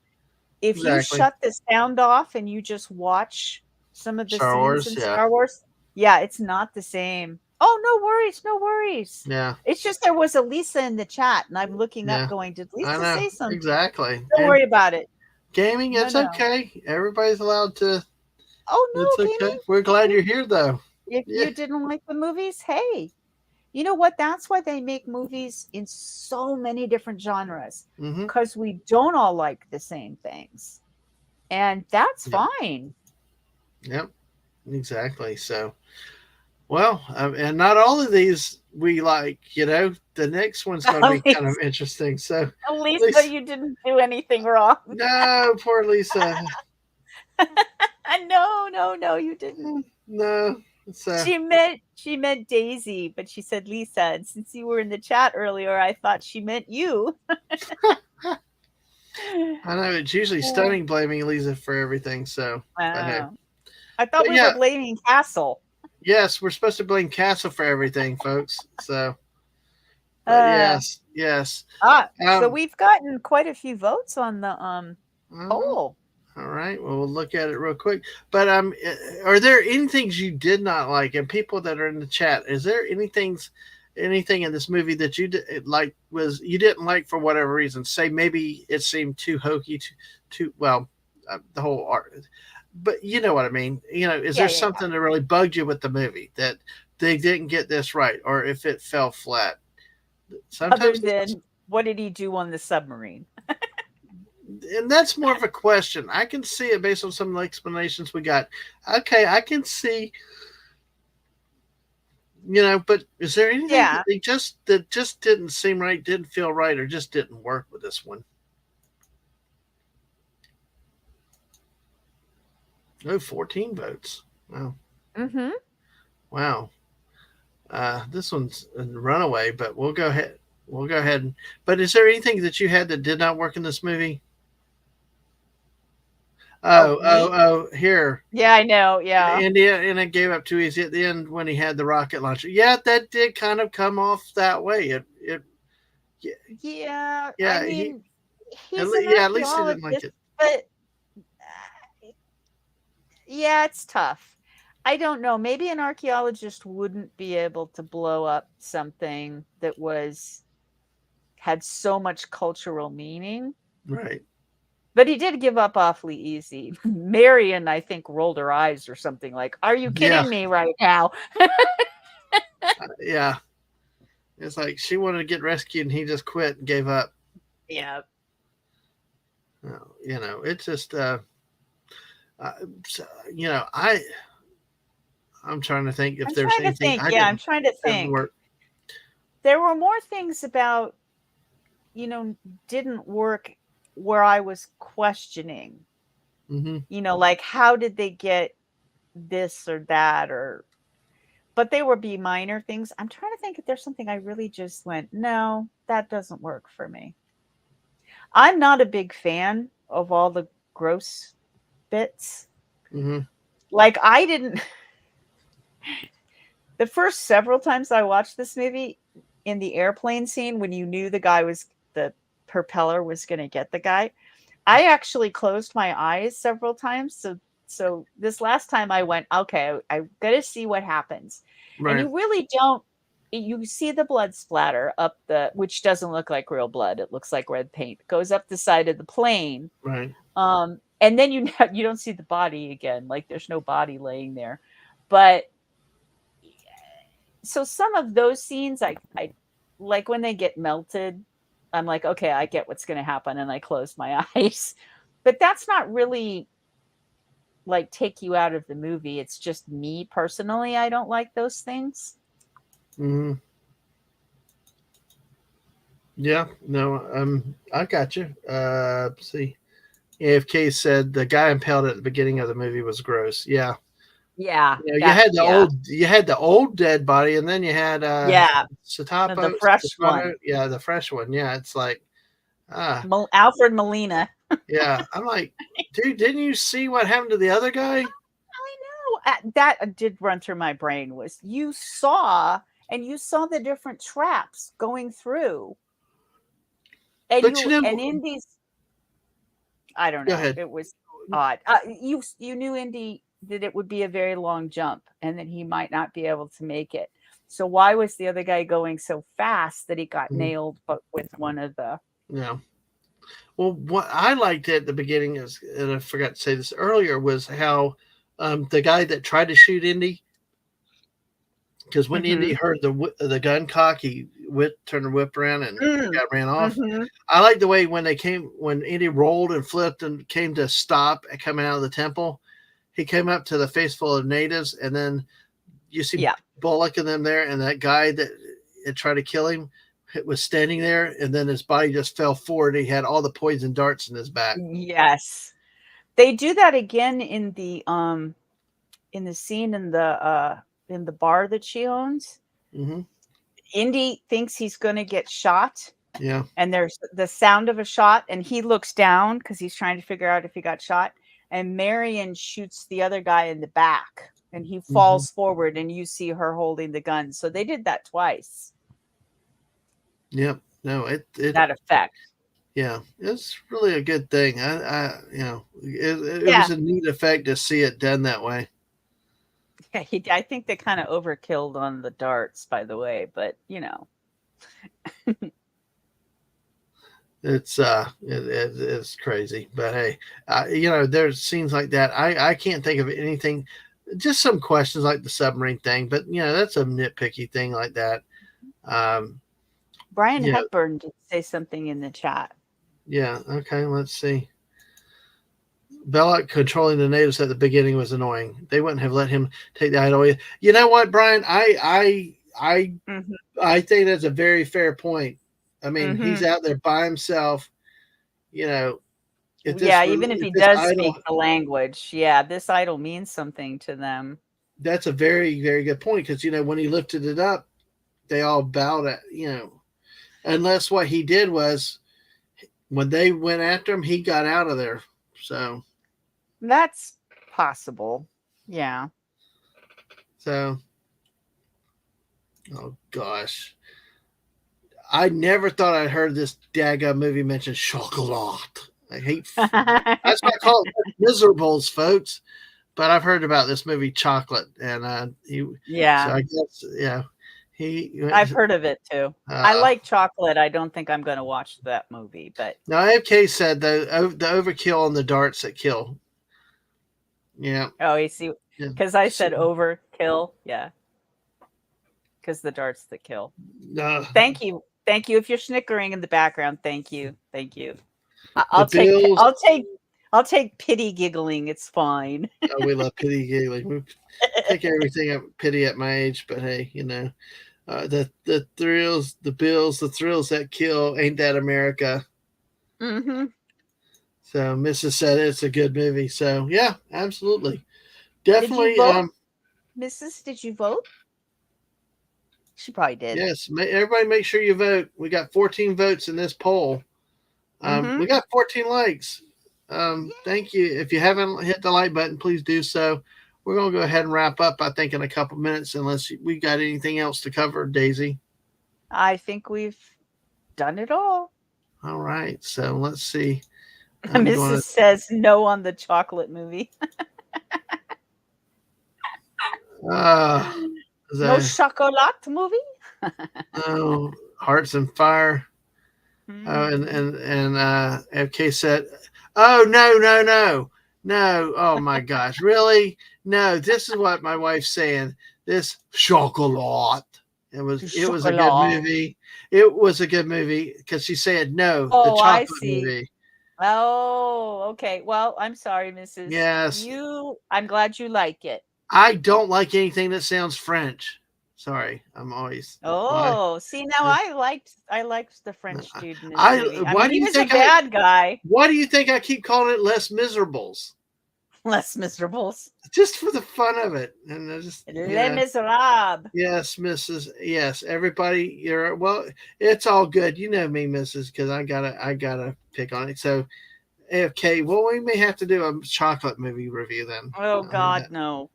If you Exactly. shut the sound off and you just watch some of the Star scenes Wars. in Yeah. Star Wars, yeah, it's not the same. Oh, no worries, no worries. Yeah. It's just there was a Lisa in the chat, and I'm looking up Yeah. going, did I Lisa know say something? exactly. Don't And worry about it. gaming, No, it's no. okay. Everybody's allowed to. Oh, It's no, okay. gaming. We're glad You, you're here, though. if Yeah. you didn't like the movies, hey, you know what? That's why they make movies in so many different genres Mm-hmm. because we don't all like the same things. And that's Yep. fine. Yep. Exactly. So, well, and not all of these we like. The next one's going to be At kind of least, interesting. So, at at least that least, you didn't do anything wrong. no, poor Lisa. No, no, no, you didn't. No. It's She meant Daisy, but she said Lisa. And since you were in the chat earlier, I thought she meant you. I know it's usually stunning blaming Lisa for everything. So, but hey, Wow. I thought but we were yeah, blaming Castle. yes, we're supposed to blame Castle for everything, folks. So, but Uh, yes, yes. so Um, we've gotten quite a few votes on the uh, poll. all right. Well, we'll look at it real quick. But are there any things you did not like? And people that are in the chat, is there anything in this movie that you did like was you didn't like for whatever reason? Say maybe it seemed too hokey, too well, the whole art. But you know what I mean. Is Yeah, there yeah, yeah. something that really bugged you with the movie that they didn't get this right, or if it fell flat? Other Sometimes, than what did he do on the submarine? and that's more of a question. I can see it based on some of the explanations we got. Okay, I can see, but is there anything Yeah. that just didn't seem right, didn't feel right, or just didn't work with this one? Oh, 14 votes. Wow. Mm-hmm. Wow. This one's a runaway, but we'll go ahead. We'll go ahead. But is there anything that you had that did not work in this movie? Oh, Oh, oh, me? oh! Here, Yeah, I know. Yeah. India, and it gave up too easy at the end when he had the rocket launcher. Yeah, that did kind of come off that way. Yeah. I Yeah, mean, he's an yeah, at least he didn't like archaeologist, it. but yeah, it's tough. I don't know. Maybe an archaeologist wouldn't be able to blow up something that had so much cultural meaning. Right. But he did give up awfully easy. Marion, I think, rolled her eyes or something like, "Are you Yeah, kidding me right now?" yeah. It's like she wanted to get rescued, and he just quit and gave up. Yeah. It's just, uh, I I'm trying to think if I'm there's trying to anything think. I Yeah, I'm didn't trying to didn't think. work. There were more things about, didn't work where I was questioning, Mm-hmm. like how did they get this or that but they would be minor things. I'm trying to think if there's something I really just went, no, that doesn't work for me. I'm not a big fan of all the gross bits. Mm-hmm. Like I didn't The first several times I watched this movie, in the airplane scene when you knew the propeller was going to get the guy, I actually closed my eyes several times. So this last time I went, okay, I'm going to see what happens. And Right. you really don't. You see the blood splatter up which doesn't look like real blood. It looks like red paint. It goes up the side of the plane. Right. And then you don't see the body again. Like there's no body laying there. But so some of those scenes, I like when they get melted. I'm like, okay, I get what's going to happen, and I close my eyes. But that's not really like take you out of the movie. It's just me personally. I don't like those things. Mm-hmm. Yeah. No. I got you. Let's see. AFK said the guy impaled at the beginning of the movie was gross. Yeah. Yeah, You know, that yeah, you had the old dead body, and then you had yeah, Satapo, the fresh Satapo, one, yeah, the fresh one. Yeah, it's like Alfred Molina. yeah. I'm like, dude, didn't you see what happened to the other guy? I know that did run through my brain. Was you saw the different traps going through, and But you and Indy's. I don't go know. ahead. It was odd. You knew Indy that it would be a very long jump and that he might not be able to make it. So why was the other guy going so fast that he got Mhm. nailed? But with one of the Yeah. Well, what I liked at the beginning is, and I forgot to say this earlier, was how the guy that tried to shoot Indy, because when Indy mm-hmm. heard the gun cock, he turned the whip around and ran off. Mm-hmm. I like the way when Indy rolled and flipped and came to stop coming out of the temple, he came up to the face full of natives, and then you see Yeah. Bullock and them there, and that guy that had tried to kill him was standing there, and then his body just fell forward. He had all the poison darts in his back. Yes. They do that again in the scene in the bar that she owns. Mm-hmm. Indy thinks he's going to get shot. Yeah. And there's the sound of a shot, and he looks down because he's trying to figure out if he got shot. And Marion shoots the other guy in the back, and he Mm-hmm. falls forward, and you see her holding the gun. So they did that twice. Yep. No, That effect. yeah, it's really a good thing. It Yeah, was a neat effect to see it done that way. yeah. I think they kind of overkilled on the darts, by the way, but It's crazy, but hey, there's scenes like that. I can't think of anything. Just some questions like the submarine thing, but that's a nitpicky thing like that. Um, Brian yeah, Hepburn did say something in the chat. yeah. Okay, let's see. Belloc controlling the natives at the beginning was annoying. They wouldn't have let him take the idol. You know what, Brian? Mm-hmm. I think that's a very fair point. I mean, he's Mm-hmm. out there by himself. You know, Yeah, even if if he this does idol, speak the language, yeah, this idol means something to them. that's a very very good point because when he lifted it up, they all bowed at unless what he did was when they went after him, he got out of there. So That's possible. Yeah. so oh gosh. I never thought I'd heard this daggone movie mention chocolat. I hate that's why I call it miserables, folks. But I've heard about this movie Chocolate, and so Yeah. I guess he I've heard of it too. I uh, like chocolate. I don't think I'm going to watch that movie, but now AFK said the overkill on the darts that kill. Yeah, oh, you see, yeah. because I So, said overkill. Yeah. Because the darts that kill. uh, Thank you. Thank you. If you're snickering in the background, thank you. Thank you. the I'll take, Bills. I'll take pity giggling. It's fine. Oh, we love pity giggling. We take everything up pity at my age, but hey, the thrills, the Bills, the thrills that kill. Ain't that America? Mm-hmm. So Mrs. said it's a good movie. So yeah, absolutely, Did you definitely. vote, Mrs.? Did you vote? She probably did. Yes, everybody, make sure you vote. We got 14 votes in this poll. Mm-hmm. We got 14 likes. Thank you. If you haven't hit the like button, please do so. we're gonna go ahead and wrap up. I think in a couple minutes, unless we got anything else to cover, Daisy. I think we've done it all. All right, so let's see. I'm Mrs. going says no on the chocolate movie. to. No The chocolate movie. oh, Hearts and Fire. Oh, Mm. and FK said, "Oh no! Oh my gosh, really? No, this is what my wife's saying. This chocolate. It was a good Chocolat. movie. It was a good movie because she said no, the Oh, I chocolate see. movie. Oh, okay. Well, I'm sorry, Mrs. Yes, I'm glad you like it. I don't like anything that sounds French. Sorry, I'm always why. Oh, see now I liked the French dude in this I movie. I why mean, do he you was a think I bad guy. why do you think I keep calling it Les Miserables? Less miserables. Just for the fun of it, and I just Les Miserables. yes, Mrs. Yes, everybody, you're well. It's all good, you know me, Mrs. Because I gotta pick on it. So, okay, well, we may have to do a chocolate movie review then. Oh I mean, God, no.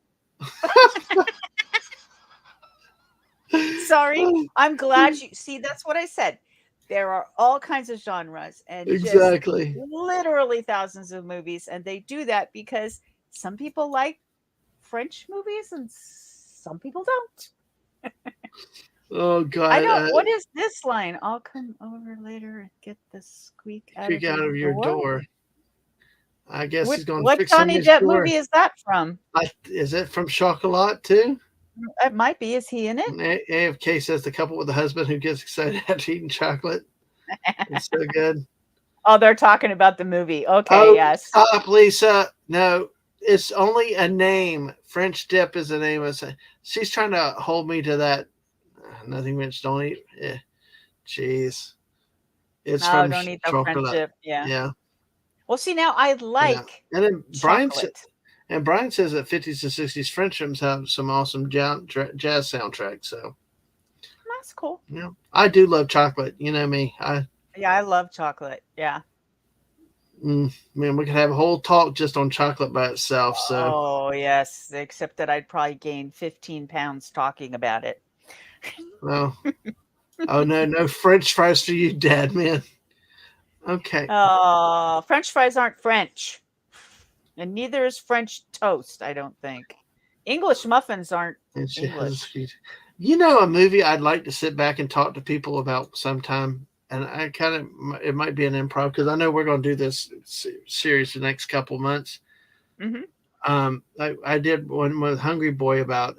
Sorry. I'm glad you see that's what I said. There are all kinds of genres and just exactly. literally thousands of movies, and they do that because some people like French movies and some people don't. Oh I God, don't. What is this line? I'll come over later and get the squeak out kick of out your of your door. door. I guess What he's going to what fix Johnny somebody's Depp door. movie is that from? Is it from Chocolat too? It might be. Is he in it? AFK says the couple with the husband who gets excited after eating chocolate. It's so good. Oh, they're talking about the movie. Okay, Oh, yes. stop, Lisa. No, it's only a name. French dip is the name of it. She's trying to hold me to that. Nothing Rich don't eat. Jeez. It's No, from don't eat the French chocolate. dip. Yeah. Yeah. Well, see now I Yeah. like And then chocolate. Brian says that 50s to 60s French films have some awesome jazz soundtracks. So, That's cool. yeah. I do love chocolate. You know me. Yeah, I love chocolate. Yeah. Man, we could have a whole talk just on chocolate by itself. So, Oh, yes. Except that I'd probably gain 15 pounds talking about it. well, oh no French fries for you, Dad, man. Okay. Oh, French fries aren't French. And neither is French toast, I don't think. English muffins aren't And she has, English. you know, a movie I'd like to sit back and talk to people about sometime. And I kind of, it might be an improv because I know we're going to do this series the next couple months. Hmm. I did one with Hungry Boy about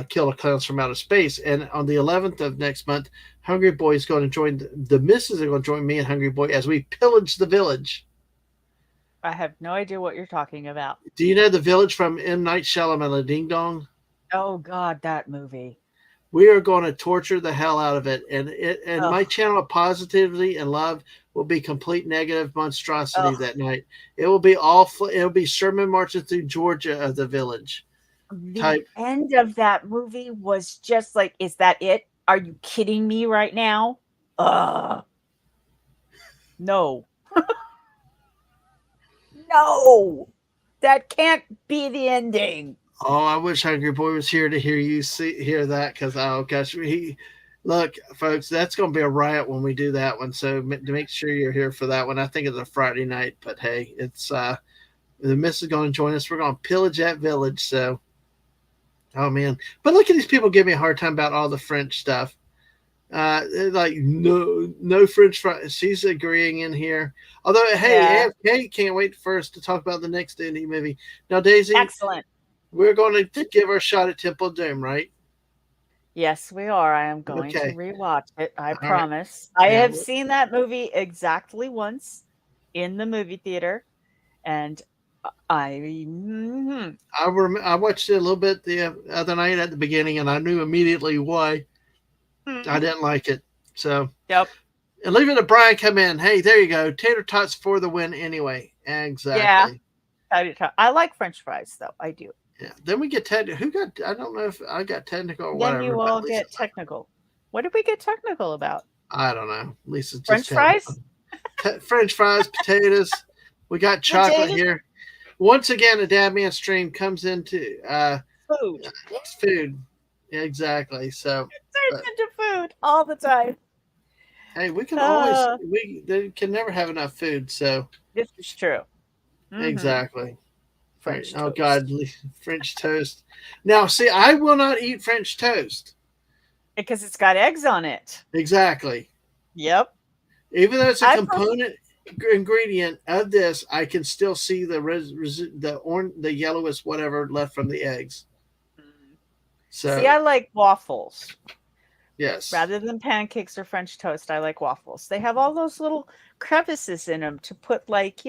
Killer Clowns from Outer Space. And on the 11th of next month, Hungry Boy is going to join, the missus are going to join me and Hungry Boy as we pillage the village. I have no idea what you're talking about. Do you know the village from M. Night Shyamalan, Ding Dong? Oh, God, that movie. We are going to torture the hell out of it, and my Ugh. channel of positivity and love will be complete negative monstrosity Ugh. that night. It will be awful. It'll be Sherman marching through Georgia of the village The type. end of that movie was just like, is that it? Are you kidding me right now? No. No. That can't be the ending. Oh, I wish Hungry Boy was here to hear that because oh gosh, look, folks, that's going to be a riot when we do that one. So to make sure you're here for that one. I think it's a Friday night, but hey, it's the miss is going to join us. We're going to pillage that village. So, oh man, but look at these people give me a hard time about all the French stuff. Like no French fries. She's agreeing in here. Although, hey, Yeah. AFK can't wait for us to talk about the next indie movie. Now, Daisy, Excellent. we're going to give our shot at Temple of Doom, right? Yes, we are. I am going Okay. to rewatch it. I All right. promise. I Yeah, have seen that movie exactly once in the movie theater, and I I watched it a little bit the other night at the beginning, and I knew immediately why I didn't like it. So, Yep. and leaving to Brian come in. Hey, there you go. Tater tots for the win anyway. Exactly. I like French fries, though. I do. Yeah. Then we get technical. Who got? I don't know if I got technical or whatever. Then you all get technical. What did we get technical about? I don't know. Lisa's just French fries? French fries, potatoes. We got chocolate Potatoes? here. once again, a Dadman stream comes into Food. food. Exactly. So, Turns but into food all the time. hey, we can always Uh, we they can never have enough food. So, this is true. Hmm. exactly. All right. French Oh God, toast. French toast. Now, see, I will not eat French toast. Because it's got eggs on it. Exactly. Yep. Even though it's a I prefer. component ingredient of this, I can still see the yellowest whatever left from the eggs. See, So I like waffles. yes. Rather than pancakes or French toast, I like waffles. They have all those little crevices in them to put, like,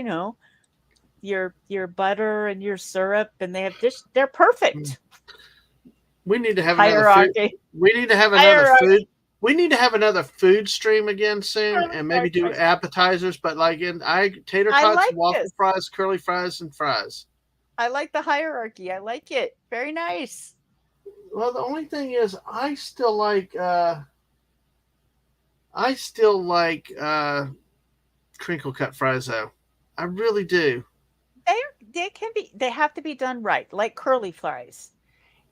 your butter and your syrup, and they have this. They're perfect. We need to have another food. Hierarchy. We need to have another food. Hierarchy. We need to have another food stream again soon, and maybe Perfect. do appetizers. But like tater I tots, like waffle this. fries, curly fries, and fries. I like the hierarchy. I like it. Very nice. Well, the only thing is, I still like crinkle cut fries though. I really do. They have to be done right, like curly fries.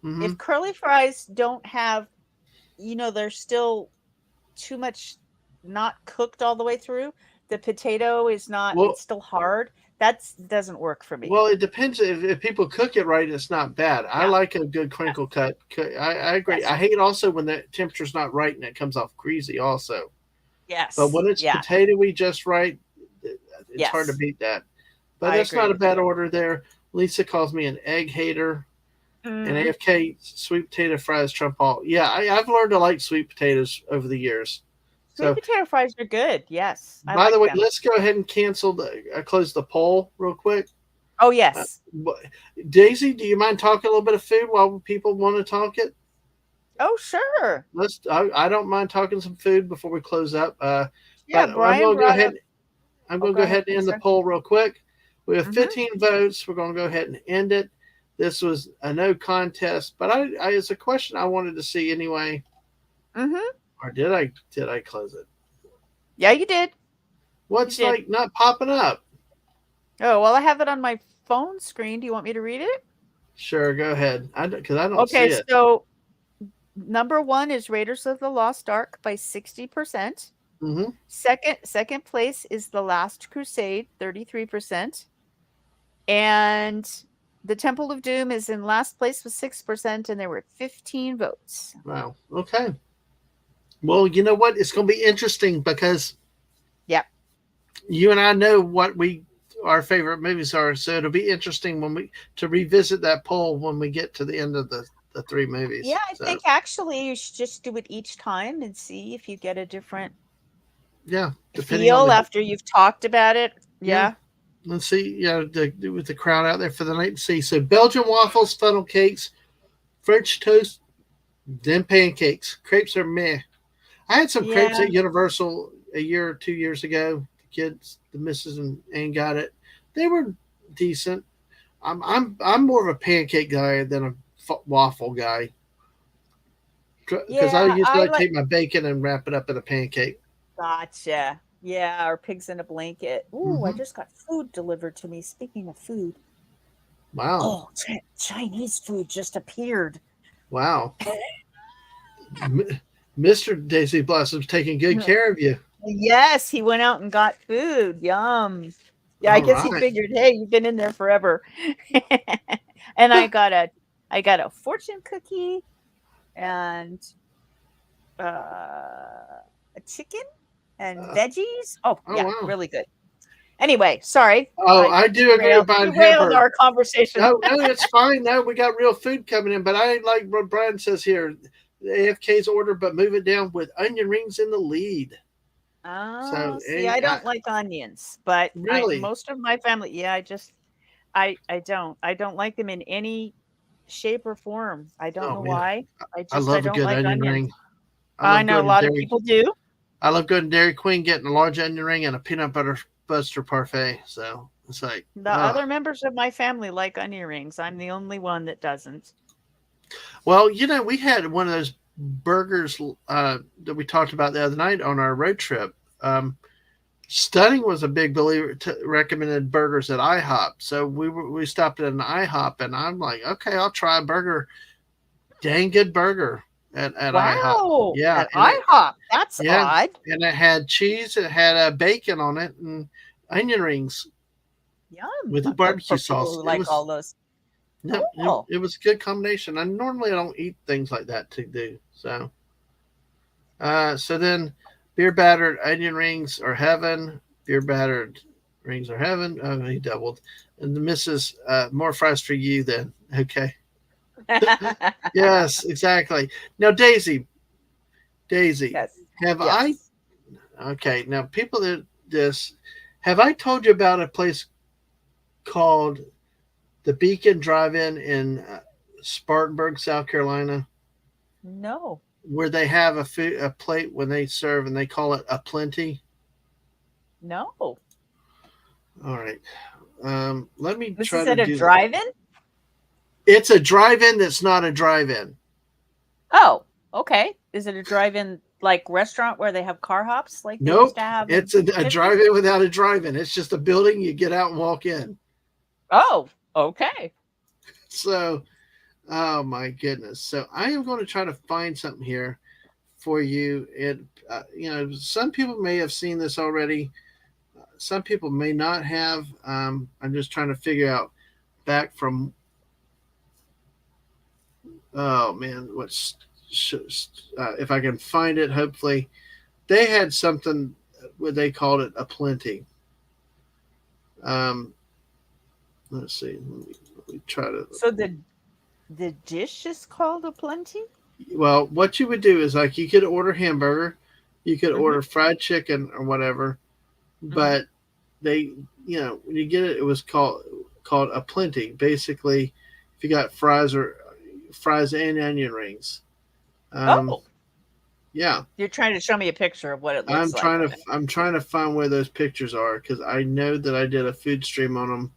Hmm. If curly fries don't have, they're still too much not cooked all the way through. The potato is not, Well, it's still hard. That doesn't work for me. well, it depends. If people cook it right, it's not bad. I Yeah. like a good Yeah. crinkle cut. I agree. Yes. I hate also when the temperature's not right and it comes off greasy. Also, but Yes. when it's Yeah. potatoey just right, it's hard to Yes. beat that. But I that's agree not a with bad you. order there. Lisa calls me an egg hater, and Mm. AFK sweet potato fries trump all. Yeah, I've learned to like sweet potatoes over the years. Sweet So, potato fries are good. Yes. I by the like way, them. let's go ahead and close the poll real quick. Oh, Uh, yes. Daisy, do you mind talking a little bit of food while people want to talk it? Oh, sure. I don't mind talking some food before we close up. Yeah. But I'm Brian going to go brought ahead. up. I'm Oh, going to go go ahead. ahead and I'm end the sorry. poll real quick. We have Mm-hmm. 15 votes. We're going to go ahead and end it. This was a no contest, but it's a question I wanted to see anyway. Mm-hmm. Or did I close it? Yeah, you did. You What's did. like not popping up? Oh, well, I have it on my phone screen. Do you want me to read it? Sure, go ahead. Because I don't see Okay, it. so number one is Raiders of the Lost Ark by 60%. Mm-hmm. Second place is The Last Crusade, 33%. And the Temple of Doom is in last place with 6%, and there were 15 votes. Wow. Okay. Well, you know what? It's going to be interesting because Yep. you and I know what our favorite movies are, so it'll be interesting to revisit that poll when we get to the end of the three movies. Yeah, I So think actually you should just do it each time and see if you get a different yeah, depending on feel the after you've talked about it. yeah. Yeah. Let's see, with the crowd out there for the night. See, so Belgian waffles, funnel cakes, French toast, then pancakes. Crepes are meh. I had some crepes Yeah. at Universal a year or 2 years ago. The kids, the missus and got it. They were decent. I'm more of a pancake guy than a waffle guy because I Yeah, usually I like like. take my bacon and wrap it up in a pancake. Gotcha. Yeah, or pigs in a blanket. Ooh, I Hmm. just got food delivered to me. Speaking of food, Wow, oh, Chinese food just appeared. wow. Mr. Daisy Blossom's taking good care of you. Yes, he went out and got food. Yum. Yeah, I All guess he right. figured, hey, you've been in there forever. And I got a fortune cookie and a chicken and veggies. Oh, Oh yeah, wow. really good. Anyway, sorry. Oh, I do agree with Brian Derailed Hamper. our conversation. No, no, it's fine. No, we got real food coming in, but I like what Brian says here. The AFK's order, but move it down with onion rings in the lead. Oh, So, see, I don't like onions, but really, most of my family, yeah, I don't like them in any shape or form. I don't oh know man, why. I I love a don't good like onion onions. ring. I I love know a going to lot of Dairy. people do. I love going to Dairy Queen, getting a large onion ring and a peanut butter parfait. So it's like, The other members of my family like onion rings. I'm the only one that doesn't. well, we had one of those burgers that we talked about the other night on our road trip. Stunning was a big believer. Recommended burgers at IHOP, so we stopped at an IHOP, and I'm like, okay, I'll try a burger. Dang good burger at IHOP. Wow, Yeah, at IHOP. That's yeah, odd. and it had cheese. It had bacon on it and onion rings Yum. with a For barbecue people sauce. who It like was all those. no, Cool. it was a good combination. I normally I don't eat things like that to do so. So then, beer battered onion rings are heaven. Beer battered rings are heaven. Oh, he doubled. And the missus, more fries for you then. Okay. Yes, exactly. Now, Daisy, Yes. have I? Yes. Okay. Now, people that this, have I told you about a place called the Beacon Drive-In in Spartanburg, South Carolina, No. where they have a plate when they serve and they call it a plenty? No. All right. Let me This try is to at a do that. drive-in? It's a drive-in that's not a drive-in. Oh, okay. Is it a drive-in like restaurant where they have car hops like they used Nope. to have in It's a the 50s? drive-in without a drive-in. It's just a building you get out and walk in. Oh, okay. So, oh my goodness. So I am going to try to find something here for you. Some people may have seen this already. Some people may not have. I'm just trying to figure out back from. Oh man, if I can find it? Hopefully, they had something where they called it a plenty. Um, let's see. Let me try to. So the dish is called a plenty? Well, what you would do is like you could order hamburger, you could Mm-hmm. order fried chicken or whatever, Mm-hmm. but they, when you get it, it was called a plenty. Basically, if you got fries and onion rings. Um, Oh, yeah, you're trying to show me a picture of what it looks like. I'm trying to find where those pictures are because I know that I did a food stream on them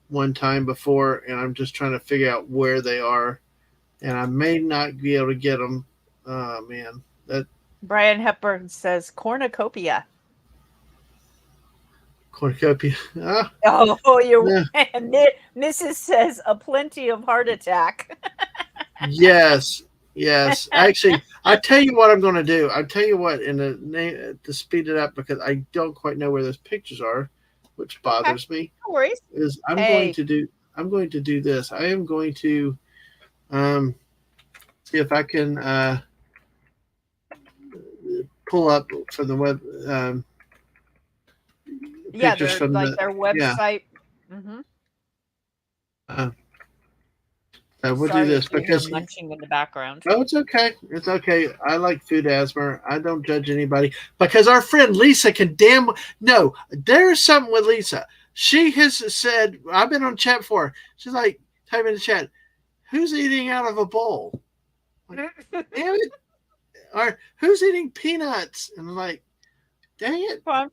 one time before, and I'm just trying to figure out where they are, and I may not be able to get them. Oh man, that Brian Hepburn says cornucopia. cornucopia. Ah, Oh, you're yeah. Mrs. says a plenty of heart attack. Yes, yes. Actually, I tell you what I'm going to do. I tell you what, in the name to speed it up because I don't quite know where those pictures are, which Okay, bothers me. no worries. Is Hey, I'm going to do this. I am going to um, see if I can pull up from the web yeah, pictures they're from like the their yeah. website. Hmm. Uh, we'll do Sorry this if you hear because munching in the background. oh, it's okay. It's okay. I like food asthma. I don't judge anybody because our friend Lisa can damn no. There is something with Lisa. She has said I've been on chat before. She's like, type in the chat, who's eating out of a bowl? Like, damn it. Or who's eating peanuts? And I'm like, dang it. I'm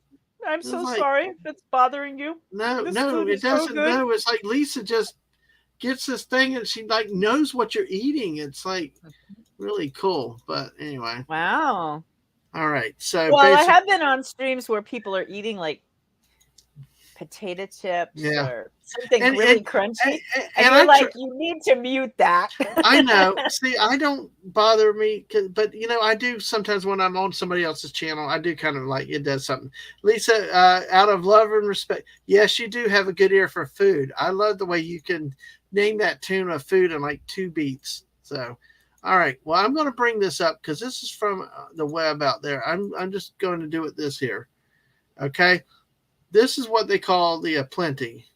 It's so like, sorry if it's bothering you. This no, food it is so doesn't. good. No, it's like Lisa just gets this thing and she like knows what you're eating. It's like really cool. But anyway. Wow. All right. So Well, I basically, have been on streams where people are eating like potato chips yeah. or something And really crunchy, and and you're like, you need to mute that. I know. See, I don't bother me, but I do sometimes when I'm on somebody else's channel. I do kind of like it does something. Lisa, out of love and respect, yes, you do have a good ear for food. I love the way you can name that tune of food in like 2 beats. So, all right. Well, I'm going to bring this up because this is from the web out there. I'm just going to do it this here. Okay. This is what they call the plenty.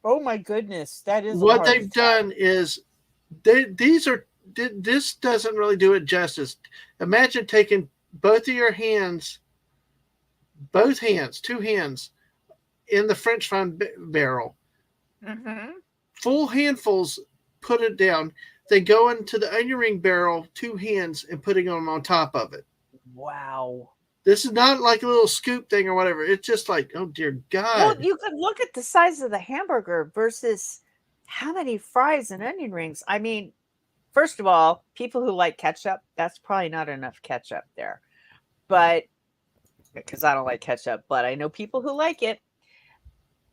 Oh my goodness, that is a What heart they've attack. done is this doesn't really do it justice. Imagine taking both of your hands, two hands, in the French fry barrel, Mm-hmm. full handfuls, put it down, then go into the onion ring barrel, 2 hands, and putting them on top of it. Wow. This is not like a little scoop thing or whatever. It's just like, oh dear Well, God. you could look at the size of the hamburger versus how many fries and onion rings. I mean, first of all, people who like ketchup, that's probably not enough ketchup there. But because I don't like ketchup, but I know people who like it.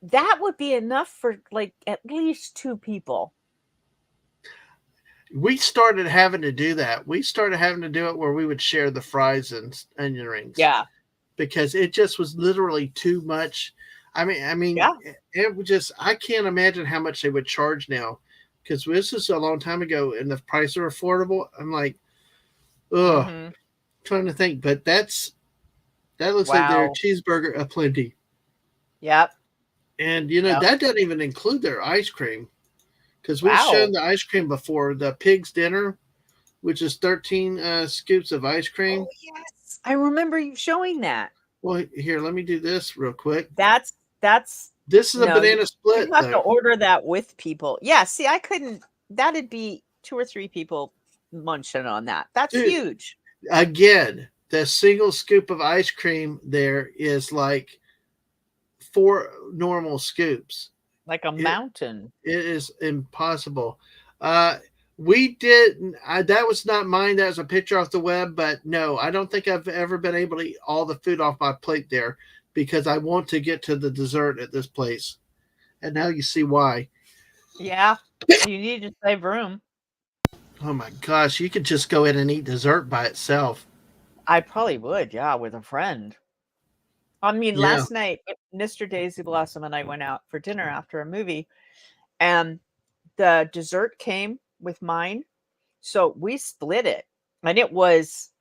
That would be enough for like at least two people. We started having to do that. We started having to do it where we would share the fries and onion rings Yeah. because it just was literally too much. I mean, Yeah. it would just. I can't imagine how much they would charge now because this is a long time ago and the prices are affordable. I'm like, ugh, Mm-hmm. trying to think, but that looks like their Wow. cheeseburger aplenty. Yep. And Yep. that doesn't even include their ice cream because we've shown Wow. the ice cream before. The pig's dinner, which is 13 scoops of ice Oh cream. yes. I remember you showing that. Well, here, let me do this real quick. That's This is a no, banana you'd split, have to though. order that with people. Yeah, see, I couldn't that'd be two or three people munching on that. That's Dude, huge. again, the single scoop of ice cream there is like four normal scoops. Like a It mountain. it is impossible. Uh, we did that was not mine. That was a picture off the web, but no, I don't think I've ever been able to eat all the food off my plate there because I want to get to the dessert at this place. And now you see why. Yeah. You need to save room. Oh my gosh, you could just go in and eat dessert by itself. I probably would, yeah, with a friend. I mean, Yeah. last night, Mr. Daisy Blossom and I went out for dinner after a movie, and the dessert came with mine. So we split it. And it was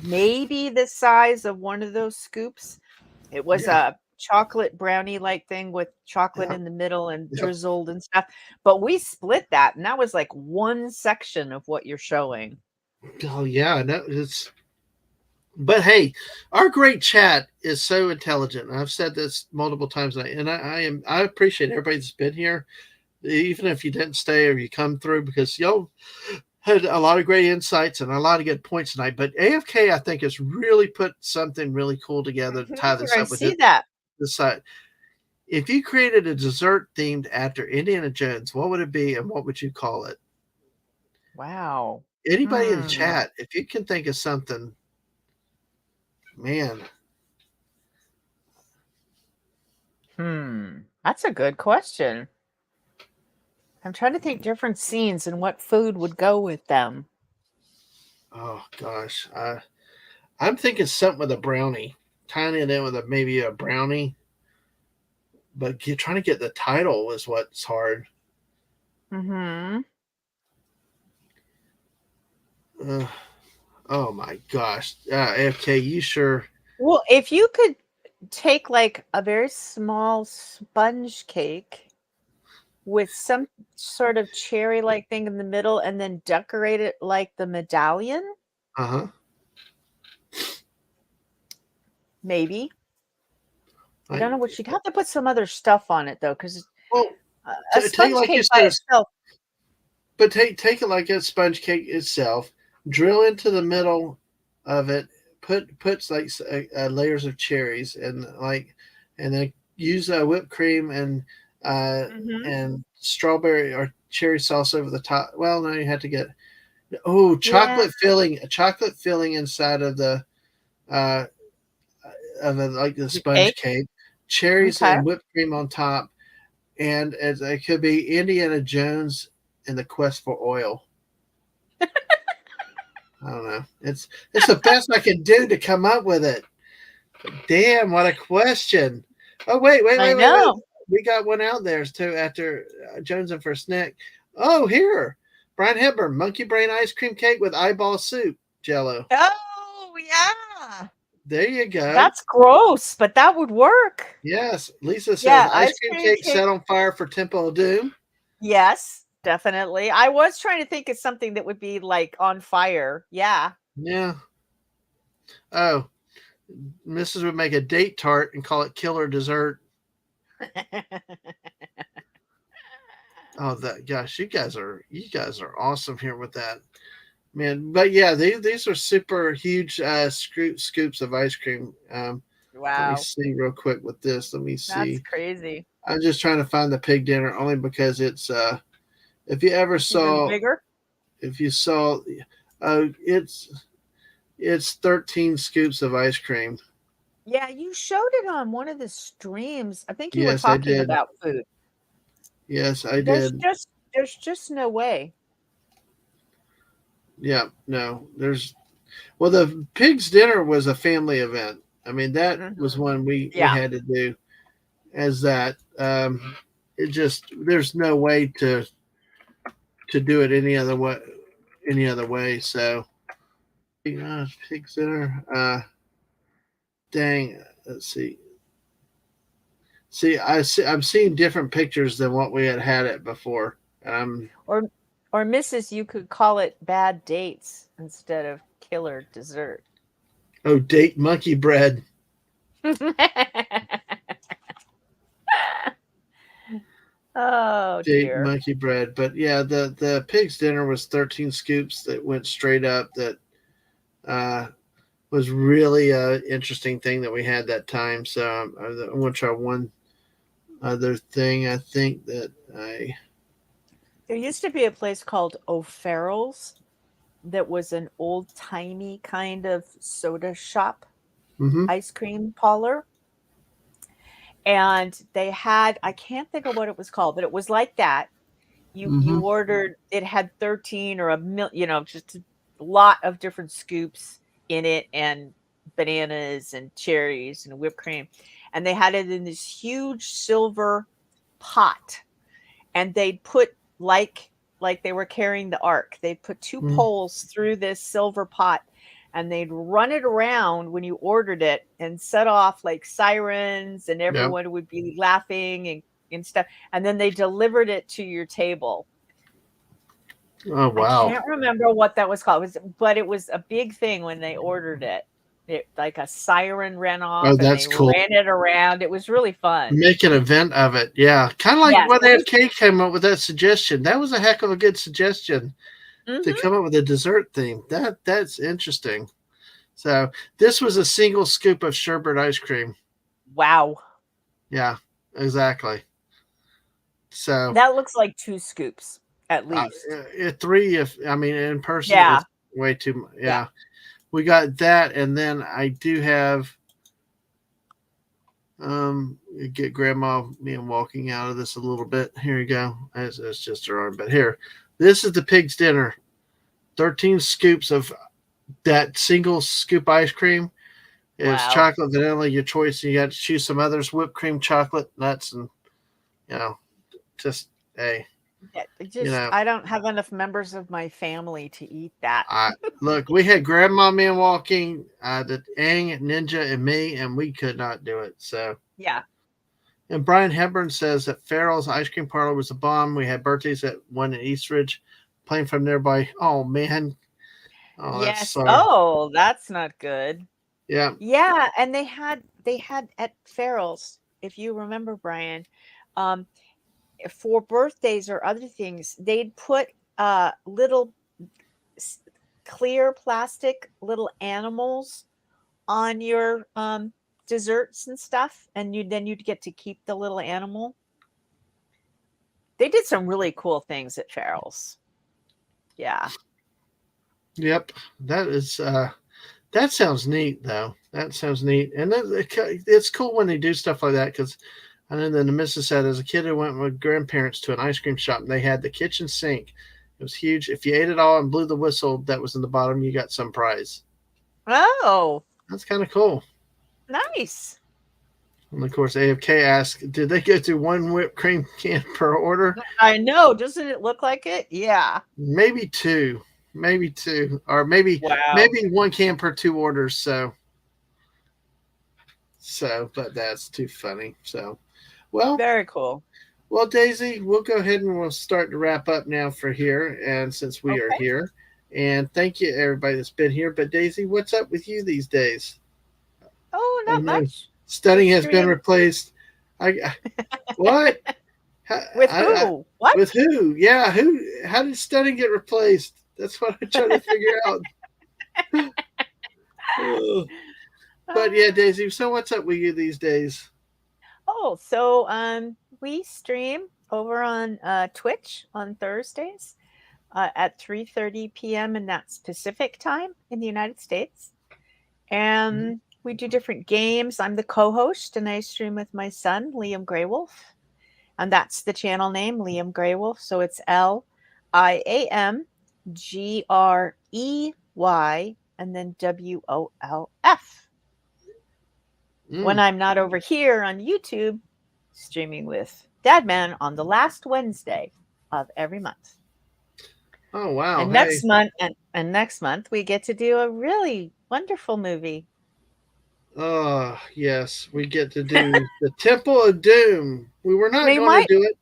maybe the size of one of those scoops. It was Yeah. a chocolate brownie like thing with chocolate Yep. in the middle and Yep. drizzled and stuff. But we split that, and that was like one section of what you're showing. Oh yeah, no, it's but hey, our great chat is so intelligent. I've said this multiple times, and I appreciate everybody that's been here, even if you didn't stay or you come through, because y'all had a lot of great insights and a lot of good points tonight. But AFK, I think, has really put something really cool together to tie this I up with see that. this side. If you created a dessert themed after Indiana Jones, what would it be, and what would you call it? Wow. Anybody in the Hmm. chat, if you can think of something, man. That's a good question. I'm trying to think different scenes and what food would go with them. Oh gosh, I'm thinking something with a brownie, tying it in with maybe a brownie. But trying to get the title is what's hard. Mm-hmm. Uh, oh my gosh, AFK, you sure? Well, if you could take like a very small sponge cake with some sort of cherry like thing in the middle and then decorate it like the medallion, Uh huh. maybe. I Like, don't know what you'd have to put some other stuff on it though, because well, a take it sponge like you cake by said, itself. but take it like a sponge cake itself. Drill into the middle of it. Puts like layers of cherries and then use whipped cream uh, Hmm. and strawberry or cherry sauce over the top. Well, no, you have to get oh Yeah. chocolate filling inside uh, of like the The sponge cake. cake, cherries Okay. and whipped cream on top, and it could be Indiana Jones in the quest for oil. I don't know. It's the best I can do to come up with it. Damn, what a question! Oh I wait. know. We got one out there too after Jones and First Nick. Oh, here, Brian Hepburn, monkey brain ice cream cake with eyeball soup, Jello. Oh, yeah. There you go. That's gross, but that would work. Yes, Lisa says Yeah, ice ice cream cream cake cake. set on fire for Temple of Doom. Yes, definitely. I was trying to think of something that would be like on fire. Yeah. Yeah. Oh, Mrs. would make a date tart and call it killer dessert. Oh, that gosh, you guys are awesome here with that, man. But yeah, these are super huge scoops of ice cream. Let me Wow. see real quick with this. Let me That's see. crazy. I'm just trying to find the pig dinner only because it's if you ever Even saw bigger? if you saw it's It's 13 scoops of ice cream. Yeah, you showed it on one of the streams. I think you were Yes, I talking did. about food. Yes, I There's did. just there's just no way. Yeah, no, there's well, the pig's dinner was a family event. I mean, that was Mhm. one we Yeah. had to do as that. It just there's no way to do it any other way. Any other way. So, pig's dinner. Dang. Let's see. I'm seeing different pictures than what we had it before. Or or Mrs. You could call it bad dates instead of killer dessert. Oh, date monkey bread. Oh Date dear. monkey bread. But yeah, the pig's dinner was 13 scoops that went straight up. That uh, was really a interesting thing that we had that time. So I'm going to try one other thing. I think that I. There used to be a place called O'Farrell's that was an old-timey kind of soda shop, Mm-hmm, ice cream parlor. And they had, I can't think of what it was called, but it was like that. You mm-hmm. ordered, it had 13 or just a lot of different scoops in it, and bananas and cherries and whipped cream. And they had it in this huge silver pot. And they'd put, like they were carrying the ark. They'd put two Mm-hmm. poles through this silver pot, and they'd run it around when you ordered it and set off like sirens, and Yep. everyone would be laughing and stuff. And then they delivered it to your table. Oh I wow. can't remember what that was called. But it was a big thing when they ordered it. It like a siren ran Oh, off and they that's cool. ran it around. It was really fun. Make an event of it. Yeah, kind of like Yes, when it was. FK came up with that suggestion. That was a heck of a good suggestion to Mhm. come up with a dessert theme. That's interesting. So this was a single scoop of sherbet ice cream. Wow. Yeah, exactly. So That looks like 2 scoops at least. three. If I mean in person, Yeah, it's way too. yeah. Yeah, we got that, and then I do have. Get Grandma me and walking out of this a little bit. Here you go. That's just her arm, but here, this is the pig's dinner. 13 scoops of that single scoop ice cream. It's Wow. chocolate, vanilla, your choice. You got to choose some others: whipped cream, chocolate, nuts, and you know, just hey, Yeah, you know, I don't have enough members of my family to eat that. I look. We had Grandma man walking, the Ang Ninja, and me, and we could not do it. So, Yeah. and Brian Hepburn says that Farrell's ice cream parlor was a bomb. We had birthdays at one in Eastridge, playing from nearby. Oh man, oh that's Yes. sorry. Oh, that's not good. Yeah. Yeah, and they had at Farrell's, if you remember, Brian, um, for birthdays or other things, they'd put little s- clear plastic little animals on your desserts and stuff, and you'd get to keep the little animal. They did some really cool things at Farrell's. Yeah. Yep. That is. That sounds neat, though. That sounds neat, and it's cool when they do stuff like that because I know that the missus said as a kid, I went with grandparents to an ice cream shop and they had the kitchen sink. It was huge. If you ate it all and blew the whistle that was in the bottom, you got some prize. Oh, That's kind of cool. nice. And of course, AFK asked, did they go through one whipped cream can per order? I know. Doesn't it look like it? Yeah. Maybe two, or Wow. maybe one can per two orders. But that's too funny. So, well, Very cool. Well, Daisy, we'll go ahead and we'll start to wrap up now for here. And since we are Okay. here, and thank you everybody that's been here. But Daisy, what's up with you these days? Oh, I not know much. studying Just has been stream. replaced. What? With I, who? What? with who? Yeah, who? How did studying get replaced? That's what I'm trying to figure out. Oh, but yeah, Uh, Daisy. So what's up with you these days? so we stream over on Twitch on Thursdays at 3:30 p.m. and that's Pacific time in the United States. And we do different games. I'm the co-host, and I stream with my son, Liam Greywolf. And that's the channel name, Liam Greywolf. So it's LIAMGREY and then WOLF. When I'm not over here on YouTube, streaming with Dadman on the last Wednesday of every month. Oh wow! And next month we get to do a really wonderful movie. Oh yes, we get to do the Temple of Doom. We were not going to do it.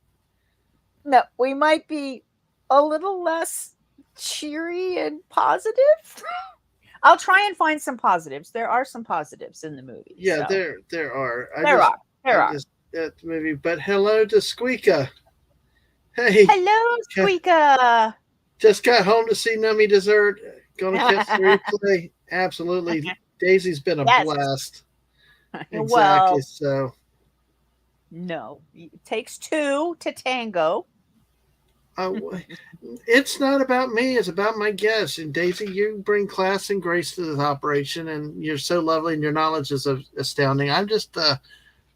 No, we might be a little less cheery and positive. I'll try and find some positives. There are some positives in the movie. Yeah, so. there are. There are. That movie. But hello to Squeaka. Hey. Hello, Squeaka. Just got home to see Nummy Dessert. Gonna catch the replay. Absolutely. Daisy's been a blast. Exactly. Well, so. No, it takes two to tango. It's not about me. It's about my guests. And Daisy, you bring class and grace to this operation, and you're so lovely, and your knowledge is astounding. I'm just a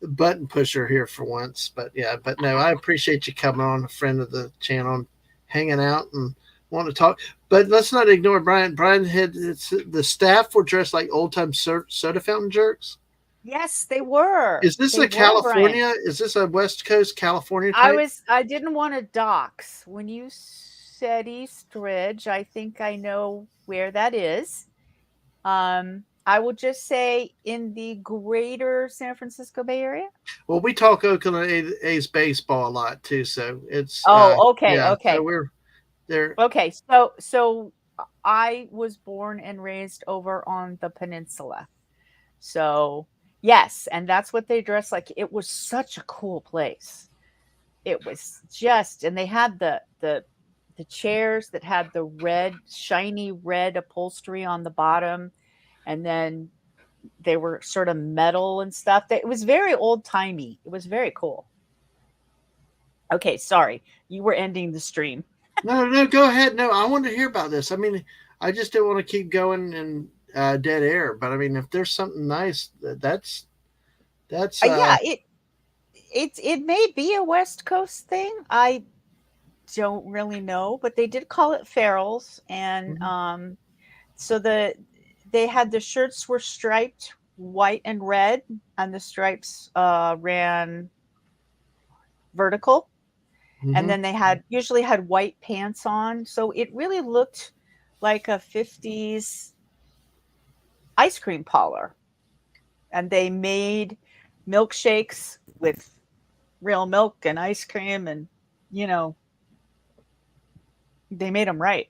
button pusher here for once, but no, I appreciate you coming on, a friend of the channel, and hanging out and want to talk. But let's not ignore Brian. Brian had the staff were dressed like old time soda fountain jerks. Yes, they were. Is this a California? Brian. Is this a West Coast California type? I didn't want to dox. When you said East Ridge, I think I know where that is. I will just say in the greater San Francisco Bay Area. Well, we talk Oakland A's baseball a lot too, so it's. Okay. So we're there. Okay, so I was born and raised over on the peninsula, so. Yes, and that's what they dressed like. It was such a cool place. It was just, and they had the chairs that had the red, shiny red upholstery on the bottom, and then they were sort of metal and stuff. It was very old timey. It was very cool. Okay, sorry, you were ending the stream. No, go ahead. No, I wanted to hear about this. I mean, I just didn't want to keep going and. Dead air, but I mean, if there's something nice, that's yeah. It may be a West Coast thing. I don't really know, but they did call it Farrell's, and so they had the shirts were striped white and red, and the stripes ran vertical, and then they usually had white pants on, so it really looked like a 50s ice cream parlor, and they made milkshakes with real milk and ice cream, and they made them right.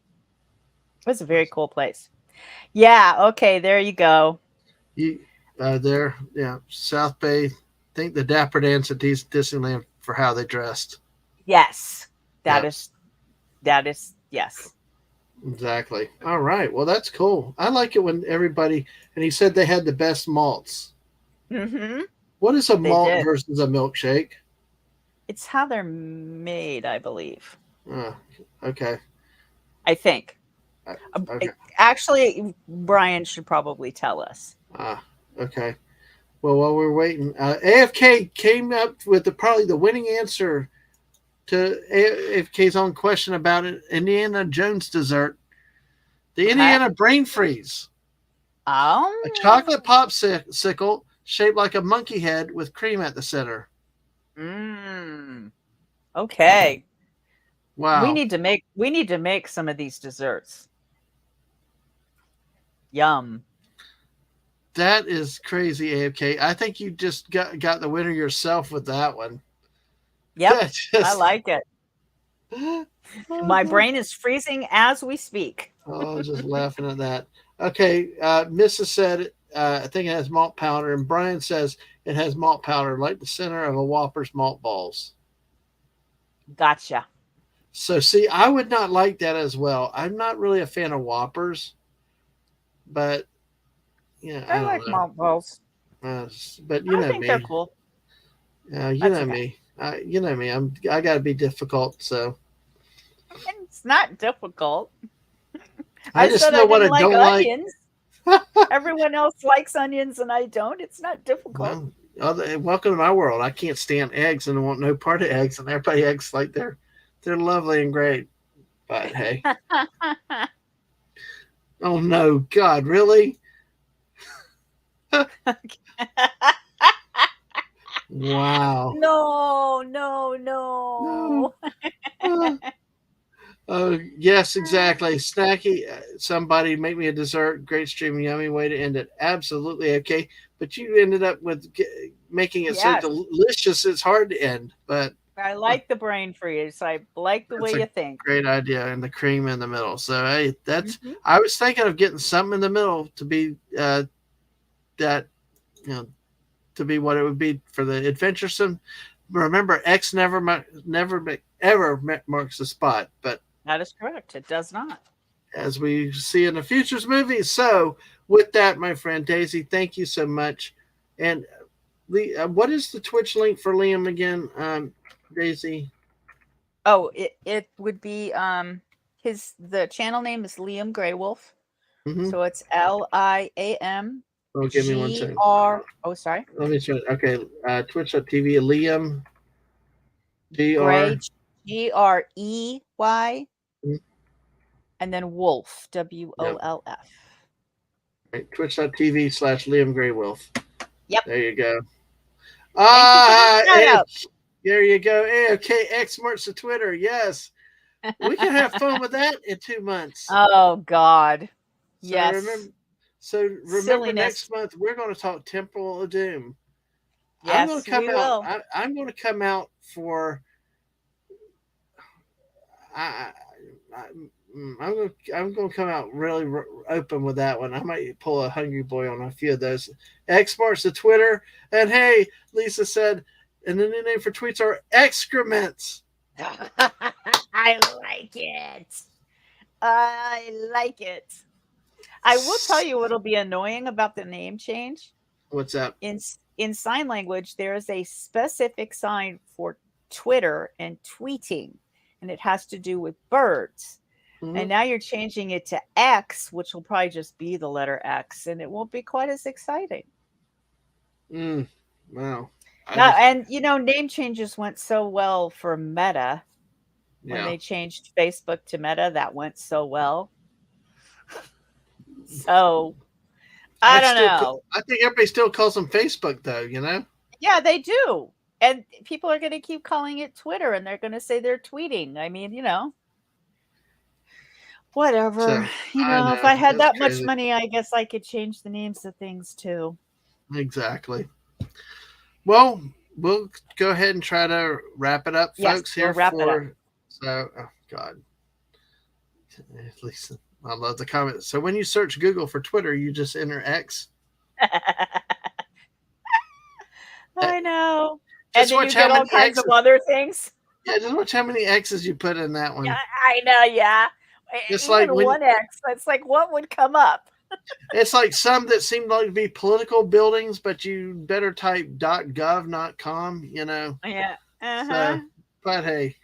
It was a very cool place. Yeah. Okay. There you go. South Bay. I think the Dapper Dance at Disneyland for how they dressed. Yes, that is yes. Exactly. All right. Well, that's cool. I like it when everybody, and he said they had the best malts. Mm-hmm. What is a malt versus a milkshake? It's how they're made, I believe. Okay. I think. Okay. Actually, Brian should probably tell us. Okay. Well, while we're waiting, AFK came up with probably the winning answer to AFK's own question about it, Indiana Jones dessert. The Indiana Brain Freeze. Oh. A chocolate popsicle shaped like a monkey head with cream at the center. Okay. Wow. We need to make some of these desserts. Yum. That is crazy, AFK. I think you just got the winner yourself with that one. Yep, I like it. My brain is freezing as we speak. Oh, just laughing at that. Okay, Mrs. said, I think it has malt powder, and Brian says it has malt powder, like the center of a Whopper's malt balls. Gotcha. So, see, I would not like that as well. I'm not really a fan of Whoppers, but I like malt balls. But you know think me. They're cool. You know me. You know me. I got to be difficult. So it's not difficult. I just know what I don't like. Everyone else likes onions and I don't. It's not difficult. Well, welcome to my world. I can't stand eggs and I want no part of eggs, and everybody acts like they're lovely and great. But hey, oh no, God, really? Wow. No, no, No. no. Oh, yes, exactly. Snacky. Somebody make me a dessert. Great stream, yummy way to end it. Absolutely okay. But you ended up with making it so Yes, delicious. It's hard to end. But I uh, like the brain freeze. I like the that's way a you think. great idea, and the cream in the middle. So hey, that's. Hmm. I was thinking of getting something in the middle to be that you know to be what it would be for the adventuresome. Remember, X ever marks the spot, but That is correct. It does not. as we see in the futures movies. So, with that, my friend Daisy, thank you so much. And what is the Twitch link for Liam again, Daisy? Oh, it would be the channel name is Liam Greywolf. Mm-hmm. So it's Liam Oh, give me one second. GR. Oh, sorry. Let me try. Okay, Twitch.tv, Liam Gray Dr. Grey, Mhm. and then Wolf Yep. WOLF. Right. Twitch.tv/Liam Grey Wolf. Yep. There you go. Thank you for the shout out. There you go. Okay, X marks the Twitter. Yes. We can have fun with that in 2 months. Oh God. So Yes. remember Silliness. next month we're going to talk Temple of Doom. I'm going Yes, to come we out. will. I'm going to come out for. I, I, I'm going to come out really open with that one. I might pull a hungry boy on a few of those. X marks the Twitter, and hey, Lisa said, and the new name for tweets are excrements. I like it. I like it. I will tell you what'll be annoying about the name change. What's up? In sign language, there is a specific sign for Twitter and tweeting, and it has to do with birds. Mm-hmm. And now you're changing it to X, which will probably just be the letter X, and it won't be quite as exciting. Wow. And name changes went so well for Meta. When Yeah. they changed Facebook to Meta, that went so well. So I don't know. I think everybody still calls them Facebook, though. Yeah, they do. And people are going to keep calling it Twitter, and they're going to say they're tweeting. I mean, whatever. So, If I had that crazy. much money, I guess I could change the names of things too. Exactly. Well, we'll go ahead and try to wrap it up, folks. Yes, we'll wrap it up. So, oh God, at least I love the comment. So when you search Google for Twitter, you just enter X. I know. Just and then you get all kinds of other things. Yeah, just watch how many X's you put in that one. Yeah, I know. Yeah, it's even like one X. It's like what would come up. It's like some that seem like to be political buildings, but you better type .gov, not .com. Yeah. So, but hey,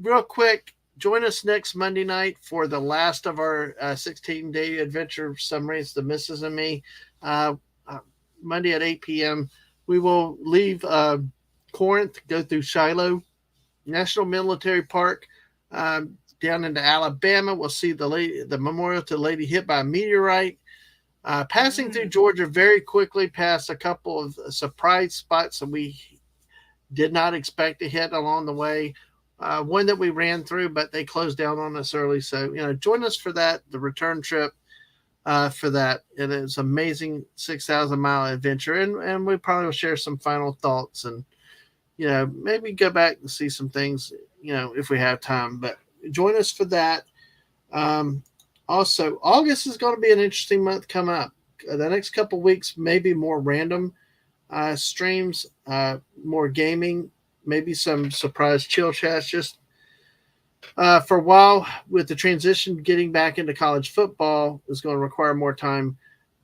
real quick, join us next Monday night for the last of our 16-day adventure summaries, The Missus and Me. Monday at 8 p.m. We will leave Corinth, go through Shiloh National Military Park, down into Alabama. We'll see the memorial to the lady hit by a meteorite. Passing through Georgia very quickly, past a couple of surprise spots that we did not expect to hit along the way. One that we ran through, but they closed down on us early. So, join us for that, the return trip for that. It is an amazing 6,000-mile adventure. And we probably will share some final thoughts and, maybe go back and see some things, if we have time. But join us for that. Also, August is going to be an interesting month come up. The next couple of weeks, maybe more random streams, more gaming, maybe some surprise chill chats. Just for a while, with the transition getting back into college football is going to require more time.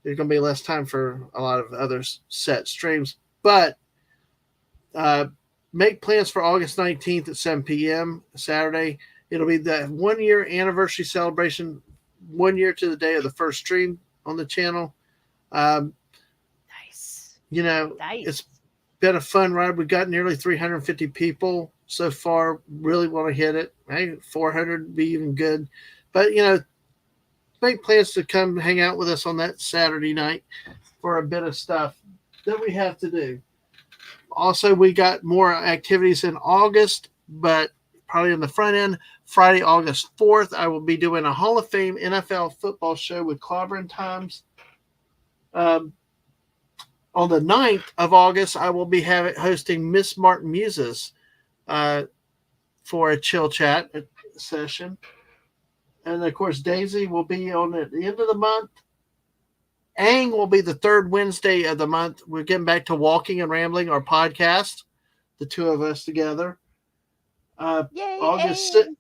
There's going to be less time for a lot of other set streams. But make plans for August 19th at 7 p.m. Saturday. It'll be the 1-year anniversary celebration, 1 year to the day of the first stream on the channel. Um, Nice. you know, it's Nice. been a fun ride. We've got nearly 350 people so far. Really want to hit it. Hey, 400 would be even good. But, make plans to come hang out with us on that Saturday night for a bit of stuff that we have to do. Also, we got more activities in August, but probably on the front end. Friday, August 4th, I will be doing a Hall of Fame NFL football show with Clobbering Times. Um, on the 9th of August, I will be hosting Miss Martin Muses uh, for a chill chat session. And of course, Daisy will be on at the end of the month. Ang will be the third Wednesday of the month. We're getting back to Walking and Rambling, our podcast, the two of us together. August 6th. Yay!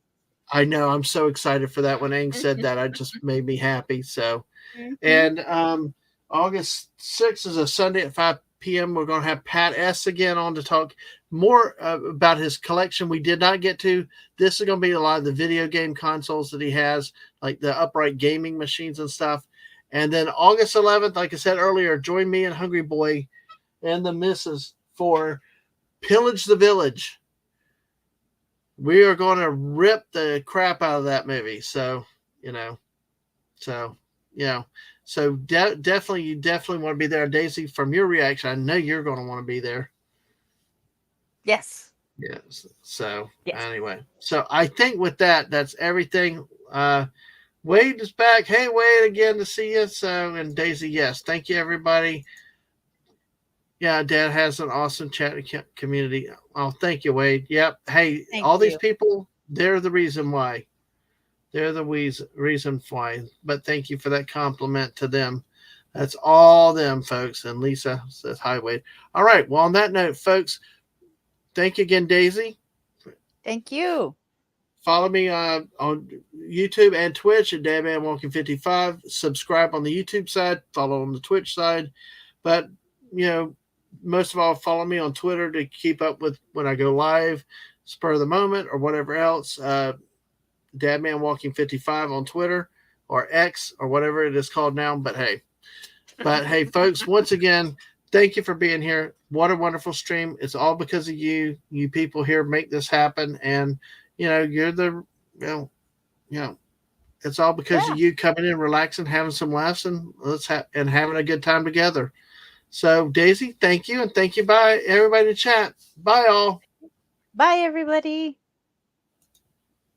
I know. I'm so excited for that. When Ang said that, it just made me happy. So, Mhm. and August 6th is a Sunday at 5 p.m. We're going to have Pat S. again on to talk more about his collection we did not get to. This is going to be a lot of the video game consoles that he has, like the upright gaming machines and stuff. And then August 11th, like I said earlier, join me and Hungry Boy and the missus for Pillage the Village. We are going to rip the crap out of that movie. So, definitely, you definitely want to be there. Daisy, from your reaction, I know you're going to want to be there. Yes. Yes. So, Yes. anyway, so I think with that, that's everything. Wade is back. Hey, Wade, again to see you. So, and Daisy, yes. Thank you, everybody. Yeah, Dad has an awesome chat community. Oh, thank you, Wade. Yep. Hey, Thank all these you. people, they're the reason why. They're the reason why. But thank you for that compliment to them. That's all them, folks. And Lisa says, hi, Wade. All right. Well, on that note, folks, thank you again, Daisy. Thank you. Follow me on YouTube and Twitch at Dadman Walking 55. Subscribe on the YouTube side. Follow on the Twitch side. But, most of all, follow me on Twitter to keep up with when I go live, spur of the moment, or whatever else. Dadman Walking 55 on Twitter or X or whatever it is called now. But hey, folks, once again, thank you for being here. What a wonderful stream. It's all because of you. You people here make this happen. And, you're the, it's all because of you coming in, relaxing, having some laughs, and and having a good time together. So, Daisy, thank you. And thank you. Bye, everybody in the chat. Bye, all. Bye, everybody.